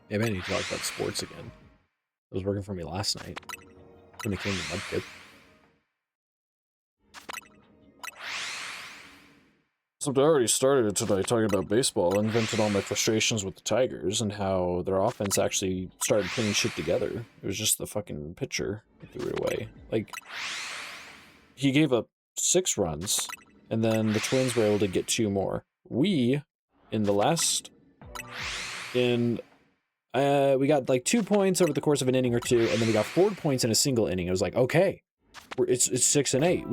Maybe I need to talk about sports again. It was working for me last night when it came to Mudkip. So I already started it today talking about baseball and vented all my frustrations with the Tigers and how their offense actually started putting shit together. It was just the fucking pitcher that threw it away. Like, he gave up 6 runs, and then the Twins were able to get 2 more. We got like 2 points over the course of an inning or 2, and then we got 4 points in a single inning. I was like, okay, it's 6 and 8.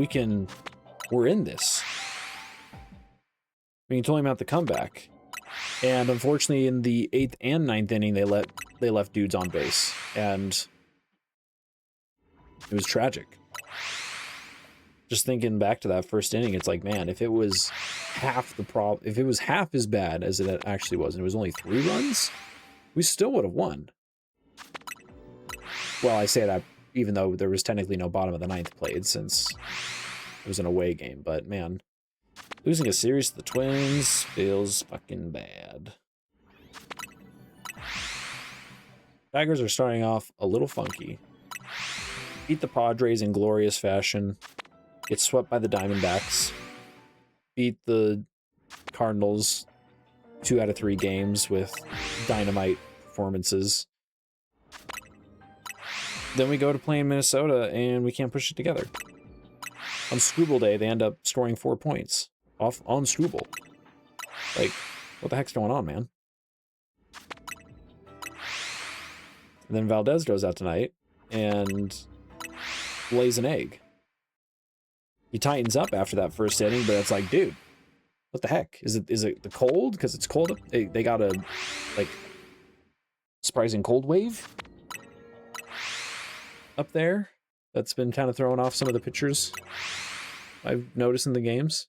We're in this. I mean, you told him about the comeback, and unfortunately, in the 8th and 9th inning, they left dudes on base, and it was tragic. Just thinking back to that first inning, it's like, man, if it was half as bad as it actually was, and it was only 3 runs, we still would have won. Well, I say that even though there was technically no bottom of the 9th played, since it was an away game, but man, losing a series to the Twins feels fucking bad. Tigers are starting off a little funky. Beat the Padres in glorious fashion. Get swept by the Diamondbacks. Beat the Cardinals 2 out of 3 games with dynamite performances. Then we go to play in Minnesota and we can't push it together. On Scrooble Day, they end up scoring 4 points off on Scrooble. Like, what the heck's going on, man? And then Valdez goes out tonight and lays an egg. he tightens up after that first inning, but it's like, dude, what the heck? Is it the cold? Because it's cold. They got a, like, surprising cold wave up there that's been kind of throwing off some of the pitchers I've noticed in the games.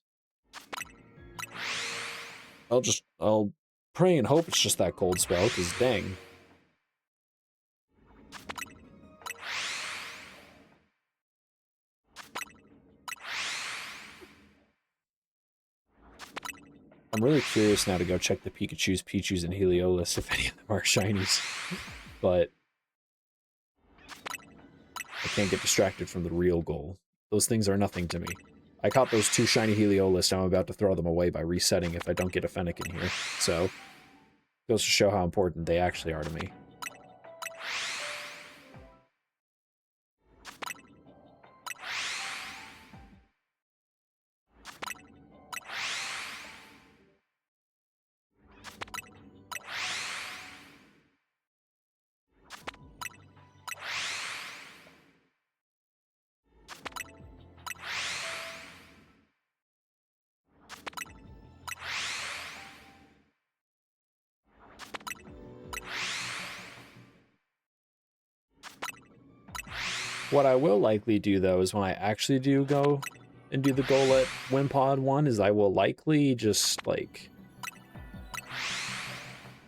I'll pray and hope it's just that cold spell, because dang. I'm really curious now to go check the Pikachus, Pichus, and Heliolus if any of them are shinies. But I can't get distracted from the real goal. Those things are nothing to me. I caught those 2 shiny Heliolus, and I'm about to throw them away by resetting if I don't get a Fennekin here. So, goes to show how important they actually are to me. What I will likely do, though, is when I actually do go and do the goal at Wimpod one, is I will likely just, like,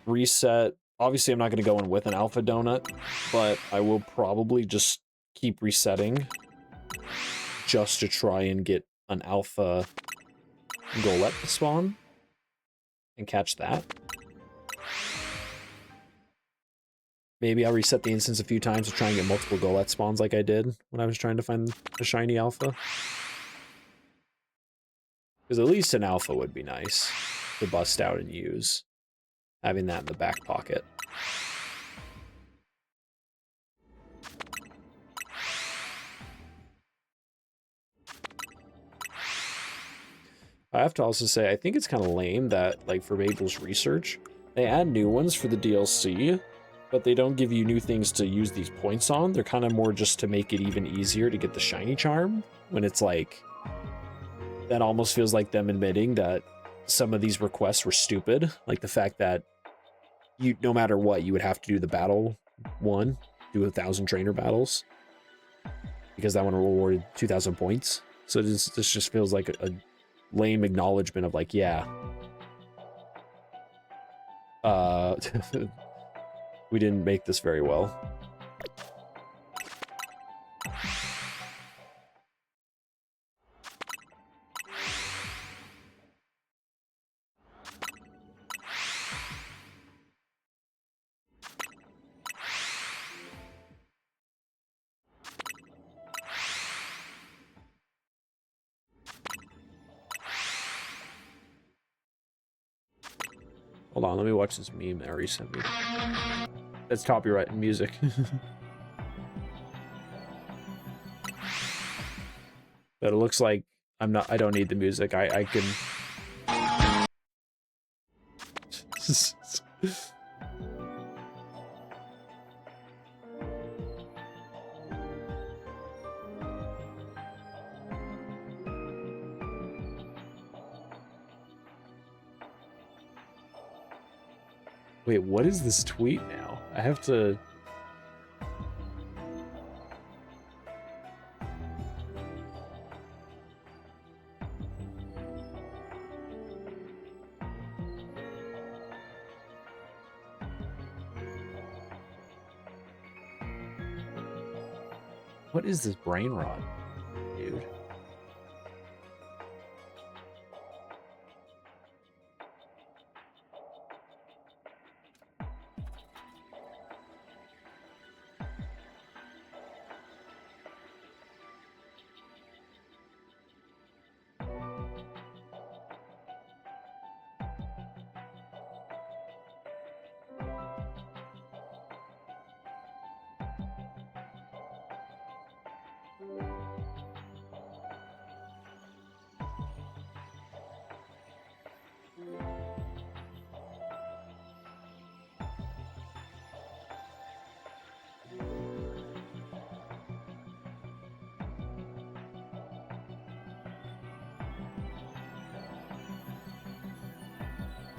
reset. Obviously, I'm not going to go in with an Alpha Donut, but I will probably just keep resetting just to try and get an Alpha Golett to spawn and catch that. Maybe I'll reset the instance a few times to try and get multiple Golett spawns like I did when I was trying to find a shiny Alpha. Because at least an Alpha would be nice to bust out and use. Having that in the back pocket. I have to also say, I think it's kind of lame that, like, for Mabel's research, they add new ones for the DLC, but they don't give you new things to use these points on. They're kind of more just to make it even easier to get the shiny charm, when it's like, that almost feels like them admitting that some of these requests were stupid. Like the fact that you, no matter what, you would have to do the battle one, do 1,000 trainer battles, because that one rewarded 2,000 points. So this just feels like a lame acknowledgement of like, yeah, we didn't make this very well. Hold on, let me watch this meme Ari sent me. That's copyright music. But it looks like I don't need the music. I can... Wait, what is this tweet now? I have to... What is this brain rot, dude?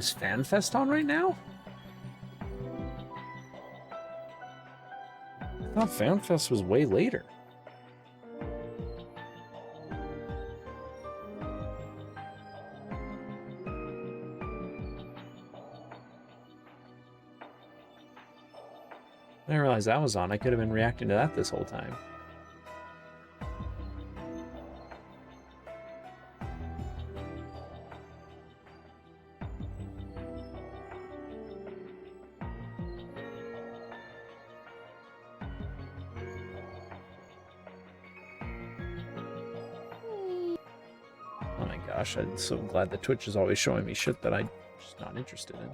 Is FanFest on right now? I thought FanFest was way later. I didn't realize that was on. I could have been reacting to that this whole time. Oh my gosh, I'm so glad that Twitch is always showing me shit that I'm just not interested in.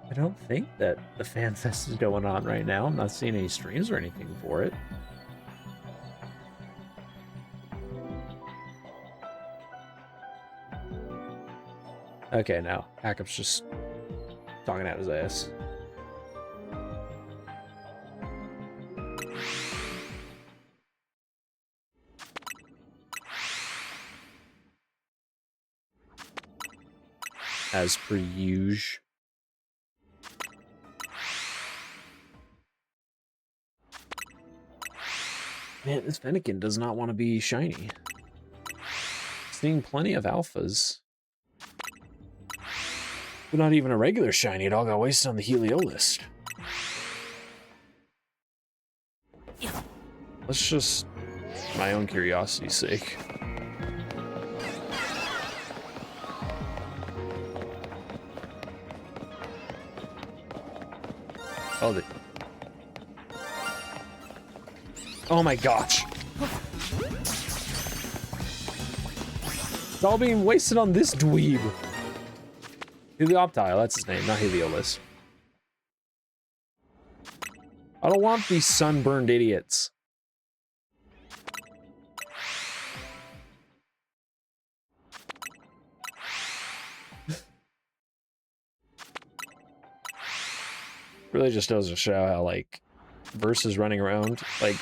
I don't think that the FanFest is going on right now. I'm not seeing any streams or anything for it. Okay, now Hackup's just talking out his ass. As per usual. Man, this Fennekin does not want to be shiny. Seeing plenty of alphas. But not even a regular shiny. It all got wasted on the Helio list. Let's just, for my own curiosity's sake. Oh my gosh. It's all being wasted on this dweeb. Helioptile, that's his name, not Heliolus. I don't want these sunburned idiots. Really just goes to show how, like, versus running around. Like,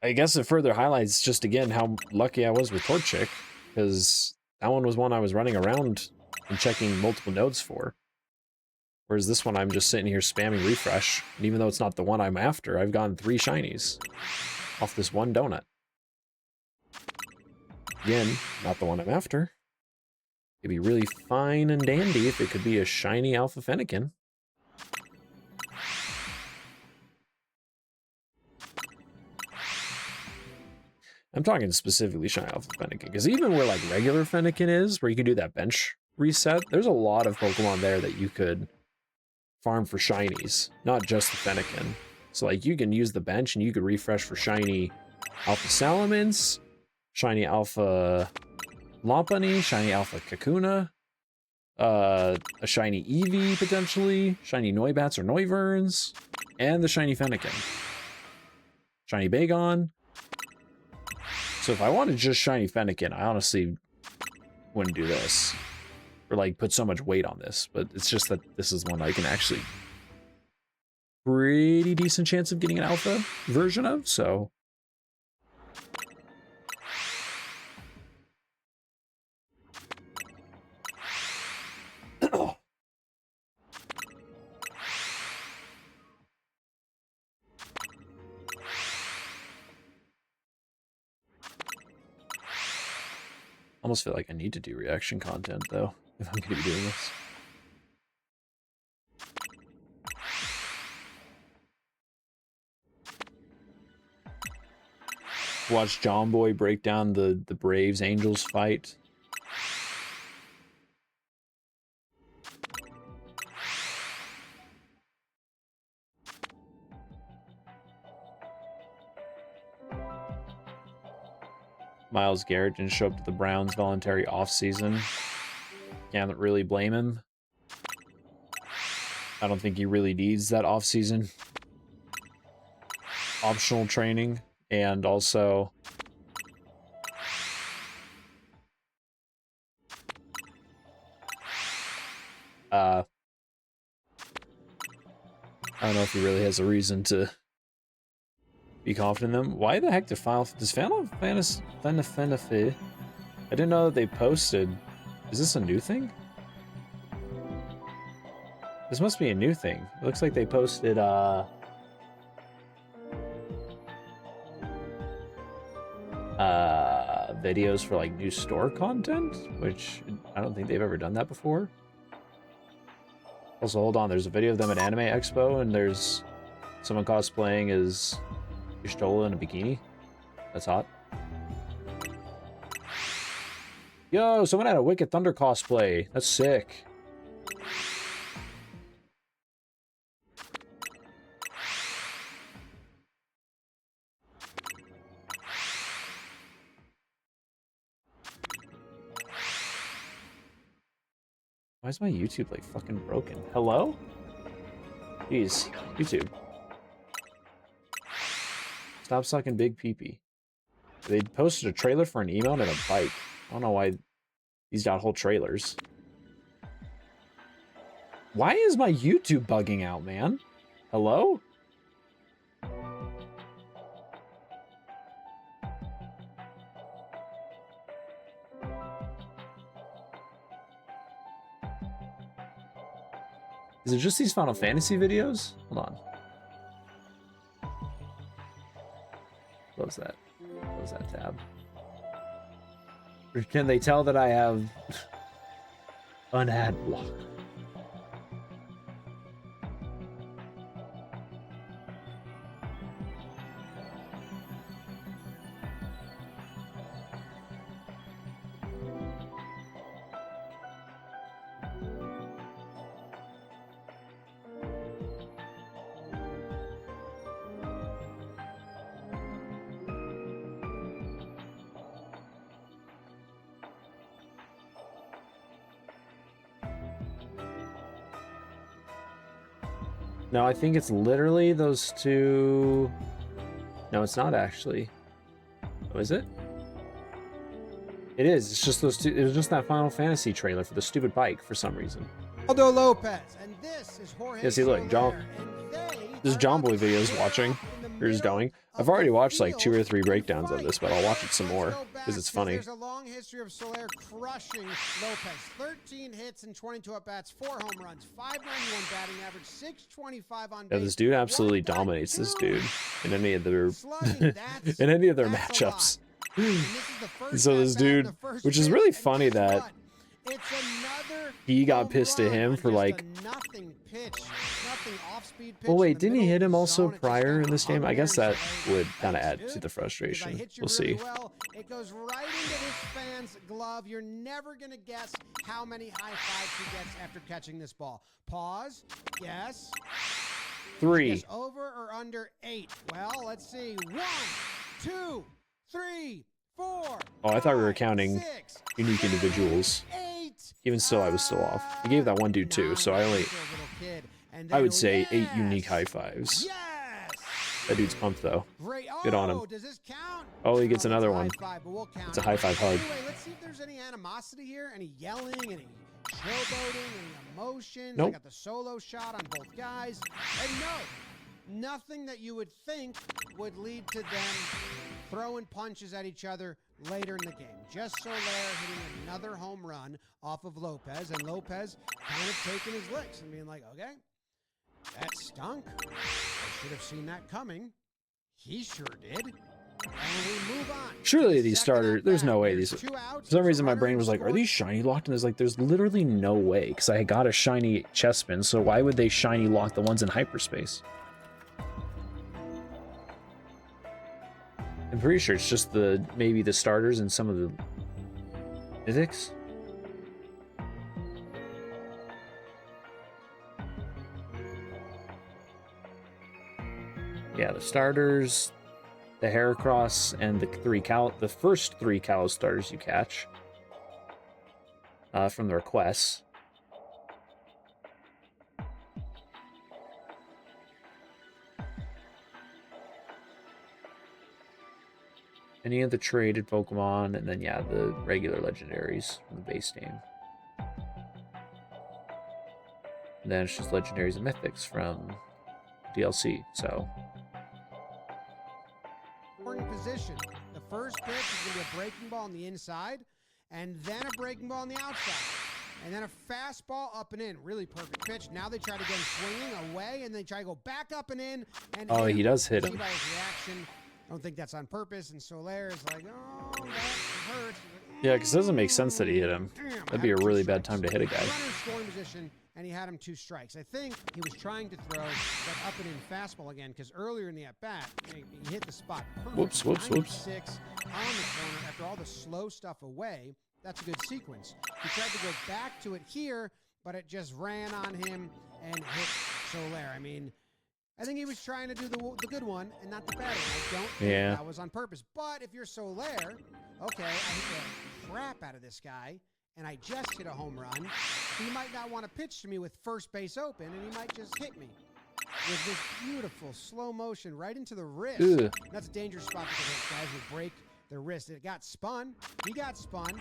I guess it further highlights just again how lucky I was with Torchic, because that one was one I was running around and checking multiple nodes for. Whereas this one I'm just sitting here spamming refresh, and even though it's not the one I'm after, I've gotten 3 shinies off this one donut. Again, not the one I'm after. It'd be really fine and dandy if it could be a shiny Alpha Fennekin. I'm talking specifically shiny Alpha Fennekin, because even where like regular Fennekin is, where you can do that bench reset, there's a lot of Pokemon there that you could farm for shinies, not just the Fennekin. So like you can use the bench and you could refresh for shiny Alpha Salamence, shiny Alpha Lopunny, shiny Alpha Kakuna, a shiny Eevee potentially, shiny Noibats or Noivern, and the shiny Fennekin. Shiny Bagon. So if I wanted just shiny Fennekin, I honestly wouldn't do this. Or like put so much weight on this, but it's just that this is one I can actually pretty decent chance of getting an alpha version of, so. Almost feel like I need to do reaction content though, if I'm gonna be doing this. Watch John Boy break down the Braves Angels fight. Myles Garrett didn't show up to the Browns' voluntary offseason. Can't really blame him. I don't think he really needs that offseason. Optional training, and also I don't know if he really has a reason to be confident in them. Why the heck does Final Fantasy? I didn't know that they posted. Is this a new thing? This must be a new thing. It looks like they posted videos for like new store content, which I don't think they've ever done that before. Also, hold on, there's a video of them at Anime Expo, and there's someone cosplaying as Y'shtola in a bikini. That's hot. Yo, someone had a Wicked Thunder cosplay. That's sick. Why is my YouTube like fucking broken? Hello? Jeez, YouTube. Stop sucking big pee-pee. They posted a trailer for an emote and a bike. I don't know why these got whole trailers. Why is my YouTube bugging out, man? Hello? Is it just these Final Fantasy videos? Hold on. Close that. Close that tab. Or can they tell that I have an ad block? No, I think it's literally those two. No, it's not actually. Oh, is it? It is. It's just those two. It was just that Final Fantasy trailer for the stupid bike for some reason. Aldo Lopez, and this is Jorge. Yeah, see, look, this is John Boy videos watching. Here's going. I've already watched like 2 or 3 breakdowns of this, but I'll watch it some more because it's funny. There's a long history of Soler crushing Lopez. 13 hits and 22 at bats, 4 home runs, 591 batting average, 625 on base. Yeah, this dude absolutely dominates this dude in any of their in any of their matchups. So this dude, which is really funny that he got pissed at him for like. Well, wait, didn't he hit him also prior in this game? I guess that would kind of add to the frustration. We'll see. It goes right into this fan's glove. You're never gonna guess how many high fives he gets after catching this ball. Pause. Guess. 3. Guess over or under 8. Well, let's see. 1, 2, 3, 4. Oh, I thought we were counting 6, unique individuals. 8. Even still, I was still off. He gave that one dude 2, so I would say 8 unique high fives. Yes. That dude's pumped though. Great. Good on him. Does this count? Oh, he gets another one. We'll It's a high five hug. Anyway, let's see if there's any animosity here, any yelling, any showboating, any emotions. Nope. I got the solo shot on both guys. And no, nothing that you would think would lead to them throwing punches at each other later in the game. Just Soler hitting another home run off of Lopez, and Lopez kind of taking his licks and being like, okay, that stunk. I should have seen that coming. He sure did. And we move on. Surely these starters, there's no way these. For some reason, my brain was like, are these shiny locked? And it's like, there's literally no way, because I got a shiny chest spin, so why would they shiny lock the ones in hyperspace? I'm pretty sure it's just maybe the starters and some of the mythics. Yeah, the starters, the Heracross and the first 3 Kalos starters you catch from the requests. Any of the traded Pokemon, and then yeah, the regular legendaries from the base game. And then it's just legendaries and mythics from DLC, so. Important position. The first pitch is going to be a breaking ball on the inside, and then a breaking ball on the outside. And then a fastball up and in. Really perfect pitch. Now they try to get him swinging away, and they try to go back up and in. And oh, he does hit him. See by his reaction. I don't think that's on purpose, and Solaire is like, oh, that hurts. Yeah, because it doesn't make sense that he hit him. Damn, That'd be a really bad time to hit a guy. Runner in scoring position, and he had him 2 strikes. I think he was trying to throw that up and in fastball again, because earlier in the at-bat, he hit the spot perfect. Whoops. 96 on the corner after all the slow stuff away. That's a good sequence. He tried to go back to it here, but it just ran on him and hit Solaire. I mean, I think he was trying to do the good one and not the bad one. I don't think that was on purpose. But if you're Solaire, okay, I hit the crap out of this guy, and I just hit a home run. He might not want to pitch to me with first base open, and he might just hit me with this beautiful slow motion right into the wrist. Ugh. That's a dangerous spot because those guys would break their wrist. It got spun. He got spun.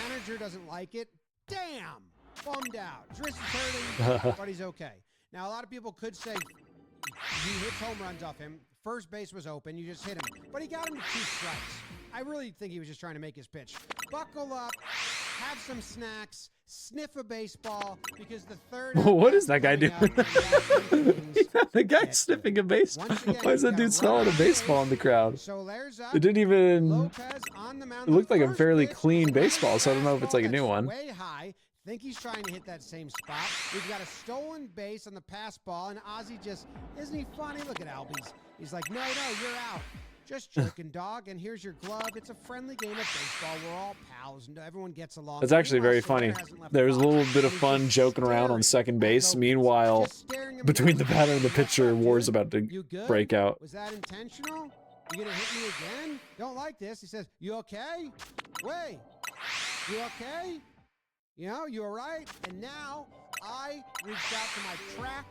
Manager doesn't like it. Damn! Bummed out. His wrist is hurting, but he's okay. Now, a lot of people could say he hits home runs off him. First base was open. You just hit him. But he got him to 2 strikes. I really think he was just trying to make his pitch. Buckle up. Have some snacks. Sniff a baseball, because the third... What is that guy doing? The guy sniffing a baseball. Why is that dude smelling a baseball in the crowd? It didn't even... It looked like a fairly clean baseball, so I don't know if it's like a new one. Way high. Think he's trying to hit that same spot. We've got a stolen base on the pass ball, and Ozzy just... Isn't he funny? Look at Albie. He's like, no, you're out. Just joking, dog, and here's your glove. It's a friendly game of baseball. We're all pals, and everyone gets along. That's actually very funny. There's a little bit of fun joking around on second base. Meanwhile, between the batter and the pitcher, war's about to break out. Was that intentional? You gonna hit me again? Don't like this. He says, you okay? Wait, you okay? You know, you all right? And now I reached out to my track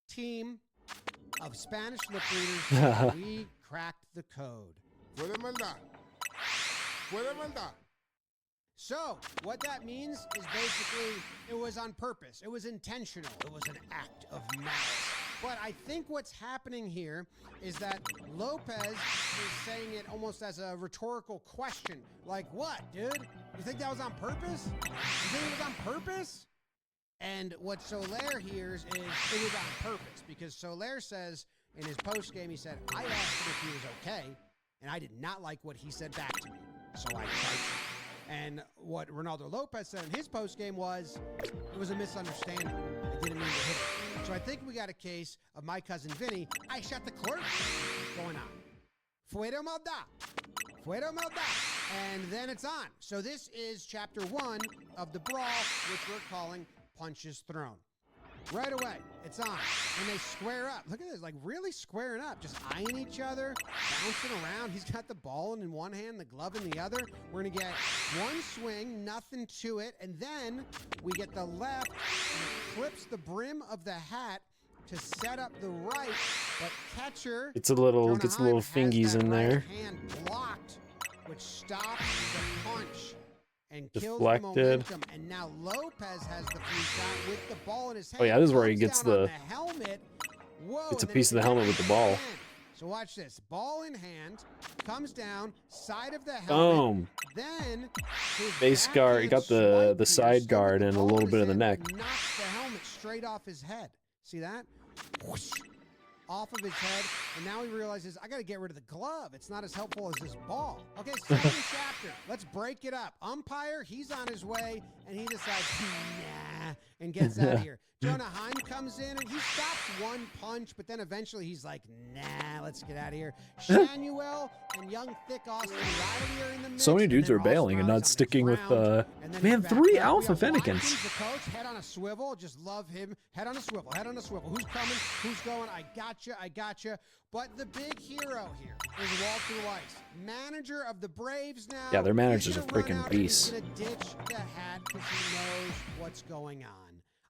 team of Spanish lip readers. We cracked the code. So, what that means is basically it was on purpose. It was intentional. It was an act of malice. But I think what's happening here is that Lopez is saying it almost as a rhetorical question. Like, what, dude? You think that was on purpose? You think it was on purpose? And what Solaire hears is it was on purpose, because Solaire says in his post-game, he said, I asked him if he was okay, and I did not like what he said back to me, so I charged him. And what Ronaldo Lopez said in his post-game was, it was a misunderstanding. I didn't mean to hit him. So I think we got a case of my cousin Vinny, I shot the clerk going on. Fuera maldad. Fuera maldad. And then it's on. So this is chapter 1 of the brawl, which we're calling Punches Thrown. Right away, it's on, and they square up. Look at this, like really squaring up, just eyeing each other, bouncing around. He's got the ball in one hand, the glove in the other. We're gonna get one swing, nothing to it, and then we get the left, and it clips the brim of the hat to set up the right, but catcher gets a little fingies in there. Hand blocked, which stops the punch and kills Deflected. the momentum. And now Lopez has the free shot with the ball in his hand. Oh yeah, this is where he Comes gets down on the helmet. Whoa, gets a and then piece of the it's helmet with the ball. again. So watch this. Ball in hand, comes down, side of the helmet. Boom. Then his Base guard, he got backhand the swipe side here, guard so and a ball little in bit his of the hand neck. knocks the helmet straight off his head. See that? Whoosh. Off of his head, and now he realizes I got to get rid of the glove. It's not as helpful as this ball. Okay, second chapter. Let's break it up. Umpire, he's on his way, and he decides, nah, and gets out of here. Jonah Heim comes in, and he stops one punch, but then eventually he's like, nah, let's get out of here. Shanuel and young thick Austin Riley are in the mix. So many dudes and are then Ross bailing and not Riley's on the sticking with ground, and then man, he's back 3 up. alpha We have Fennekins. Watkins, the coach, head on a swivel. Just love him. Head on a swivel. Head on a swivel. Who's coming? Who's going? I got gotcha. But the big hero here is Walter Weiss, manager of the Braves now. Yeah, their manager's He's a gonna run freaking out and beast. He's gonna ditch the hat because he knows what's going on.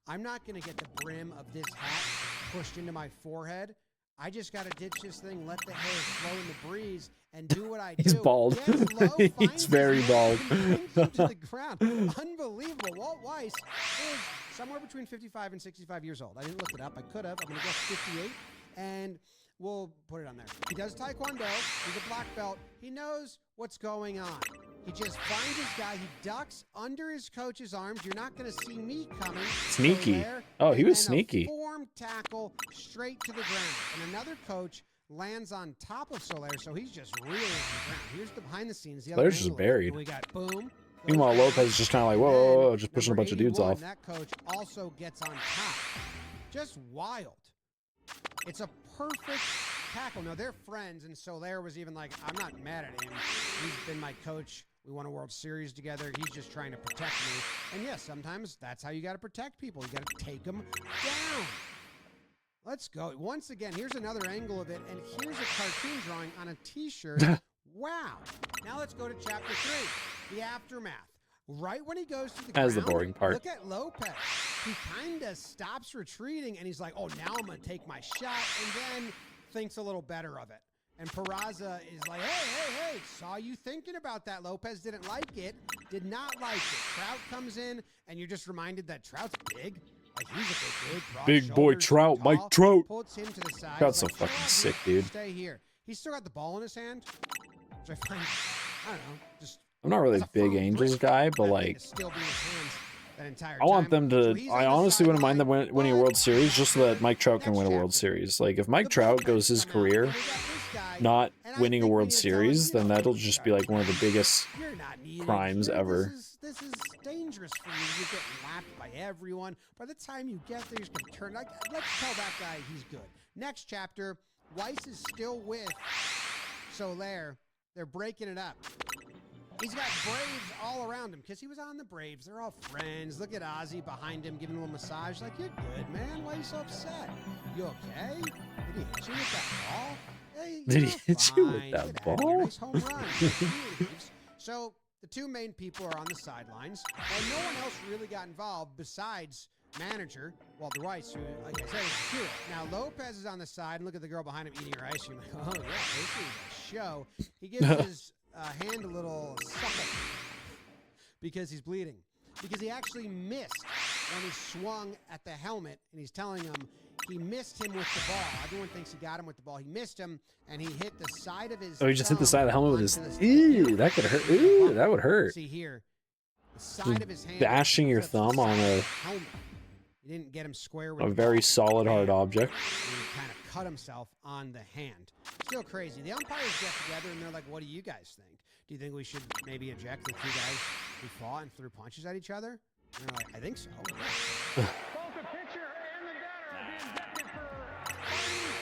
I'm not gonna get the brim of this hat pushed into my forehead. I just gotta ditch this thing, let the hair flow in the breeze, and do what I do. He's bald. Gets low, He's finds very his man, bald. and brings him to the ground. Unbelievable. Walt Weiss is somewhere between 55 and 65 years old. I didn't look it up. I could have. I'm gonna guess 58. And we'll put it on there. He does Taekwondo. He's a black belt. He knows what's going on. He just finds his guy. He ducks under his coach's arms. You're not going to see me coming. Sneaky. There, Oh, he and was then sneaky. A form tackle straight to the ground. And another coach lands on top of Soler, so he's just really on the ground. Here's the behind the scenes. The other Soler's just angle of it. buried. And we got boom. Meanwhile, goes Lopez down, is just kind of like, whoa, and whoa, then whoa, just pushing a number bunch of dudes 81, off. That coach also gets on top. Just wild. It's a perfect tackle. Now, they're friends, and Soler was even like, I'm not mad at him. He's been my coach. We won a World Series together. He's just trying to protect me. And yes, sometimes that's how you got to protect people. You got to take them down. Let's go. Once again, here's another angle of it, and here's a cartoon drawing on a T-shirt. Wow. Now let's go to Chapter 3, the aftermath. Right when he goes to the That's ground, the boring part. Look at Lopez. He kind of stops retreating, and he's like, oh, now I'm going to take my shot, and then thinks a little better of it. And Peraza is like, hey, saw you thinking about that. Lopez didn't like it, did not like it. Trout comes in, and you're just reminded that Trout's big. Like, he's a big dude. Broad Big boy shoulders, Trout, tall. Mike Trout. Puts him to the side. Trout's He's so like, fucking "Chill out, sick, dude." Stay here. He's still got the ball in his hand, which I find, I don't know, just... I'm not really a that's big firm Angels grip guy, for but that thing like, to still be in his hands that entire I want time. them So to. he's I on the honestly wouldn't mind them sideline, winning a but World Series just so that Mike Trout can win a World next Series. Like, if Mike The Trout bullpens goes his come out, career and we got this guy, not and I winning a think we World need to tell him, Series, you then know, that'll just be like one of the biggest you're not needed crimes here. ever. This is dangerous for you. You get lapped by everyone. By the time you get there, you're just gonna turn. Like, let's tell that guy he's good. Next chapter, Weiss is still with Soler. They're breaking it up. He's got Braves all around him because he was on the Braves. They're all friends. Look at Ozzy behind him giving a little massage. Like, you're good, man. Why are you so upset? You okay? Did he hit you with that ball? Hey, Did he you're hit you with fine. that Get out of here. ball? Nice home run. He leaves. So the two main people are on the sidelines, and no one else really got involved besides manager Walter Weiss, who, like I said, is a hero. Now Lopez is on the side, and look at the girl behind him eating her ice cream. Like, oh yeah, this is a show. He gives his hand a little suckle because he's bleeding. Because he actually missed when he swung at the helmet, and he's telling him he missed him with the ball. Everyone thinks he got him with the ball. He missed him, and he hit the side of his Oh, he just hit the side of the helmet with his. onto Ew, that could hurt. Ooh, that would hurt. See here, the side of his hand. Bashing your flips the thumb on side of a- the helmet. He didn't get him square with A the very ball. solid hard object. And he kind of cut himself on the hand. Still crazy. The umpires get together and they're like, what do you guys think? Do you think we should maybe eject the two guys who fought and threw punches at each other? And they're like, I think so. Both the pitcher and the batter are being ejected for fighting,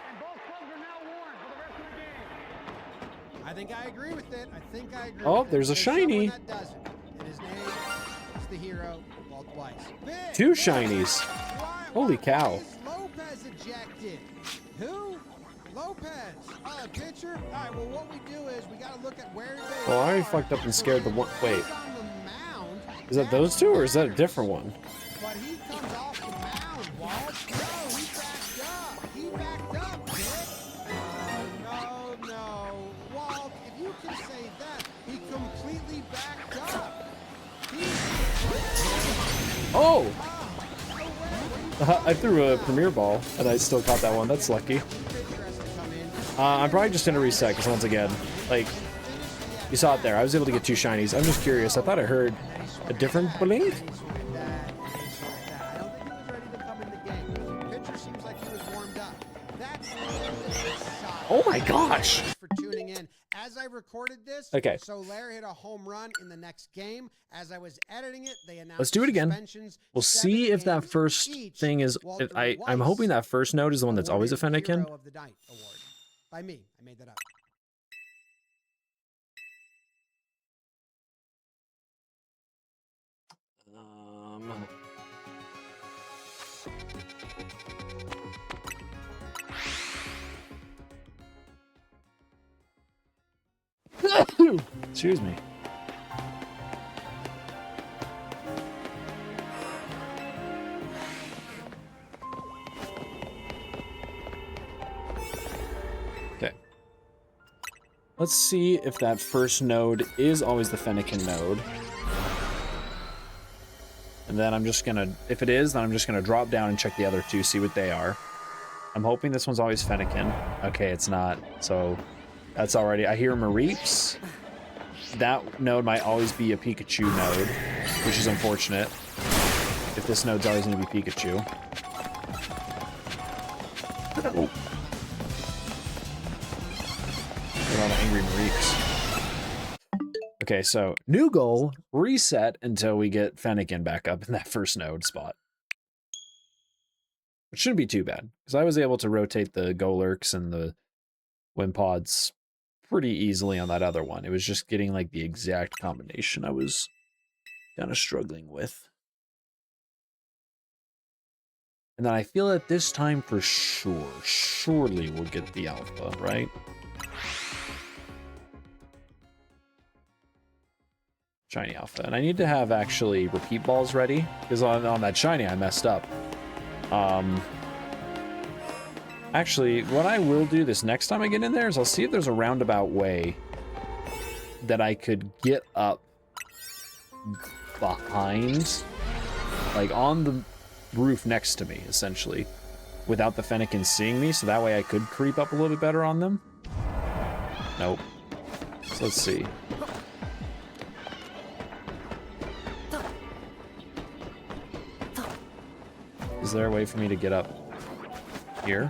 and both clubs are now warned for the rest of the game. I think I agree with it. I think I agree Oh, with it. there's a shiny. Someone that doesn't. And his name is the hero, Walt Weiss. Big, Two big. shinies. Why Holy cow. is Lopez ejected? Who? Lopez. Pitcher. All right, well, what we do is we got to look at where they Well, I already are. fucked up and scared the one. Wait, He's on the mound. is that those two or is that a different one? But he comes off the mound, Walt. No, he backed up. He backed up, kid. No. Walt, if you can say that, he completely backed up. Oh! I threw a premier ball and I still caught that one. That's lucky. I'm probably just gonna reset because once again, like, you saw it there. I was able to get two shinies. I'm just curious. I thought I heard a different blink. Oh my gosh! For tuning in. As I recorded this, Okay. Soler hit a home run in the next game. As I was editing it, they announced Let's do it again. suspensions, We'll 7 see if that games first each. thing is. Walter I'm hoping that first note is the one that's always a awarded Fennekin. Hero of the Night award by me. I made that up. Excuse me. Okay. Let's see if that first node is always the Fennekin node. And then I'm just gonna, if it is, then I'm just gonna drop down and check the other two, see what they are. I'm hoping this one's always Fennekin. Okay, it's not. So that's already, I hear Mareeps. That node might always be a Pikachu node, which is unfortunate. If this node's always gonna be Pikachu. Oh. A lot of angry Mareeps. Okay, so new goal, reset until we get Fennekin back up in that first node spot. It shouldn't be too bad, because I was able to rotate the Golurks and the Wimpods pretty easily on that other one. It was just getting like the exact combination I was kind of struggling with. And then I feel that this time for sure, surely we'll get the Alpha, right? Shiny Alpha. And I need to have actually repeat balls ready, because on that Shiny I messed up. Actually, what I will do this next time I get in there is I'll see if there's a roundabout way that I could get up behind, like on the roof next to me, essentially, without the Fennekin seeing me, so that way I could creep up a little bit better on them. Nope. So let's see. Is there a way for me to get up here?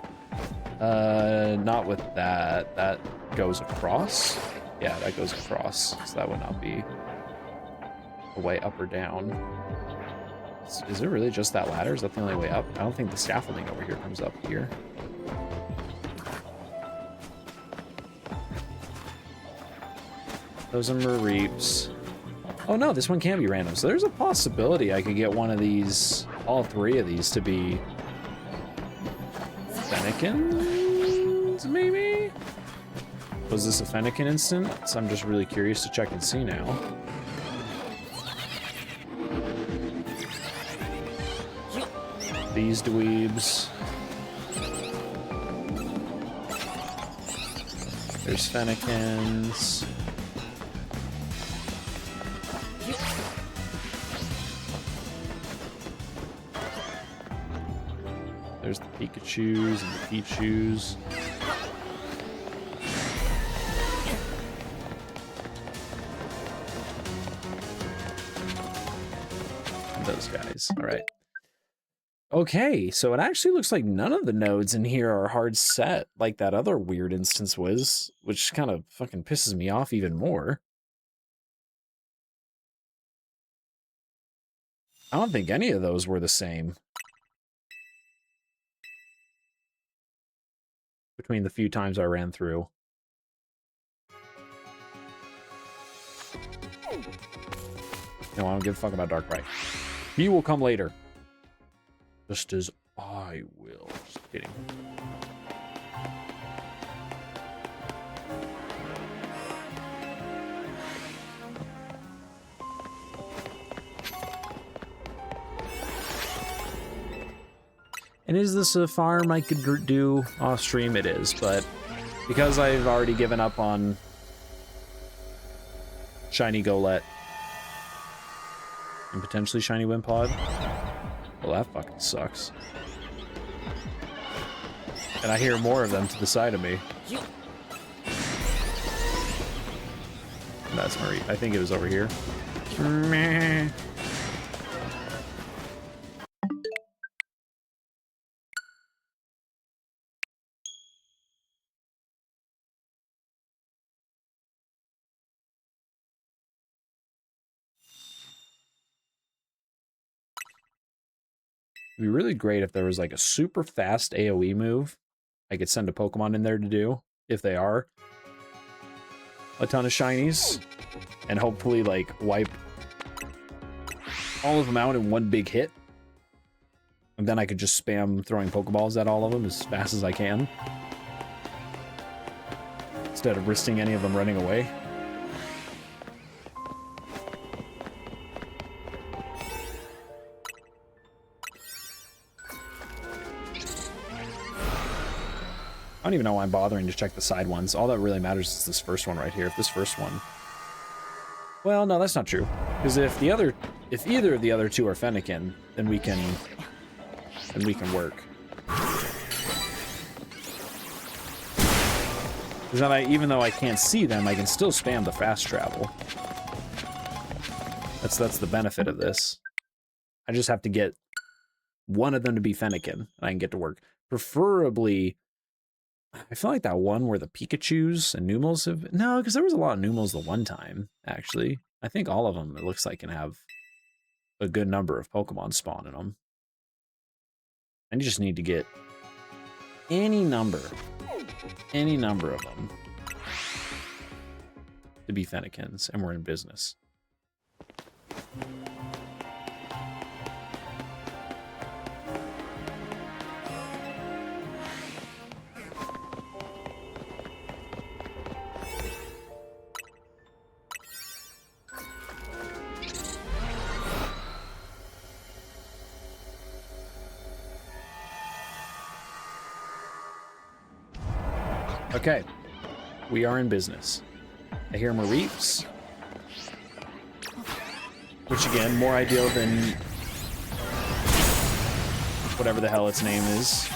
Not with that. That goes across. Yeah, that goes across. So that would not be a way up or down. Is it really just that ladder? Is that the only way up? I don't think the scaffolding over here comes up here. Those are Mareeps. Oh no, this one can be random. So there's a possibility I could get one of these, all three of these to be Fennekin, maybe? Was this a Fennekin instant? So I'm just really curious to check and see now. These dweebs. There's Fennekins. There's the Pikachus and the Pichus. And those guys. All right. Okay, so it actually looks like none of the nodes in here are hard set like that other weird instance was, which kind of fucking pisses me off even more. I don't think any of those were the same. Between the few times I ran through. No, I don't give a fuck about Darkrai. He will come later. Just as I will. Just kidding. And is this a farm I could do off stream? It is, but because I've already given up on Shiny Golett and potentially Shiny Wimpod, well, that fucking sucks. And I hear more of them to the side of me. That's Marie. I think it was over here. Meh. It'd be really great if there was like a super fast AoE move I could send a Pokemon in there to do, if they are a ton of shinies, and hopefully like wipe all of them out in one big hit. And then I could just spam throwing Pokeballs at all of them as fast as I can, instead of risking any of them running away. don't even know why I'm bothering to check the side ones. All that really matters is this first one right here. If this first one... Well, no, that's not true. Because if either of the other two are Fennekin, then we can work. Because then even though I can't see them, I can still spam the fast travel. That's the benefit of this. I just have to get one of them to be Fennekin, and I can get to work. Preferably, I feel like that one where the Pikachus and Numels have... No, because there was a lot of Numels the one time, actually. I think all of them, it looks like, can have a good number of Pokemon spawn in them. I just need to get any number of them to be Fennekins, and we're in business. Okay, we are in business. I hear Mareeps, which again, more ideal than whatever the hell its name is.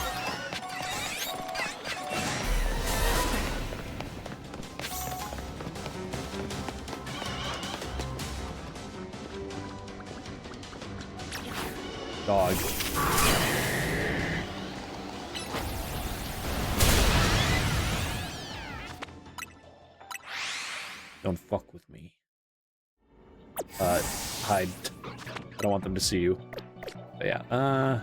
Dog. Don't fuck with me. Hide. I don't want them to see you. But yeah,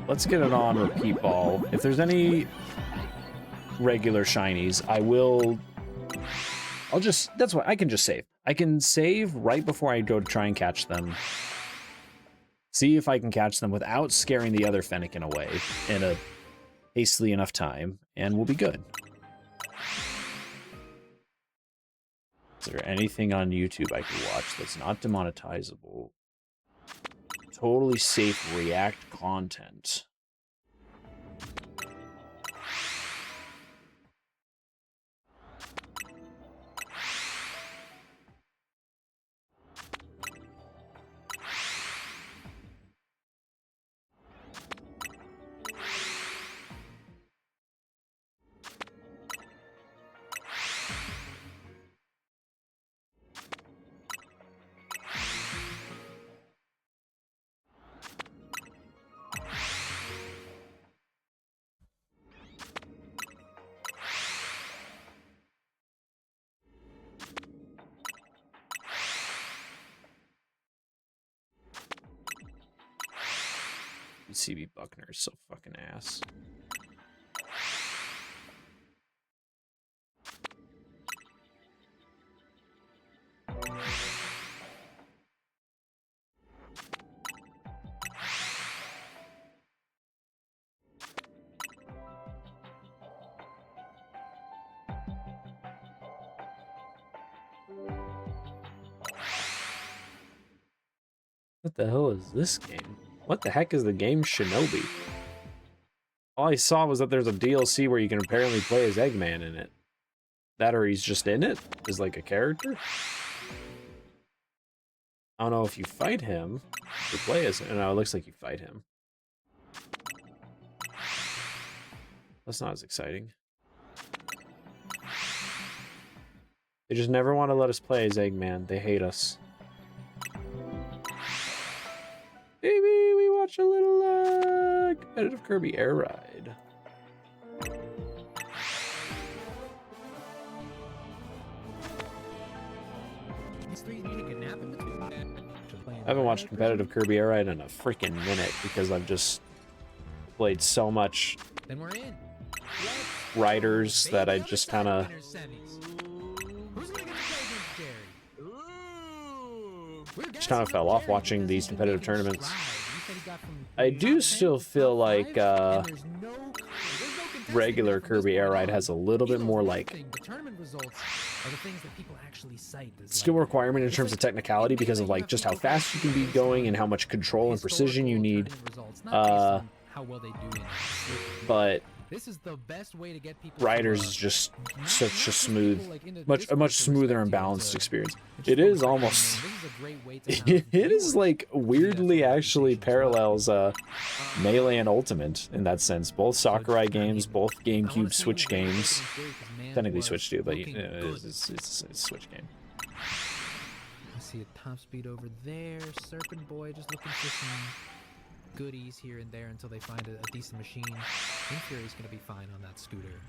let's get it on repeat ball. If there's any regular shinies, that's what I can just save. I can save right before I go to try and catch them. See if I can catch them without scaring the other Fennekin away in a hastily enough time, and we'll be good. Is there anything on YouTube I can watch that's not demonetizable? Totally safe React content. CB Buckner is so fucking ass. What the hell is this game? What the heck is the game Shinobi? All I saw was that there's a DLC where you can apparently play as Eggman in it. That or he's just in it as like a character? I don't know if you fight him to play as him. No, it looks like you fight him. That's not as exciting. They just never want to let us play as Eggman. They hate us. Maybe we watch a little competitive Kirby Air Ride. I haven't watched competitive Kirby Air Ride in a freaking minute because I've just played so much riders that I just kind of fell off watching these competitive tournaments. I do still feel like regular Kirby Air Ride has a little bit more like skill requirement in terms of technicality because of like just how fast you can be going and how much control and precision you need. But This is the best way to get people. Riders is just such a smooth, a much smoother and balanced experience. It is almost, it is like weirdly actually parallels Melee and Ultimate in that sense. Both Sakurai games, both GameCube Switch games. Technically Switch too, but it's a Switch game. I see a top speed over there. Serpent Boy just looking for some goodies here and there until they find a decent machine. Infury's gonna be fine on that scooter.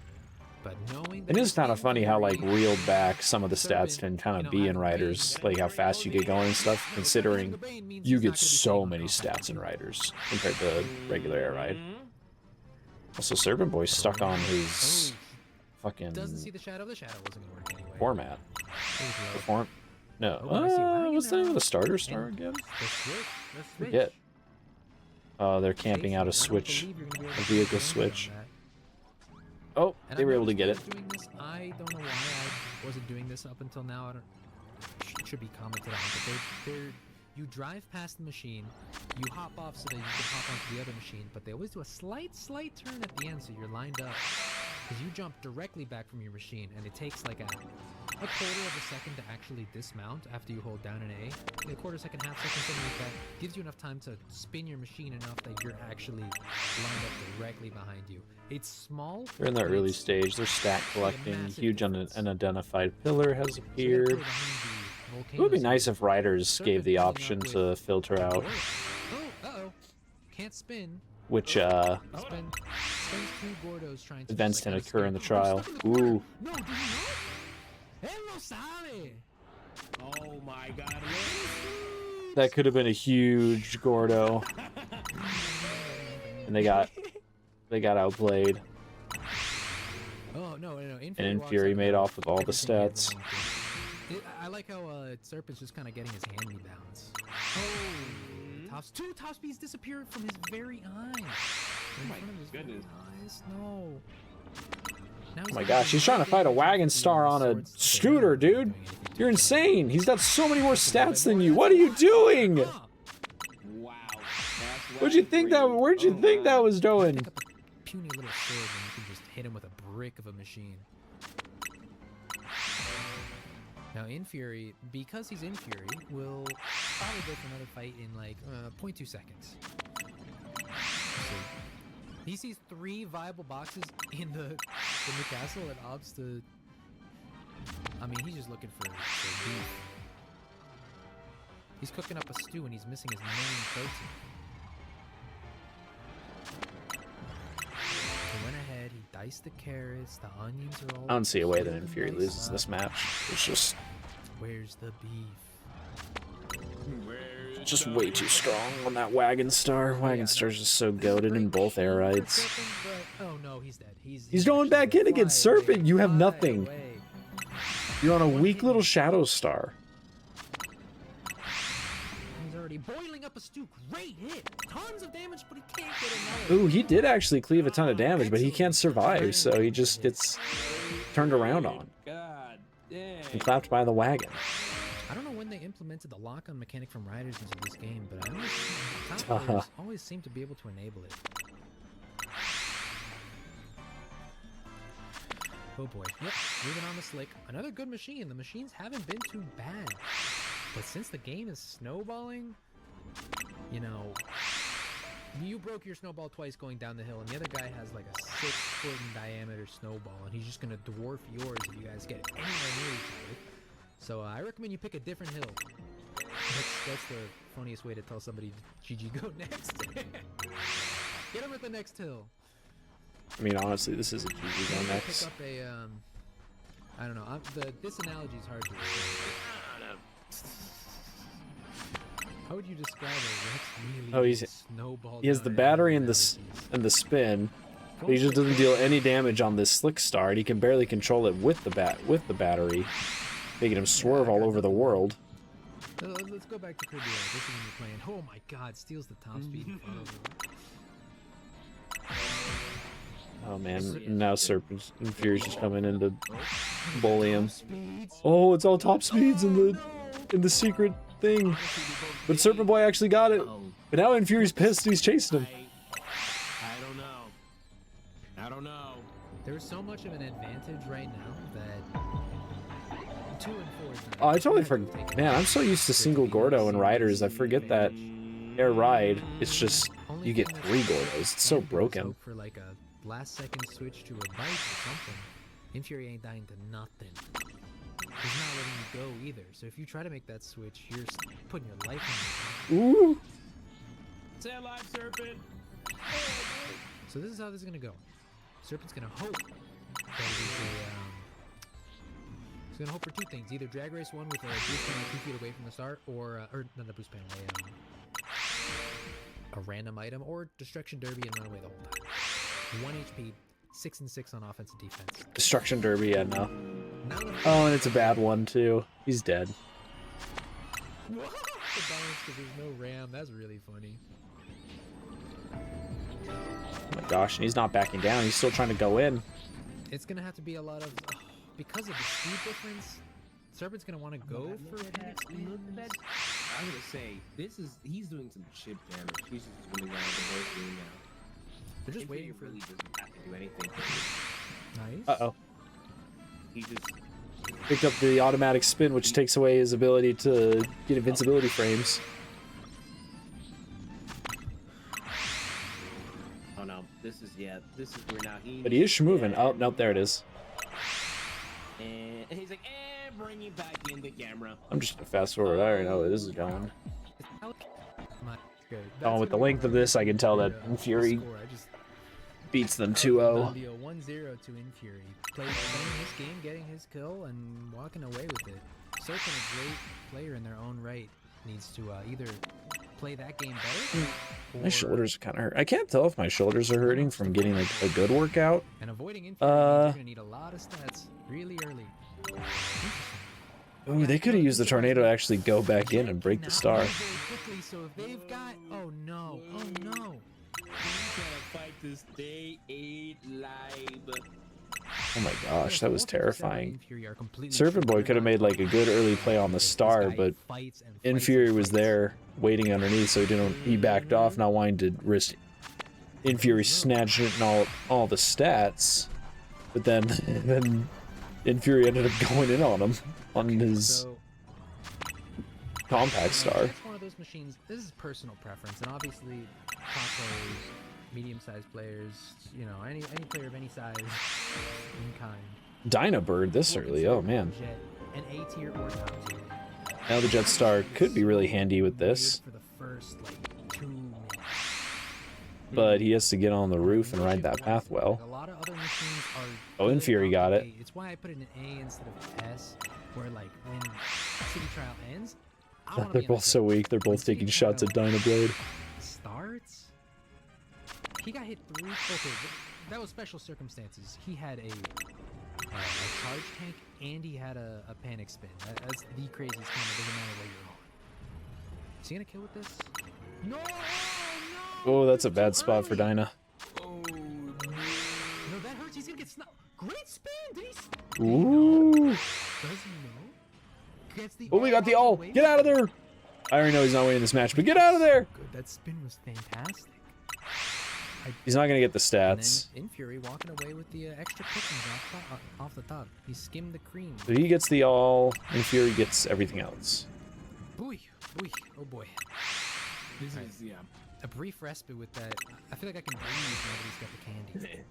But knowing It is kind of funny how like reeled back some of the stats can kind of be in Riders, like how fast you get going and stuff, considering you get so many stats in Riders compared to regular Air Ride. Also, Serpent Boy's stuck on his fucking doesn't see the shadow wasn't gonna work anyway. format. No, what's the name of the starter star again? Forget. Oh, they're camping out a switch, a vehicle switch. Oh, they were able to get it. I don't know why I wasn't doing this up until now. I don't. Should be commented on, but they're you drive past the machine, you hop off so that you can hop onto the other machine, but they always do a slight turn at the end so you're lined up. Because you jump directly back from your machine, and it takes like a quarter of a second to actually dismount after you hold down an A. A quarter second, half second, something like that gives you enough time to spin your machine enough that you're actually lined up directly behind you. It's small. They're in the early stage. They're stat collecting. Huge unidentified pillar has appeared. It would be nice if Riders gave the option to filter out Can't spin. which events can occur in the trial. Ooh. No, did you know? Él lo sabe. Oh my God. That could have been a huge Gordo. And they got outplayed. Oh no! And Infury made off with all the stats. I like how Serpent's just kind of getting his hand-me-downs. Two top speeds disappeared from his very eyes. Oh my goodness. No. Oh my gosh, he's trying to fight a wagon star on a scooter, dude. You're insane. He's got so many more stats than you. What are you doing? Wow. Where'd you think that was doing? Pick up a puny little sword and you can just hit him with a brick of a machine. Now, Infury, because he's Infury, will probably go for another fight in like 0.2 seconds. So he sees 3 viable boxes in the castle and opts to. I mean, he's just looking for beef. He's cooking up a stew and he's missing his main protein. He went ahead, he diced the carrots, the onions are all. I don't see a way that Infury loses this match. It's Where's the beef? just way too strong on that wagon star. Wagon star's just so goated in both air rides. Oh no, he's dead. He's going back in against Serpent. You have nothing. You're on a weak little Shadow Star. He's already boiling up a stew. Great hit. Tons of damage, but he can't get another. Ooh, he did actually cleave a ton of damage, but he can't survive, so he just gets turned around on. God dang. And clapped by the wagon. I don't know when they implemented the lock-on mechanic from Riders into this game, but I always seem to be able to enable it. Oh boy. Yep, moving on to Slick. Another good machine. The machines haven't been too bad. But since the game is snowballing, you know, you broke your snowball twice going down the hill, and the other guy has like a 6-foot in diameter snowball, and he's just going to dwarf yours if you guys get anywhere near each other. So I recommend you pick a different hill. That's the funniest way to tell somebody, GG, go next. Get him at the next hill. I mean, honestly, this is a GG go next. Pick up a, I don't know. This analogy is hard to explain. How would you describe it? Oh, he has the battery and the spin, but he just doesn't deal any damage on this Slick Star, and he can barely control it with the battery, making him swerve all over the world. Let's go back to Kirby. This is when you're playing. Oh my God! Steals the top speed. Oh man! Now Serpent and Fury's just coming in to bully him. Oh, it's all top speeds in the secret thing. But Serpent Boy actually got it. But now Infury's pissed. He's chasing him. I don't know. There's so much of an advantage right now that 2 and 4 is not. Oh, I totally bad. forgot. Take it. Man, I'm so used to single Gordo and riders. I forget that air ride. It's just Only you get thing 3 that's Gordos. It's so can do is broken. hope for like a last second switch to a bike or something. Infuri ain't dying to nothing. He's not letting you go either. So if you try to make that switch, you're putting your life in it. Ooh. Stay alive, Serpent. So this is how this is gonna go. Serpent's gonna hope that he's gonna hope for 2 things: either drag race 1 with a boost panel 2 feet away from the start, or not a boost panel, a random item, or destruction derby and run away the whole time. 1 HP, 6 and 6 on offense and defense. Destruction Derby, yeah, no. Now that Oh, and it's a bad one too. He's dead. the balance because there's no ram. That's really funny. Oh my gosh, and he's not backing down. He's still trying to go in. It's gonna have to be a lot of because of the speed difference. Serpent's gonna want to go for panic spins. I'm gonna say he's doing some chip damage. He's just really down the whole game now. They're just Infuri waiting for. really doesn't have to do anything. Nice. Uh-oh. He just Picked up the automatic spin, which takes away his ability to get invincibility frames. oh no, this is where now he. But he is moving. Oh, nope, there it is. And he's like, bring you back in the camera. I'm just gonna fast forward. I already know where this is going. Good. Oh, with the length of this, I can tell that Infuri beats them 2-0. 1-0 to Infuri. Playing his game, getting his kill, and walking away with it. Serpent, a great player in their own right, needs to either play that game better. My shoulders are kind of hurt. I can't tell if my shoulders are hurting from getting like a good workout. And avoiding Infuri means you're gonna need a lot of stats really early. Ooh, they could have used the tornado to actually go back in and break the star. Very quickly, so if they've got, oh no, He's gonna fight to stay alive. Oh my gosh, that was terrifying. Infuri are completely Serpent Boy could have made like a good early play on the star, but Infuri was there waiting underneath, so he backed off, not wanting to risk Infuri snatching all the stats. But then Infuri ended up going in on him on his compact star. It's one of those machines. This is personal preference, and obviously, top players, medium-sized players, you know, any player of any size, in kind. Dynabird this early, oh man. Jet, an A tier or top tier. Now the Jet Star could be really handy with this, For the first like 2 minutes. but he has to get on the roof and ride that path well. A lot of other machines are. Oh, good Infuri off got the it. A. It's why I put it in A instead of S, where like when City Trial ends, I wanna They're be on both the so jet. weak, they're When both City taking shots at Trial Dynablade. starts. He got hit 3. Okay, that was special circumstances. He had a charge tank and he had a panic spin. That's the craziest thing. It doesn't matter where you're on. Is he gonna kill with this? No! Oh, that's a bad spot for Dyna. No, that hurts. He's gonna get snuck. Great spin! Did he? Ooh. Does he know? Gets the Oh, we got the all. Get out of there! I already know he's not winning this match, but get out of there! Good. That spin was fantastic. He's not gonna get the And stats. then Infuri walking away with the extra pickings off the top. He skimmed the cream. So he gets the all, and Fury gets everything else. Boy, oh boy. This is A brief respite with that. I feel like I can breathe now that he's got the candy.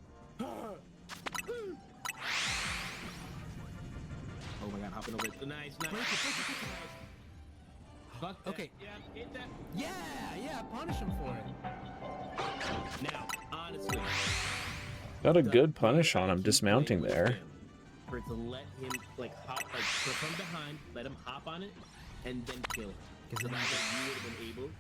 Oh my god, hopping over it. Nice. Fuck that. Okay. Yeah, hit that. Yeah, punish him for it. Now, honestly. Got a good punish on him dismounting there. For it to let him like hop from behind, let him hop on it, and then kill. Because So then that you would have been able.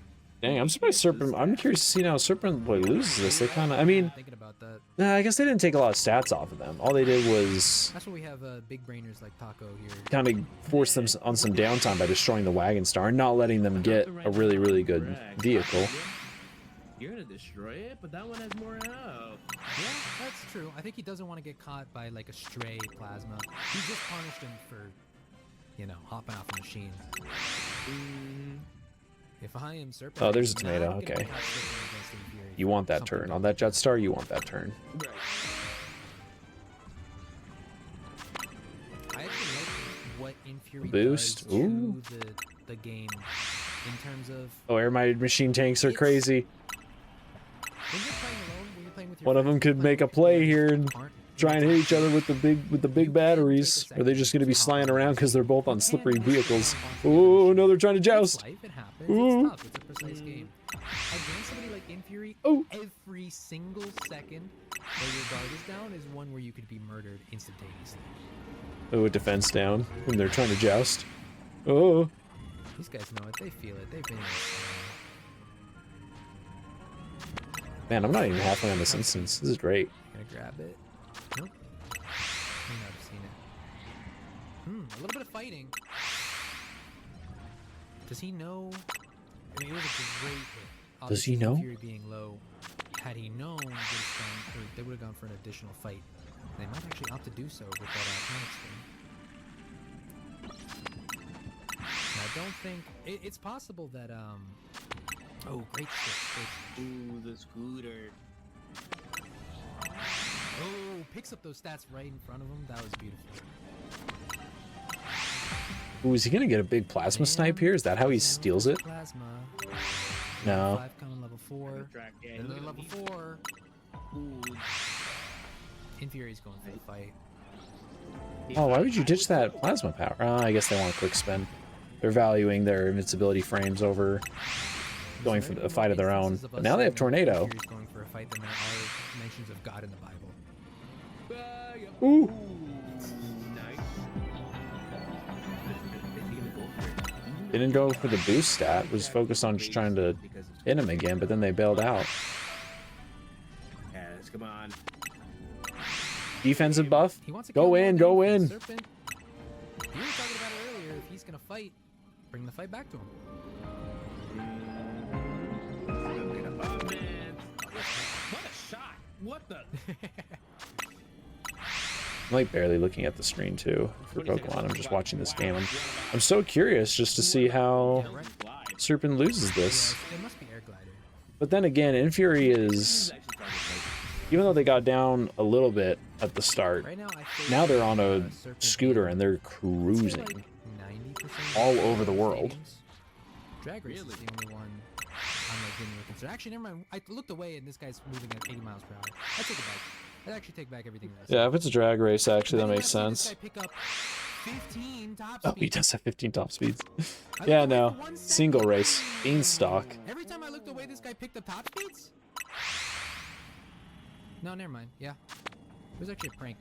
Dang, I'm surprised Serpent. I'm curious to see how Serpent Boy loses this. They kind of, I mean, thinking about that. nah, I guess they didn't take a lot of stats off of them. All they did was That's what we have big brainers like Taco here. kind of force them on some downtime by destroying the Wagon Star and not letting them get a really, really good vehicle. You're gonna destroy it, but that one has more health. Yeah, that's true. I think he doesn't want to get caught by like a stray plasma. He just punished him for, you know, hopping off a machine. If I am Serpent, Oh, there's a I'm tomato, not gonna okay. be caught slipping against Infuri You for want that something turn. dumb. On that Jet Star, you want that turn. Right. Infuri boost? does Ooh. to the game in terms of Oh, air mighted machine tanks are crazy. when you're playing alone, when you're playing with your One of friends, them could playing make a with people play that here and aren't try and hit each other with the big You batteries. can take a Or are they just second gonna be to hop sliding on around the because they're both machine. on You slippery can't just vehicles? jump onto the other Oh, machine. no, they're trying to It's joust. life, it happens. Ooh. It's tough. It's a precise game. Against somebody like Infuri, Oh. every single second that your guard is down is one where you could be murdered instantaneously. Oh, a defense down when they're trying to joust. Oh. These guys know it. They feel it. They've been in this. Man, I'm not even halfway on this instance. This is great. Gonna grab it. Nope. May not have seen it. A little bit of fighting. Does he know? I mean, it was a great hit. Does he Obviously, know? Fury being low. Had he known, they would have gone for an additional fight. They might actually opt to do so with that panic spin. And I don't think it's possible that Oh, great stick. Ooh, the scooter. Oh, picks up those stats right in front of him. That was beautiful. Ooh, is he gonna get a big plasma snipe here? Is that how he steals it? Plasma. No. 5 coming level 4. And then level 4. Ooh. Infuri's going for the fight. Oh, why would you ditch that plasma power? I guess they want a quick spin. They're valuing their invincibility frames over going for a fight of their own. But now they have Tornado. Infuri's going for a fight, then there are mentions of God in the Bible. Ooh. Nice. Didn't go for the boost stat. Was focused on just trying to hit him again, but then they bailed out. Yes, come on. Defensive buff. He wants to Go kill in, more go than in. Serpent. You were talking about it earlier. If he's gonna fight, bring the fight back to him. Oh, man. What a shot. What the? I'm like barely looking at the screen too for Pokemon. I'm just watching this game. I'm so curious just to see how Serpent loses this. It must be Air Glider. But then again, Infuri is, even though they got down a little bit at the start, Right now, I think, now they're on a Serpent scooter is and they're like cruising. 90% all over the world. stadiums. Drag Race is the only one I'm like giving a concern. Actually, never mind. I looked away and this guy's moving at 80 miles per hour. I take it back. I actually take back everything that I said. Yeah, if it's a drag race, actually, that I did makes not see this sense. guy pick up 15 top Oh, he speed. does have 15 top speeds. I Yeah, looked away no. for 1 second. Single race. Beanstalk. Every time I looked away, this guy picked up top speeds? No, never mind. Yeah. It was actually a prank.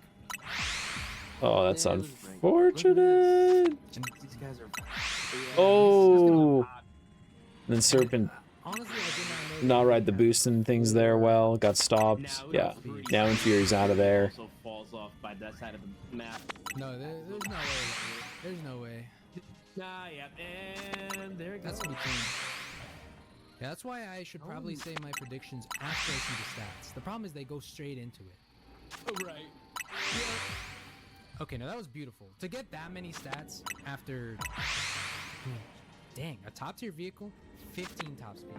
Oh, that's unfortunate. These guys are. Oh. And then Serpent Honestly, I did not know. not ride the boost and things there well. Got stopped. Yeah. Now Infuri's out of there. Also falls off by that side of the map. No, there's no way. There's no way. Nah, yeah, and there it goes. That's gonna be clean. Yeah, that's why I should probably say my predictions after I see the stats. The problem is they go straight into it. Oh, right. Okay, now that was beautiful. To get that many stats after... Dang, a top tier vehicle, 15 top speed.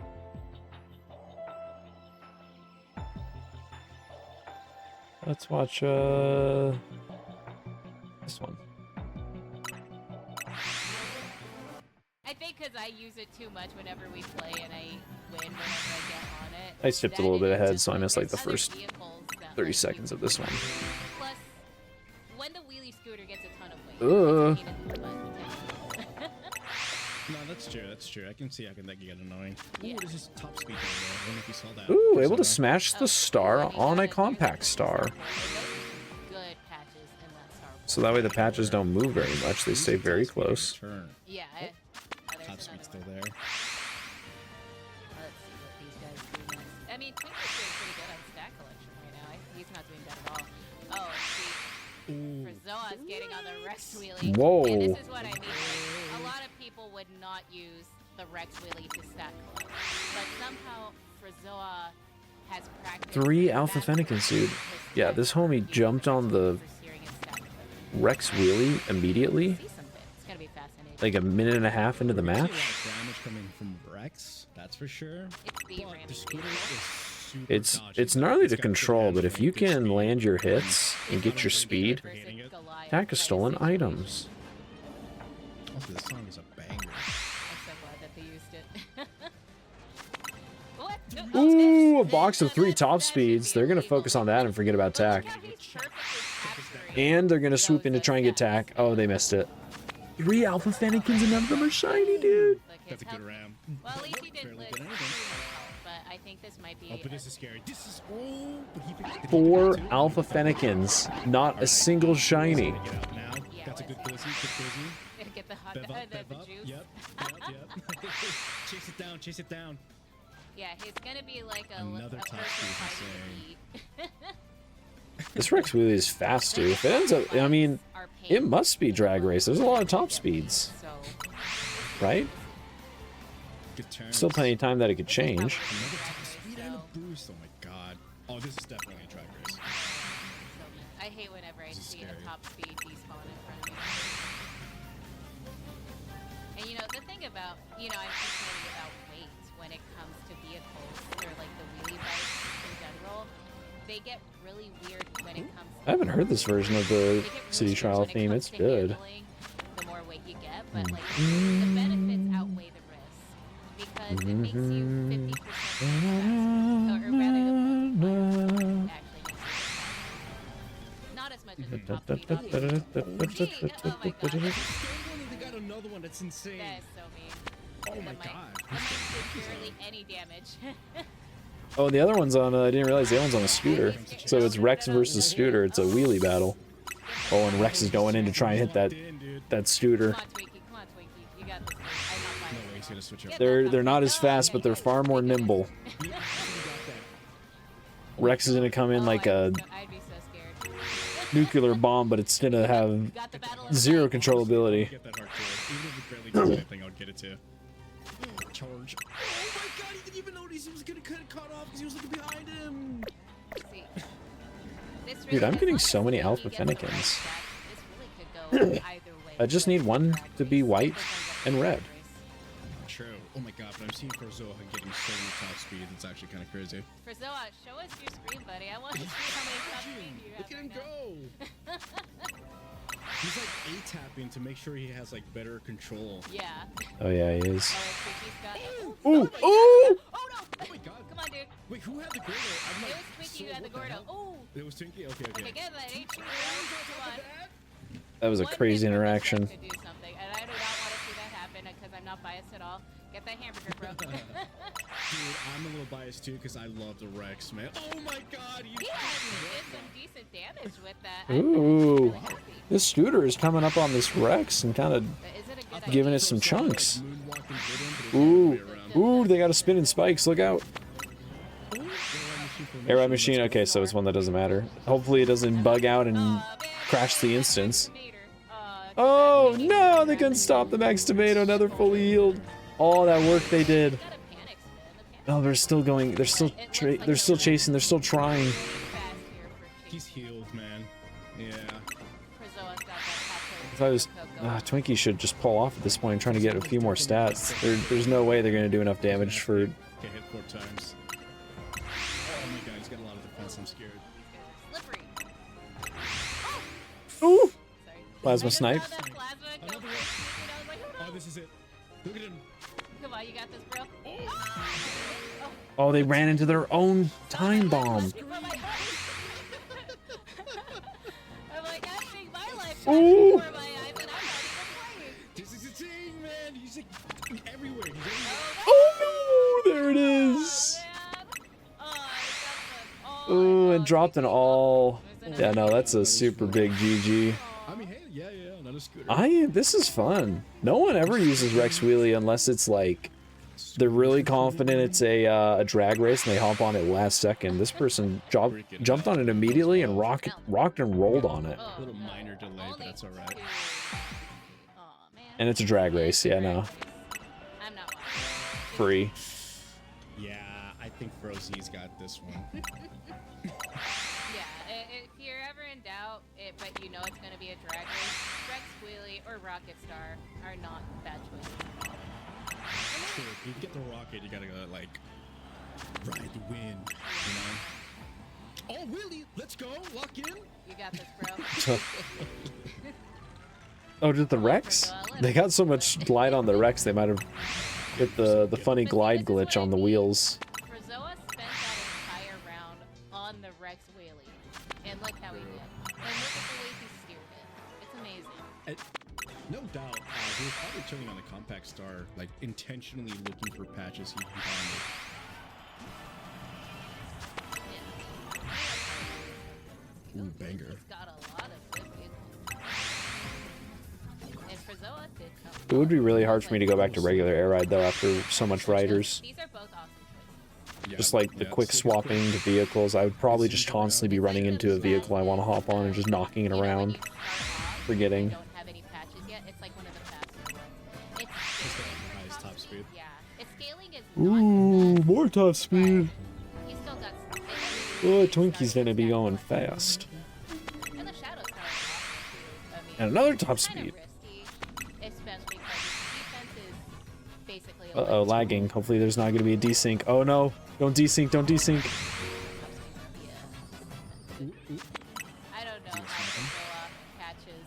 Let's watch this one. I think because I use it too much whenever we play and I win whenever I get on it. I skipped a that little bit it ahead, just so I missed like the other first vehicles that, 30 like, seconds of this one. Plus, when the wheelie scooter gets a ton of weight, Ugh. it's a pain in the butt. No, that's true. That's true. I can see how that can get annoying. Yeah. Ooh, there's just top speed over there. I wonder if you saw that. Ooh, able to Persona. smash the star on a compact star. Good patches in that Star Wars. So that way the patches don't move very much. They Use stay the very top speed in close. return. Yeah. There's Top speed's still another one. there. Let's see what these guys do next. I mean, Twinkle's doing pretty good on stack collection right now. He's not doing bad at all. Oh, see, Frizoa's getting on the Rex wheelie. Whoa. And this is what I mean. Like, a lot of people would not use the Rex wheelie to stack collect, but somehow Frizoa has practiced. 3 Alpha Fennekin suit. Yeah, this homie jumped on the Rex wheelie immediately, See some bits. It's gonna be fascinating. like a minute and a half into the There's a lot match. of damage coming from Rex, that's for sure. It's the But Ram the scooter vehicle. is super It's dodgy. gnarly It's to got good control, damage but if and you good can speed. land your hits and get your speed, For hitting it. attack a stolen items. Also, this song is a banger. I'm so glad that they used it. What? Ooh, a box of 3 top speeds. They're going to focus on that and forget about tack. And they're going to swoop in to try and get tack. Oh, they missed it. 3 Alpha Fennekins and none of them are shiny, dude. That's a good ram. Well, at least he didn't Barely list did anything. but I think this might be. Oh, but this is scary. This is but he picked the 4 too. Alpha Fennekins. Not a single shiny. Get out now. Yeah, That's a good let's glizzy. Good glizzy. Get the hot Bev up, the bev up. juice. Yep. Chase it down. Chase it down. Yeah, he's gonna be like Another a top person speed, fighting the heat. This Rex Wheelie is fast, dude. If it ends up, I mean, it must be drag race. There's a lot of top speeds, So right? Good turn. Still plenty of time that it could change. Another top speed and a boost. Oh my god. Oh, this is definitely a drag race. I hate whenever I This is see scary. a top speed despawn in front of me. And you know, the thing about, I'm complaining about weight when it comes to vehicles or like the wheelie bikes in general. They get really weird when it comes to I haven't heard this version of the they get really City weird Trial when it theme. comes It's to good. handling, the more weight you get, but like the benefits outweigh the risks because it makes you 50% faster, or rather the actually makes you faster. Not as much as the top speed, obviously. Gee, oh my god, They got another one that's insane. that is so mean. Oh my That might- god. That might do barely any damage. Oh, the other one's on. I didn't realize the other one's on a scooter. So it's Rex versus scooter. It's a wheelie battle. Oh, and Rex is going in to try and hit that scooter. Come on, Twinkie, you got this. I'm not No biased. way, he's gonna switch up. They're not as fast, but they're far more nimble. Rex is gonna come in like a I'd be so scared. nuclear bomb, but it's gonna have Got the battle of zero the controlability. Get that hard too. Even if it barely does anything, I would get it too. Charge. Oh my god, he didn't even notice he was gonna get cut off because he was looking behind him. See, this Dude, really- I'm as getting long as so many Twinkie Alpha gets the right Fennekins. stats, this really could go either way. I just need one to be white and red. True. Oh my god, but I'm seeing Forzoa getting so many top speed. It's actually kind of crazy. For Zoa, show us your screen, buddy. I want to see how many top speed you have. Look at him right now. go. He's like A-tapping to make sure he has like better control. Yeah. Oh yeah, he is. Oh, Twinkie's got. Ooh, ooh! Oh no! Oh my god. Come on, dude. Wait, who had the Gordo? I'm It like, was Twinkie so who had the what Gordo. hell? Oh. It was Twinkie? Okay, okay. Okay, get that. Ain't you, bro? Come on. That was a One crazy hit from this interaction. Rex to do something, and I do not want to see that happen because I'm not biased at all. Get that hamburger, bro. Dude, I'm a little biased too because I love the Rex, man. Oh my god, He did some decent damage with that. Ooh, I'm really happy. this scooter is coming up on this Rex and kind of But is it a good giving idea? it some chunks. Moonwalking did him, but it was Ooh, the other way around. ooh, they got a spinning spikes. Look out. Air ride machine. Okay, so it's one that doesn't matter. Hopefully it doesn't bug out and Man, crash the instance. Mater. Oh no, they couldn't stop the Max Tomato. Another fully healed. All that work they did. Got a panic spin. The panic Oh, they're still going. They're still. They're still chasing. They're still trying. fast here for He's healed, man. Yeah. Prizoa's got that top If I was, Coco. Twinkie should just pull off at this point and trying to get a few more stats. There's no way they're gonna do enough damage for. Get hit 4 times. Oh my god, he's got a lot of defense. I'm scared. Slippery. Ooh, Sorry. plasma I just snipe. saw that plasma go Another through, one. and I was like, oh, Oh, this is it. Look at him. come on, you got this, bro. Oh, they ran into their own time bomb. I'm like, I'm seeing my life Ooh. before my eyes, and I'm not even playing. This is the thing, man. He's like everywhere. He's everywhere. Oh no, there it is. Man. Oh, I got the, Ooh, and dropped an all. Yeah, no, that's a super big GG. I mean, hey, yeah, not a scooter. This is fun. No one ever uses Rex Wheelie unless it's like they're really confident it's a drag race and they hop on it last second. This person jumped on it immediately and rocked and rolled on it. A little minor delay, but that's all right. Oh, man. And it's a drag race. Yeah, no, I'm not watching. free. Yeah, I think Frozy's got this one. Yeah, if you're ever in doubt, but you know it's going to be a drag race, Rex Wheelie or Rocket Star are not bad choices at all. True. If you get the rocket, you gotta go, like, ride the wind, you know? Oh, Willie, let's go. Lock in. You got this, bro. Oh, did the Rex? They got so much glide on the Rex, they might have hit the funny glide glitch on the wheels. Frazoa spent that entire round on the Rex wheelie, and look how he did. And look at the way he steered it. It's amazing. No doubt, he was probably turning on the compact star, like intentionally looking for patches he found. Ooh, banger. He's got a lot of good vehicles. And Frazoa did come. It would be really hard for me to go back to regular air ride though after so much riders. These are both awesome choices. Yeah, Just like the quick swapping to vehicles, I would probably just constantly be running into a vehicle I want to hop on and just knocking it You know, when around, you start off, forgetting. you don't have any patches yet. It's like one of the faster ones. It's Just scaling. the highest top speed. Yeah, its scaling is not Ooh, the best, more top speed. but you still got. Oh, Twinkie's gonna be going fast. And the shadows are awesome too. I mean, And another it's top kinda speed. risky, especially because its defense is basically a Uh-oh, lagging. Hopefully there's not gonna be a desync. Oh no, don't desync, don't desync. I don't know how Frazoa catches.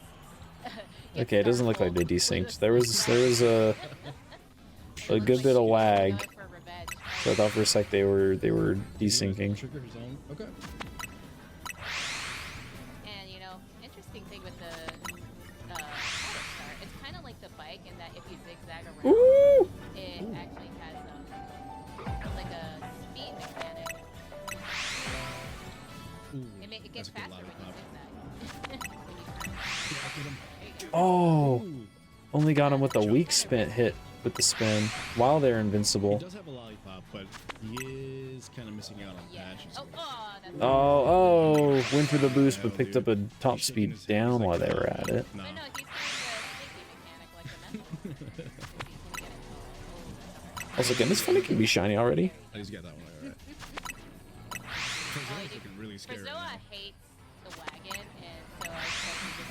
Okay, it doesn't look like they desynced. There was a good bit of lag. So I thought for a sec they were desyncing. Trigger his own. Okay. And you know, interesting thing with the Shadow Star, it's kind of like the bike in that if you zigzag around, Ooh! it actually has like a speed mechanic. Ooh, It gets that's a good faster when you lollipop. zigzag. When you turn. There you go. Oh, Ooh, only got him with a weak spin hit with the spin while they're he invincible. does have a lollipop, but he is kind of missing out on Yeah. patches. That's Oh, went for the boost but No, picked dude. up a top He's shaking speed his head. down He's while like, they were at it. No. I know, he's doing the sneaky mechanic like the mental. Also, again, this funny can be shiny already. Oh, he's got that one alright. Frazoa's looking really scary. Frazoa now. hates the wagon, and so I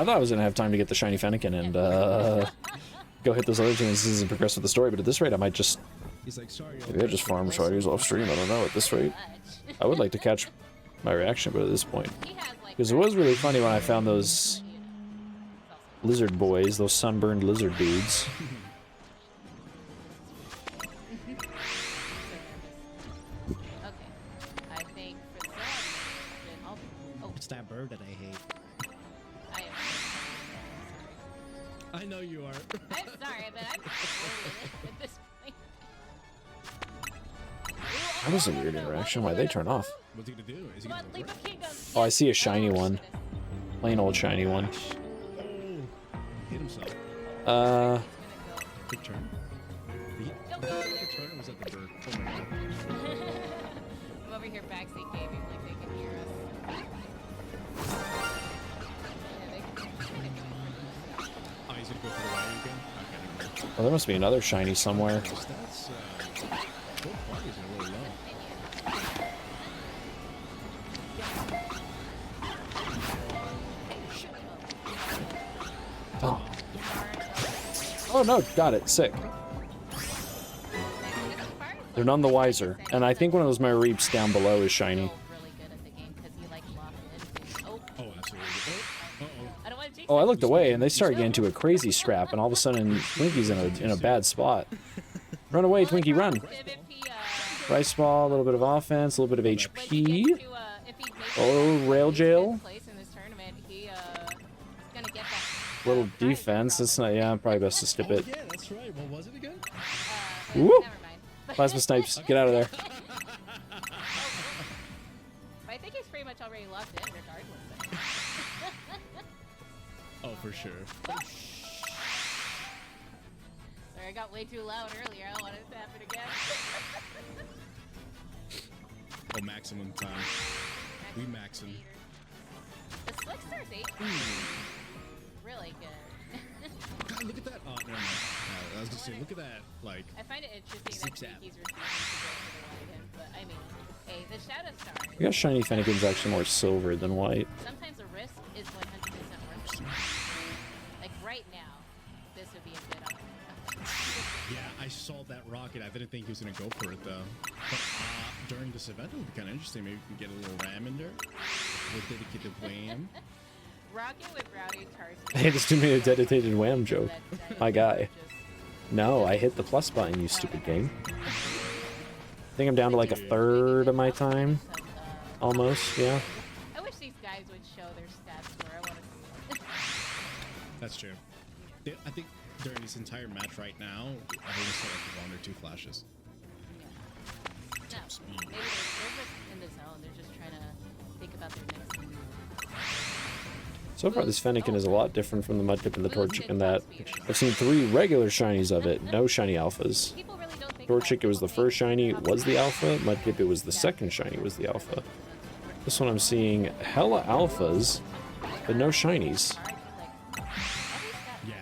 I thought I was gonna have time to get the shiny Fennekin and go hit those other chances and progress with the story, but at this rate I might just He's like, sorry. maybe I just farm shinies off stream. I don't know at this rate. I would like to catch my reaction, but at this point, because it was really funny when I found those lizard boys, those sunburned lizard dudes. Okay, I think for oh, It's that bird that I hate. I am I know you are. I'm sorry, but I'm at this point. That was a weird interaction. Why'd they turn off? What's he gonna do? Is he Come gonna on, go leap for of it? kingdom. Oh, I see a shiny one. Plain old shiny one. Oh, hit himself. Good turn. Did he good turn or was that the bird? Oh my god. I'm over here backseat gaming like they can hear us. Yeah, they can Oh, he's gonna go for the wagon again? Okay. Oh, there must be another shiny somewhere. His stats, both parties are really low. Oh. Oh no, got it. Sick. They're none the wiser. And I think one of those Mareeps down below is shiny. really good at the game because he like locked in. Oh, Oh, absolutely. Oh, uh-oh. I don't want to jinx Oh, I it. looked away and they started getting into a crazy scrap, and all of a sudden Twinkie's in a bad spot. Run away, Twinkie, run! If he, Rice ball, a little bit of offense, a little bit of when he HP. gets to, if he makes Oh, it rail to jail. fifth place in this tournament, he's gonna get that. Little prize defense. probably. That's not. Yeah, probably best to skip Oh, it. yeah, that's right. What was it again? Woo! Never mind. Plasma snipes, get out of there. But I think he's pretty much already locked in, regardless. Oh, for sure. Sorry, I got way too loud earlier. I don't want it to happen again. Oh, maximum time. We max him. The Slickster's 8 really good. God, look at that. Oh, never mind. I was gonna say, look at that. Like, I find it interesting that Zigzag. he's refusing to go for the wagon, but I mean, hey, the Shadow Star. I guess shiny Fennekin's actually more silver than white. Sometimes a risk is 100% worth it. Like right now, this would be a good option. yeah, I saw that rocket. I didn't think he was gonna go for it though. But during this event, it would be kind of interesting. Maybe we can get a little ram in there with dedicated flame. Rocket with Rowdy charged. Hey, this too many a dedicated wham joke. My guy. No, I hit the plus button, you stupid game. I think I'm down to like a third of my time. Almost, yeah. I wish these guys would show their stats more. I want to see it. That's true. I think during this entire match right now, I've only saw like 1 or 2 flashes. No, maybe they're just in the zone. They're just trying to think about their next move. So far, this Fennekin is a lot different from the Mudkip and the Torchic in that I've seen 3 regular shinies of it, no shiny alphas. People really don't think Torchic, it was the first shiny, was the alpha. Mudkip, it was the second shiny, was the alpha. This one I'm seeing hella alphas, but no shinies. Yeah,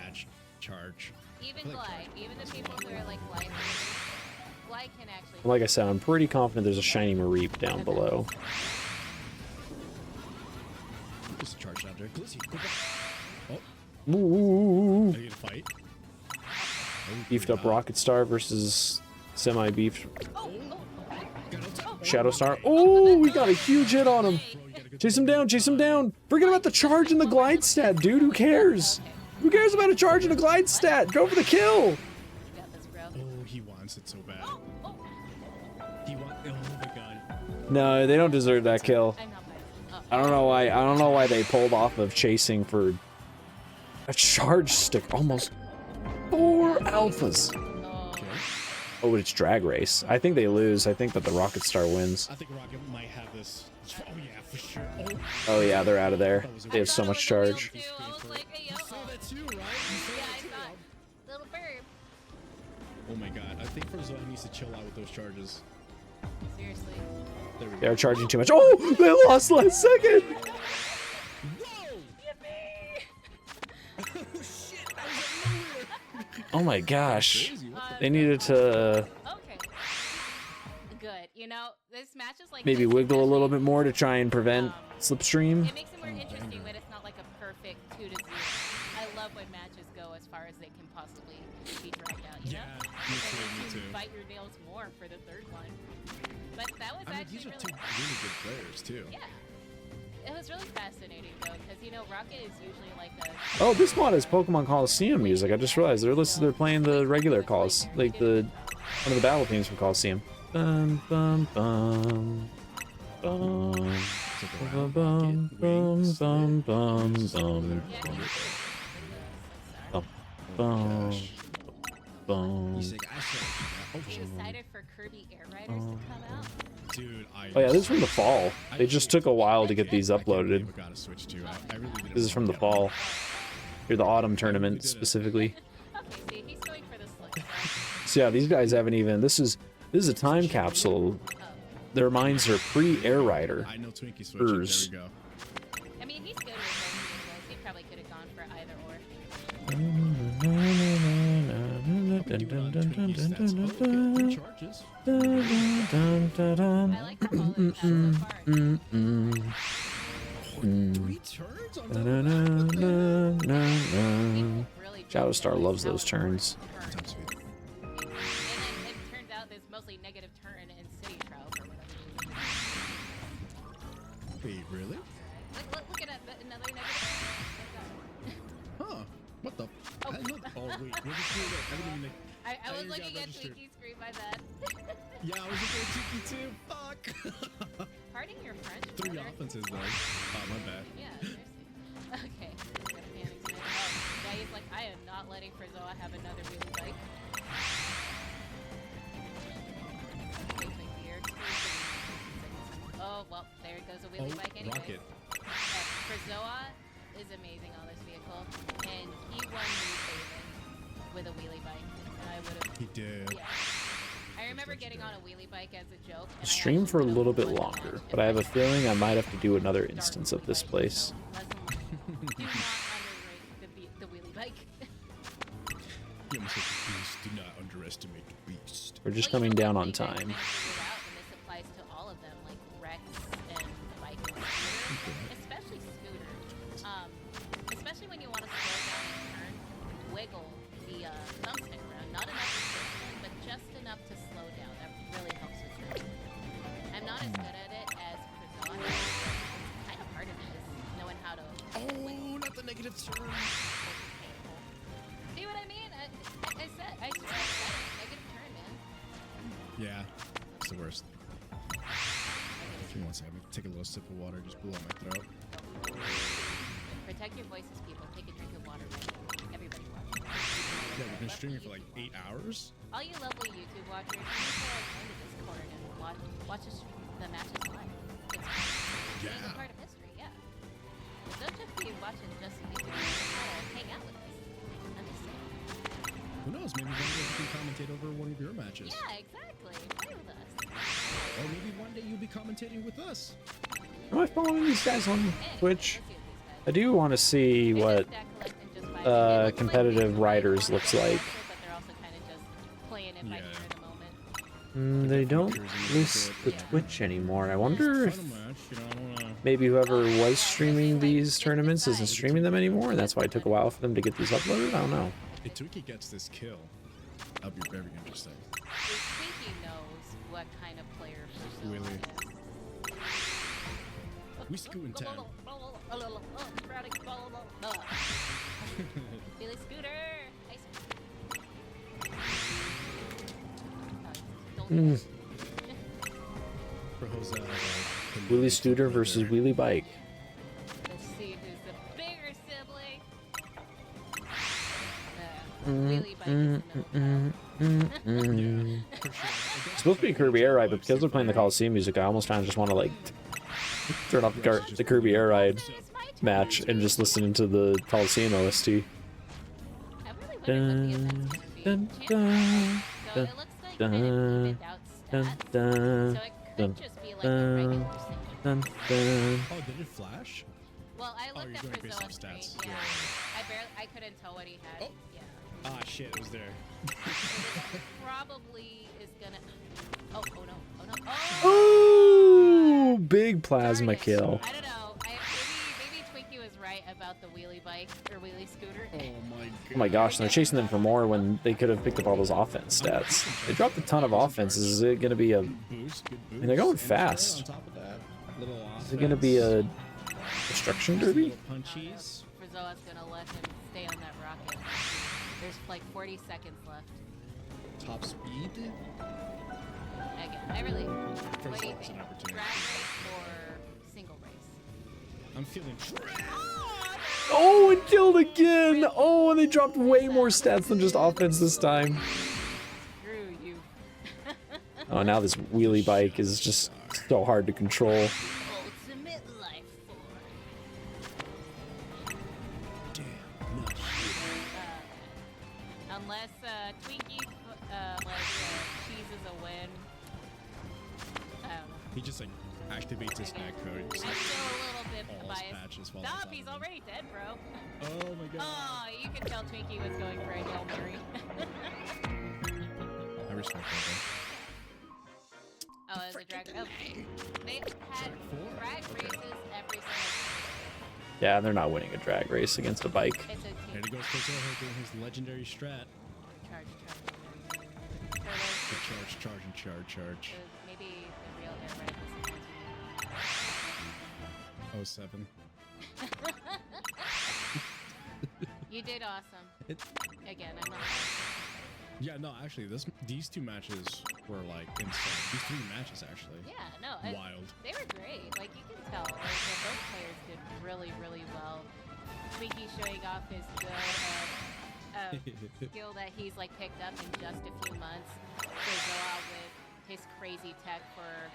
charge. Even Glide, even the people who are like Glide can actually. Like I said, I'm pretty confident there's a shiny Mareep down below. Just a charge down there. Glizzy, go back. Oh, Ooh. are you gonna fight? Oh, Beefed up Rocket Star versus semi-beefed Shadow Star. Oh, we got a huge hit on him. Chase him down, chase him down. Forget about the charge and the glide stat, dude. Who cares? Who cares about a charge and a glide stat? Go for the kill. Oh, he wants it so bad. He wants. Oh my god. No, they don't deserve that kill. I'm not biased. I don't know why. I don't know why they pulled off of chasing for a charge stick. Almost 4 alphas. Oh, but it's drag race. I think they lose. I think that the Rocket Star wins. I think Rocket might have this. Oh yeah, for sure. Oh yeah, they're out of there. They have so much charge. I was like, hey, yo. You saw that too, right? You saw Yeah, that I too. thought. Little bird. Oh my god, I think Frozoa needs to chill out with those charges. Seriously. There we go. They're charging too much. Oh, they lost last second. Whoa! Oh shit, that was out of nowhere. Oh my gosh. Crazy, what the- They needed to Okay. Good. You know, this match is like maybe this, wiggle a little especially, bit more to try and prevent slipstream. It makes it more interesting when it's not like a perfect 2-0. I love when matches go as far as they can possibly be dragged out. You Yeah, know? me It too, makes me you too. bite your nails more for the third one. But that was I mean, actually these are really. 2 really good players too. Yeah. It was really fascinating though, because you know Rocket is usually like a. Oh, this mod is Pokemon Coliseum music. I just realized they're playing the regular calls, like one of the battle themes from Coliseum. Bum bum bum. Bum. Bum bum bum bum bum bum. Yeah, Bum bum. He's like, I saw Are you excited for Kirby Air Riders to come out? dude, Oh yeah, this is from the fall. They just took a while to get these uploaded. Got to switch to. I really didn't This is from the fall. Or the autumn tournament specifically. Okay, see, he's going for the slick. So yeah, these guys haven't even. This is a time capsule. Their minds are pre-Air Rider. I know Twinkie switching. There Ers. we go. I mean, he's good with both. He probably could have gone for either or. Keep it on Twinkie stats. Oh, okay, 3 charges. I like the quality so far. 3 turns on that. Really Shadow Star loves those turns. And then it turns out there's mostly negative turn in City Trial for whatever reason. Wait, really? Look at that, another negative. Huh? What the? Oh. I know. Oh wait, what is it? I didn't even. I was you looking got at registered. Twinkie screen by that. Yeah, I was looking at Twinkie too. Fuck. Pardon your French. 3 brother. offenses though. Oh, my bad. Yeah, seriously. Okay. Got a panic tonight. Oh, yeah, he's like, I am not letting Frizoa have another wheelie bike. Oh, well, there goes a wheelie bike anyway. Rocket. Frizoa is amazing on this vehicle, and he won New Haven with a wheelie bike. And I would have. He did. Yeah. I remember getting on a wheelie bike as a joke. and I Stream actually for a would've little bit won the longer, match but if I have a didn't feeling I might have to do another instance of this place. do not underrate the wheelie bike. You almost said the beast. Do not underestimate the beast. We're just Well, you coming know down what on we guys time. kinda figured out, and this applies to all of them, like Rex and the bike and Scooter, especially Scooter. Especially when you want to slow down and turn, wiggle the thumbstick around. Not enough to push it, but just enough to slow down. That really helps with turning. I'm not as good at it as Krizan. It's kind of hard of it, is knowing how to wiggle. turn. See what I mean? I said, I swear I said it. Negative turn, man. Yeah, it's the worst. Give me 1 second. Let me take a little sip of water. Just blew out my throat. Protect your voices, people. Take a drink of water, man. Everybody watch. Yeah, we've been streaming for like 8 hours. All you lovely YouTube watchers, you need to join the Discord and watch the matches live. It's a part of history, yeah. Don't just be watching just YouTube. Hang out with us. I'm just saying. Who knows? Maybe one day you can commentate over one of your matches. Yeah, exactly. Play with us. Or maybe one day you'll be commentating with us. Am I following these guys on Twitch? Let's see what these guys I do want to see They what just stack collect and just buy it. It looks like competitive they riders play looks for like. but they're also kind of just playing it by Yeah. ear at the moment. They don't Cruising list a the bit. Twitch anymore. I wonder if Fun match, you know, I don't wanna... maybe whoever was streaming these tournaments isn't streaming them anymore, and that's why it took a while for them to get these uploaded. I don't know. If Twinkie gets this kill, that'll be very interesting. Twinkie knows what kind of player Priscilla Really? is. We scooting 10. Billy Scooter! Ice For Jose, Wheelie Scooter versus Wheelie Bike. Let's see who's the bigger sibling. Wheelie Bike is milk. It's supposed to be Kirby Air Ride, but because they're playing the Coliseum music, I almost kind of just want to like turn off the Kirby Air Ride match and just listen into the Coliseum OST. I really wondered what the events would be. Dun, So it looks like kind of evened out stats. So it could just be like a regular single. Dun, dun. Oh, did it flash? Well, I Oh, looked you're at going based Frizzola's off screen. stats. Yeah. I couldn't tell what he had. Oh. Yeah. Ah, shit, it was there. Probably is gonna. Oh no! Oh no! Oh! Ooh, big plasma Darn it. kill. I don't know. Maybe Twinkie was right about the wheelie bike or wheelie scooter. Oh my god. Oh my gosh, and they're chasing them for more when they could have picked up all those offense stats. They dropped a ton of offense. Is it going to be a... Boost, good boost. mean, they're going And fast. On top of that, little Is it going to be offense, a destruction just derby? little punchies. Frizzola's gonna let him stay on that rocket. There's like 40 seconds left. Top speed. Again, I really. What do you Frizzola's think? an Drag opportunity. race or single race? I'm feeling Oh, and killed again! Oh, and they dropped way more stats than just offense this time. Screw you. Oh, now this wheelie bike is just so hard to control. Ultimate life form. damn. No. Unless Twinkie cheeses a win. I don't know. He just like activates his snack code. I'm still a little bit All biased. patches while Stop! it's He's on. already dead, bro. Oh my god. Oh, you can tell Twinkie was going for a Hail Mary. I respect that. Oh, it's a drag. Oh, they've had drag races every single Yeah, they're not winning a drag race against a bike. time. It's a There team. he goes, Frizzella doing his legendary strat. Charge. Charge. Maybe the real air ride was 07. You did awesome. Again, I'm not. Yeah, no, actually, these two matches were like insane. These three matches actually. Yeah, no. Wild. They were great. Like, you can tell. Like, both players did really, really well. Twinkie showing off his good skill that he's like picked up in just a few months to go out with his crazy tech for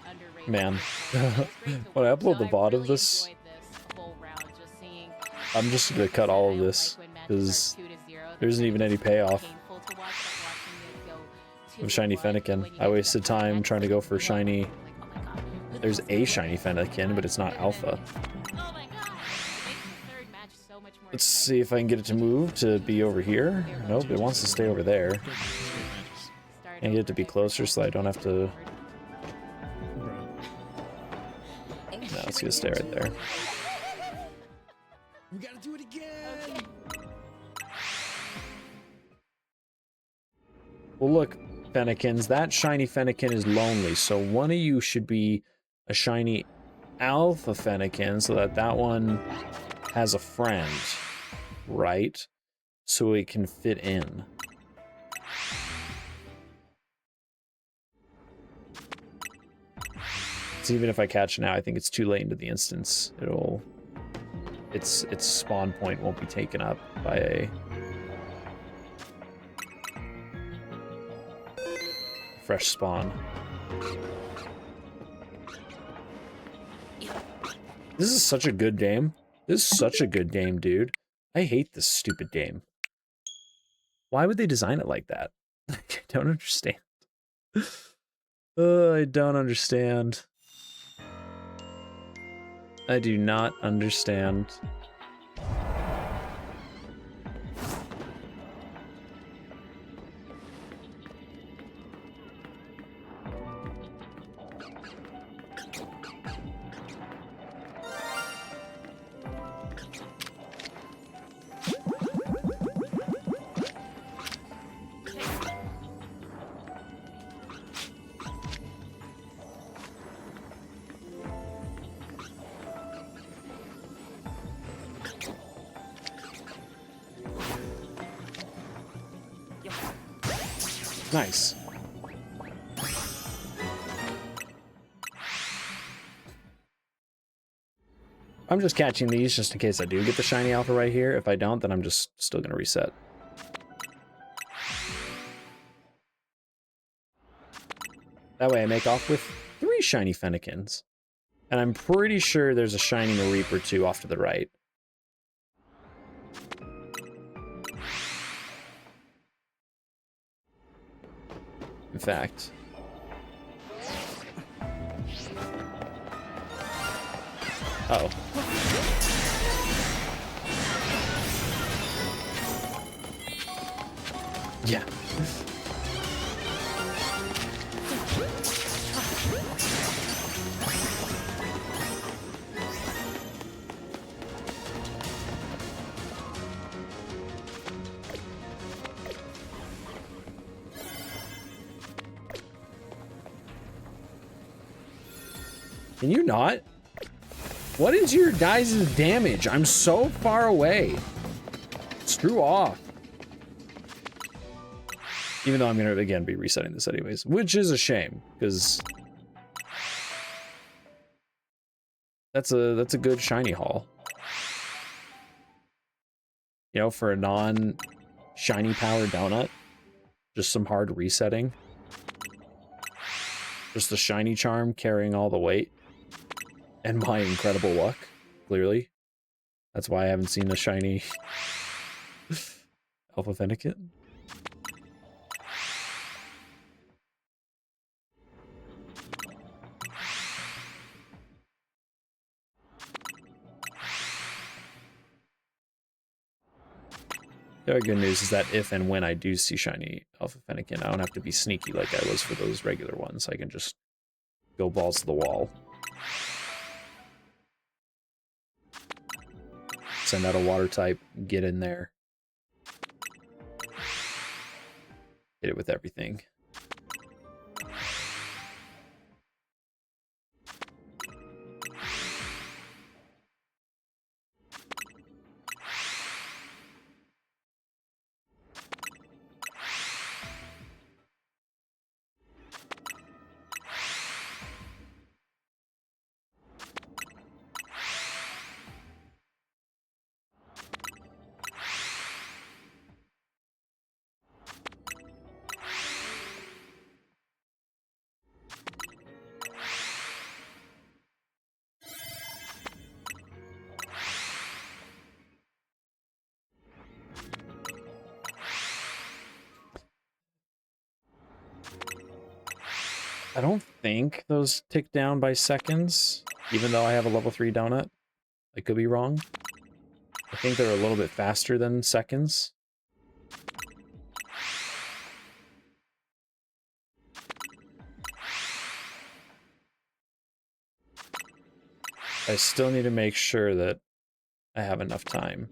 underrated. Man. vehicles. It's great to When I watch. upload So the VOD of really this, enjoyed this whole round, just seeing I'm just going to cut all of this because there isn't even any payoff of shiny Fennekin. I wasted time trying to go for shiny. There's a shiny Fennekin, but it's not alpha. Let's see if I can get it to move to be over here. Nope, it wants to stay over there. And get it to be closer so I don't have to... No, it's gonna stay right there. We gotta do it again. Well, look, Fennekins, that shiny Fennekin is lonely, so one of you should be a shiny alpha Fennekin so that that one has a friend, right? So it can fit in. So even if I catch now, I think it's too late into the instance. Its spawn point won't be taken up by a fresh spawn. This is such a good game. This is such a good game, dude. I hate this stupid game. Why would they design it like that? I don't understand. I don't understand. I do not understand. Nice. I'm just catching these just in case I do get the shiny alpha right here. If I don't, then I'm just still gonna reset. That way I make off with 3 shiny Fennekins. And I'm pretty sure there's a shiny Mareep 2 off to the right. In fact. Uh-oh. Yeah. Can you not? What is your guys' damage? I'm so far away. Screw off. Even though I'm gonna again be resetting this anyways, which is a shame because that's a good shiny haul. You know, for a non-shiny power donut, just some hard resetting. Just the shiny charm carrying all the weight. And my incredible luck, clearly. That's why I haven't seen a shiny Alpha Fennekit. The other good news is that if and when I do see shiny Alpha Fennekit, I don't have to be sneaky like I was for those regular ones. I can just go balls to the wall. Send out a water type, get in there. Hit it with everything. I don't think those tick down by seconds, even though I have a level 3 donut. I could be wrong. I think they're a little bit faster than seconds. I still need to make sure that I have enough time.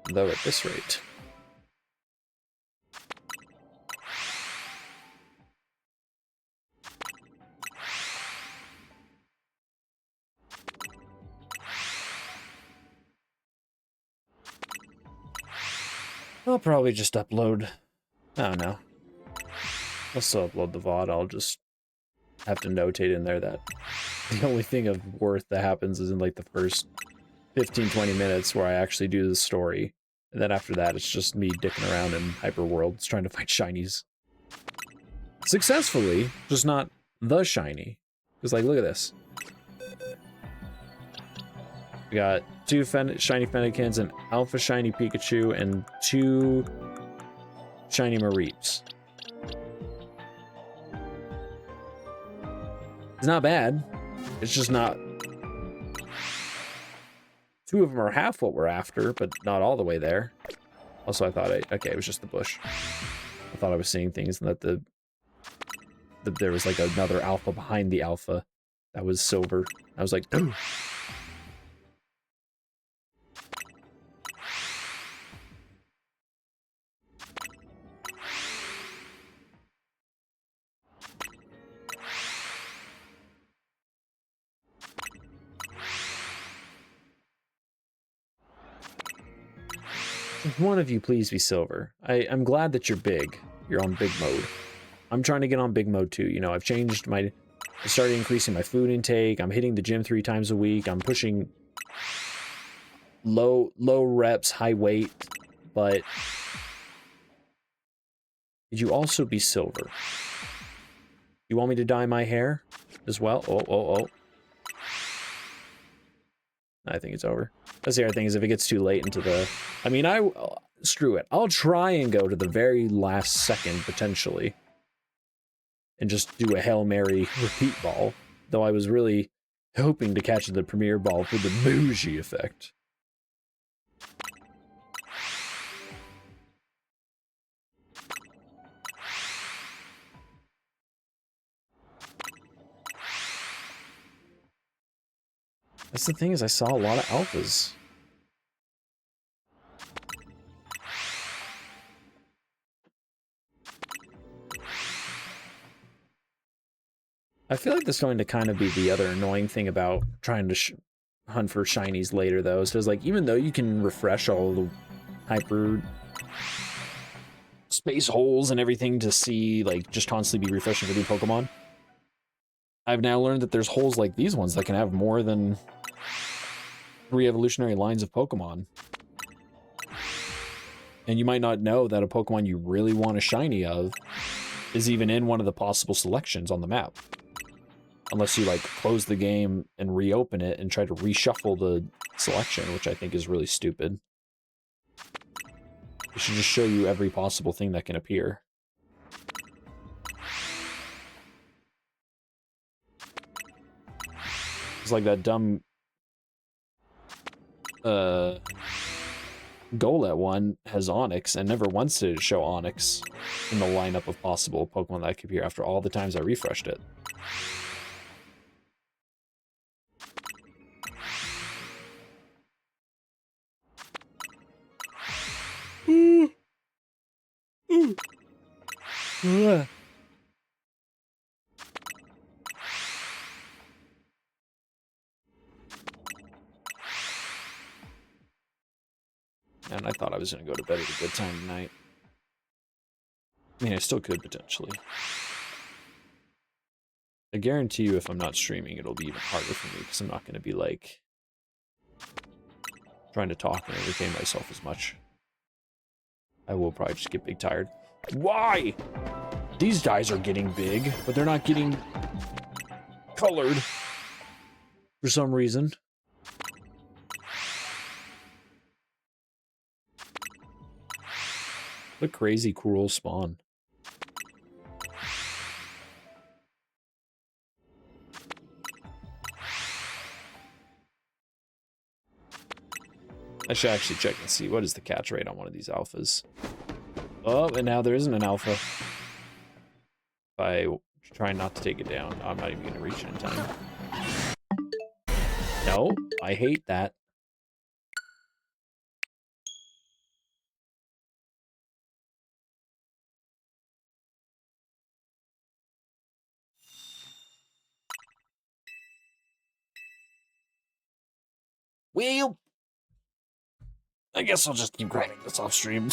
Though at this rate. I'll probably just upload. I don't know. I'll still upload the VOD. I'll just have to notate in there that the only thing of worth that happens is in like the first 15-20 minutes where I actually do the story. And then after that, it's just me dicking around in hyper worlds trying to find shinies. Successfully, just not the shiny. Because like, look at this. We got 2 shiny Fennekins, an alpha shiny Pikachu, and 2 shiny Mareeps. It's not bad. It's just not... 2 of them are half what we're after, but not all the way there. Also, I thought okay, it was just the bush. I thought I was seeing things and that there was like another alpha behind the alpha that was silver. I was like, oh. One of you please be silver. I'm glad that you're big. You're on big mode. I'm trying to get on big mode too. You know, I've changed I started increasing my food intake. I'm hitting the gym 3 times a week. I'm pushing low reps, high weight, but could you also be silver? You want me to dye my hair as well? Oh. I think it's over. That's the other thing is if it gets too late into the... I mean, screw it. I'll try and go to the very last second, potentially. And just do a Hail Mary repeat ball. Though I was really hoping to catch the premiere ball for the bougie effect. That's the thing is I saw a lot of alphas. I feel like that's going to kind of be the other annoying thing about trying to hunt for shinies later, though. So it's like, even though you can refresh all the hyper space holes and everything to see, like, just constantly be refreshing for new Pokemon, I've now learned that there's holes like these ones that can have more than 3 evolutionary lines of Pokemon. And you might not know that a Pokemon you really want a shiny of is even in one of the possible selections on the map. Unless you, like, close the game and reopen it and try to reshuffle the selection, which I think is really stupid. It should just show you every possible thing that can appear. It's like that dumb... Golett one has Onix, and never once did it show Onix in the lineup of possible Pokemon that could appear after all the times I refreshed it. And I thought I was going to go to bed at a good time tonight. I mean, I still could, potentially. I guarantee you if I'm not streaming, it'll be even harder for me, because I'm not going to be, like, trying to talk and entertain myself as much. I will probably just get big tired. Why? These guys are getting big, but they're not getting colored for some reason. What a crazy, cruel spawn. I should actually check and see what is the catch rate on one of these alphas. Oh, and now there isn't an alpha. If I try not to take it down, I'm not even going to reach it in time. No, I hate that. Well, I guess I'll just keep grinding this off stream.